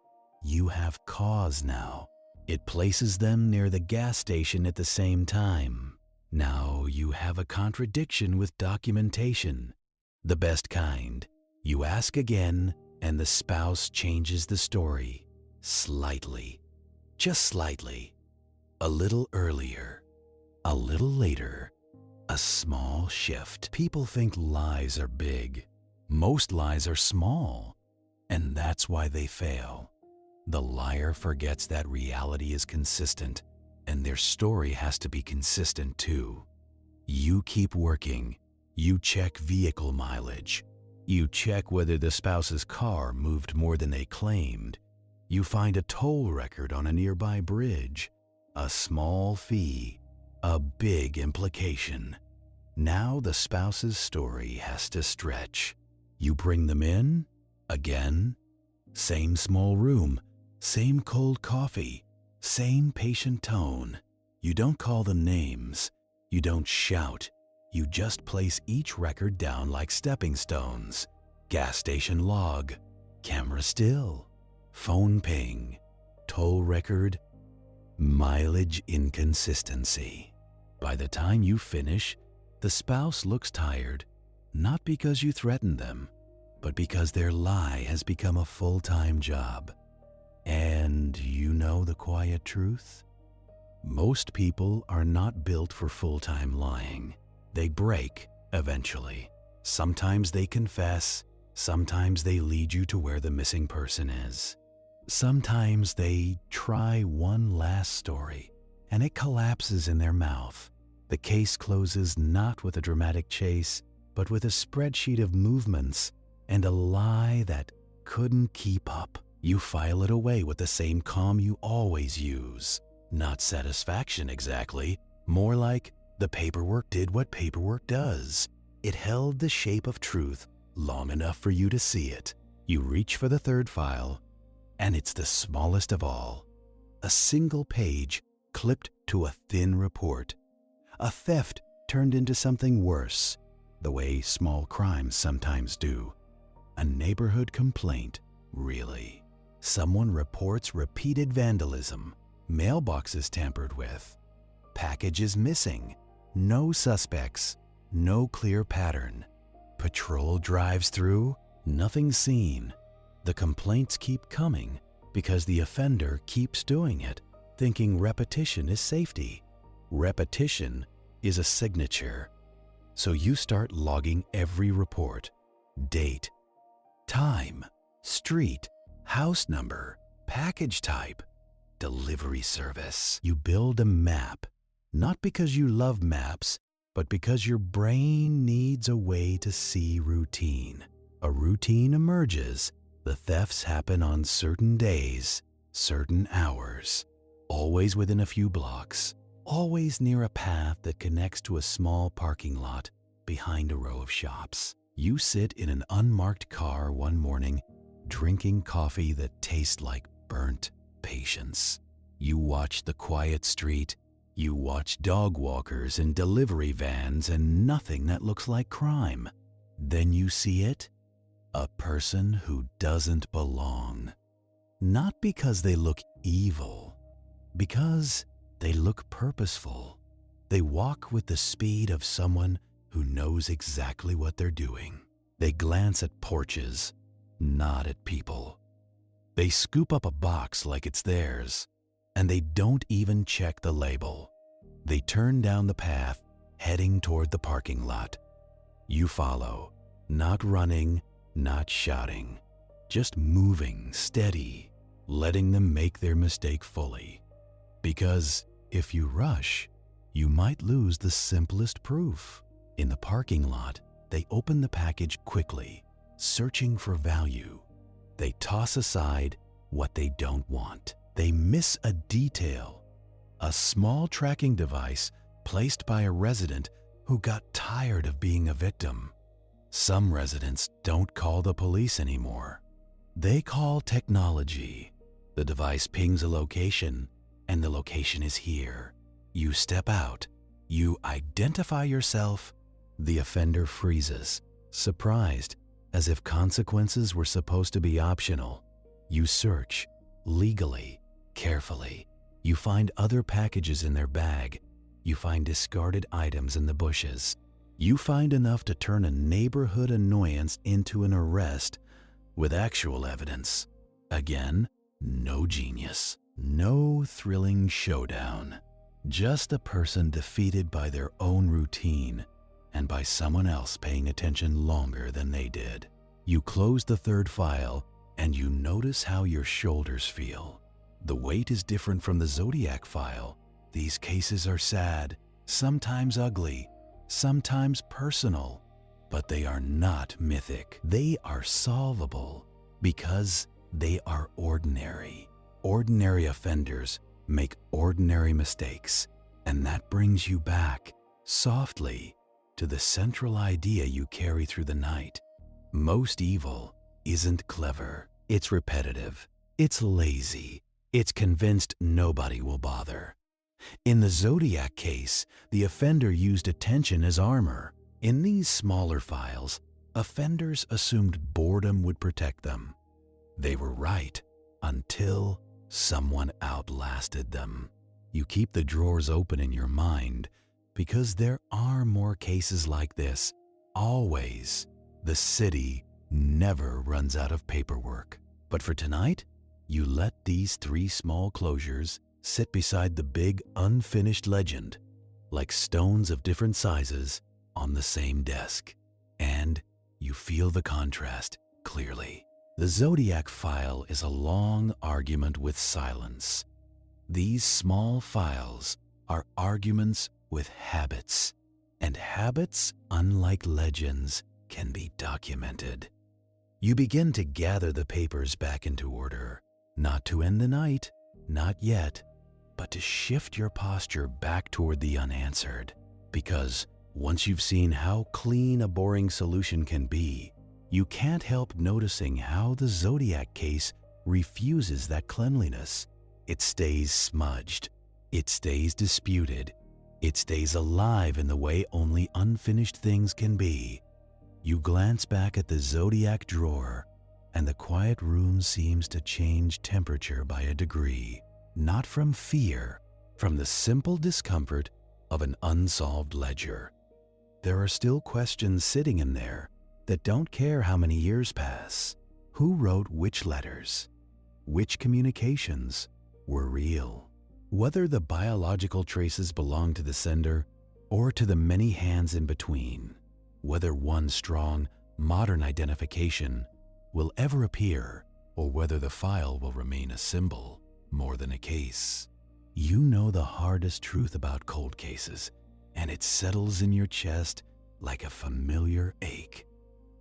you have cause now. It places them near the gas station at the same time. Now you have a contradiction with documentation. The best kind. You ask again, and the spouse changes the story. Slightly. Just slightly. A little earlier, a little later, a small shift. People think lies are big. Most lies are small, and that's why they fail. The liar forgets that reality is consistent, and their story has to be consistent too. You keep working. You check vehicle mileage. You check whether the spouse's car moved more than they claimed. You find a toll record on a nearby bridge. A small fee, a big implication. Now the spouse's story has to stretch. You bring them in, again. Same small room, same cold coffee, same patient tone. You don't call them names. You don't shout. You just place each record down like stepping stones. Gas station log, camera still, phone ping, toll record, mileage inconsistency. By the time you finish, the spouse looks tired, not because you threatened them, but because their lie has become a full-time job. And you know the quiet truth? Most people are not built for full-time lying. They break eventually. Sometimes they confess, sometimes they lead you to where the missing person is. Sometimes they try one last story, and it collapses in their mouth. The case closes not with a dramatic chase, but with a spreadsheet of movements and a lie that couldn't keep up. You file it away with the same calm you always use. Not satisfaction exactly, more like the paperwork did what paperwork does. It held the shape of truth long enough for you to see it. You reach for the third file, and it's the smallest of all. A single page clipped to a thin report. A theft turned into something worse, the way small crimes sometimes do. A neighborhood complaint, really. Someone reports repeated vandalism, mailboxes tampered with, packages missing, no suspects, no clear pattern. Patrol drives through, nothing seen. The complaints keep coming because the offender keeps doing it, thinking repetition is safety. Repetition is a signature. So you start logging every report. Date, time, street, house number, package type, delivery service. You build a map, not because you love maps, but because your brain needs a way to see routine. A routine emerges. The thefts happen on certain days, certain hours, always within a few blocks, always near a path that connects to a small parking lot behind a row of shops. You sit in an unmarked car one morning, drinking coffee that tastes like burnt patience. You watch the quiet street. You watch dog walkers and delivery vans and nothing that looks like crime. Then you see it. A person who doesn't belong. Not because they look evil, because they look purposeful. They walk with the speed of someone who knows exactly what they're doing. They glance at porches, not at people. They scoop up a box like it's theirs, and they don't even check the label. They turn down the path, heading toward the parking lot. You follow, not running, not shouting, just moving steady, letting them make their mistake fully. Because if you rush, you might lose the simplest proof. In the parking lot, they open the package quickly, searching for value. They toss aside what they don't want. They miss a detail, a small tracking device placed by a resident who got tired of being a victim. Some residents don't call the police anymore. They call technology. The device pings a location, and the location is here. You step out. You identify yourself. The offender freezes, surprised, as if consequences were supposed to be optional. You search, legally, carefully. You find other packages in their bag. You find discarded items in the bushes. You find enough to turn a neighborhood annoyance into an arrest with actual evidence. Again, no genius, no thrilling showdown. Just a person defeated by their own routine and by someone else paying attention longer than they did. You close the third file and you notice how your shoulders feel. The weight is different from the Zodiac file. These cases are sad, sometimes ugly, sometimes personal, but they are not mythic. They are solvable because they are ordinary. Ordinary offenders make ordinary mistakes, and that brings you back, softly, to the central idea you carry through the night. Most evil isn't clever. It's repetitive. It's lazy. It's convinced nobody will bother. In the Zodiac case, the offender used attention as armor. In these smaller files, offenders assumed boredom would protect them. They were right until someone outlasted them. You keep the drawers open in your mind because there are more cases like this. Always. The city never runs out of paperwork. But for tonight, you let these 3 small closures sit beside the big unfinished legend, like stones of different sizes on the same desk. And you feel the contrast clearly. The Zodiac file is a long argument with silence. These small files are arguments with habits, and habits, unlike legends, can be documented. You begin to gather the papers back into order, not to end the night, not yet, but to shift your posture back toward the unanswered. Because once you've seen how clean a boring solution can be, you can't help noticing how the Zodiac case refuses that cleanliness. It stays smudged. It stays disputed. It stays alive in the way only unfinished things can be. You glance back at the Zodiac drawer, and the quiet room seems to change temperature by a degree, not from fear, from the simple discomfort of an unsolved ledger. There are still questions sitting in there that don't care how many years pass. Who wrote which letters? Which communications were real? Whether the biological traces belong to the sender or to the many hands in between. Whether one strong, modern identification will ever appear, or whether the file will remain a symbol more than a case. You know the hardest truth about cold cases, and it settles in your chest like a familiar ache.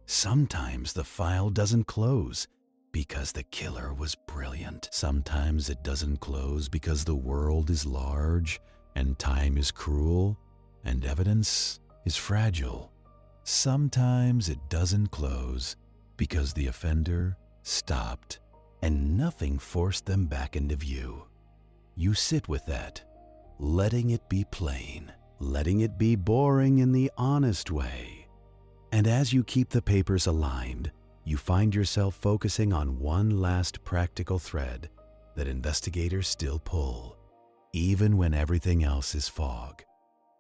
Sometimes the file doesn't close because the killer was brilliant. Sometimes it doesn't close because the world is large and time is cruel and evidence is fragile. Sometimes it doesn't close because the offender stopped and nothing forced them back into view. You sit with that, letting it be plain, letting it be boring in the honest way. And as you keep the papers aligned, you find yourself focusing on one last practical thread that investigators still pull, even when everything else is fog.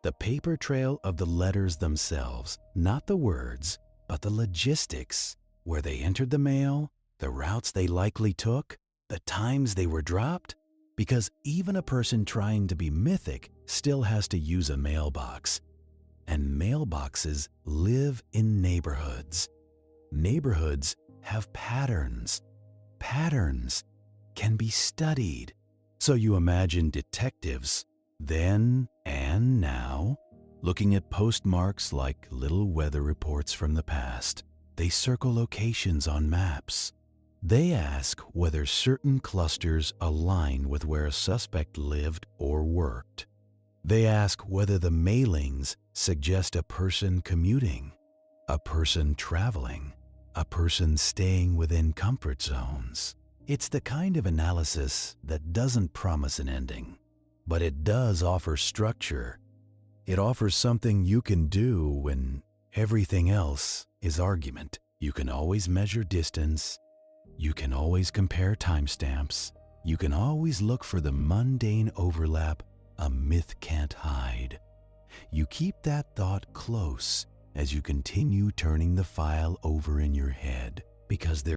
The paper trail of the letters themselves, not the words, but the logistics, where they entered the mail, the routes they likely took, the times they were dropped, because even a person trying to be mythic still has to use a mailbox. And mailboxes live in neighborhoods. Neighborhoods have patterns. Patterns can be studied. So you imagine detectives, then and now, looking at postmarks like little weather reports from the past. They circle locations on maps. They ask whether certain clusters align with where a suspect lived or worked. They ask whether the mailings suggest a person commuting, a person traveling, a person staying within comfort zones. It's the kind of analysis that doesn't promise an ending, but it does offer structure. It offers something you can do when everything else is argument. You can always measure distance. You can always compare timestamps. You can always look for the mundane overlap a myth can't hide. You keep that thought close as you continue turning the file over in your head, because there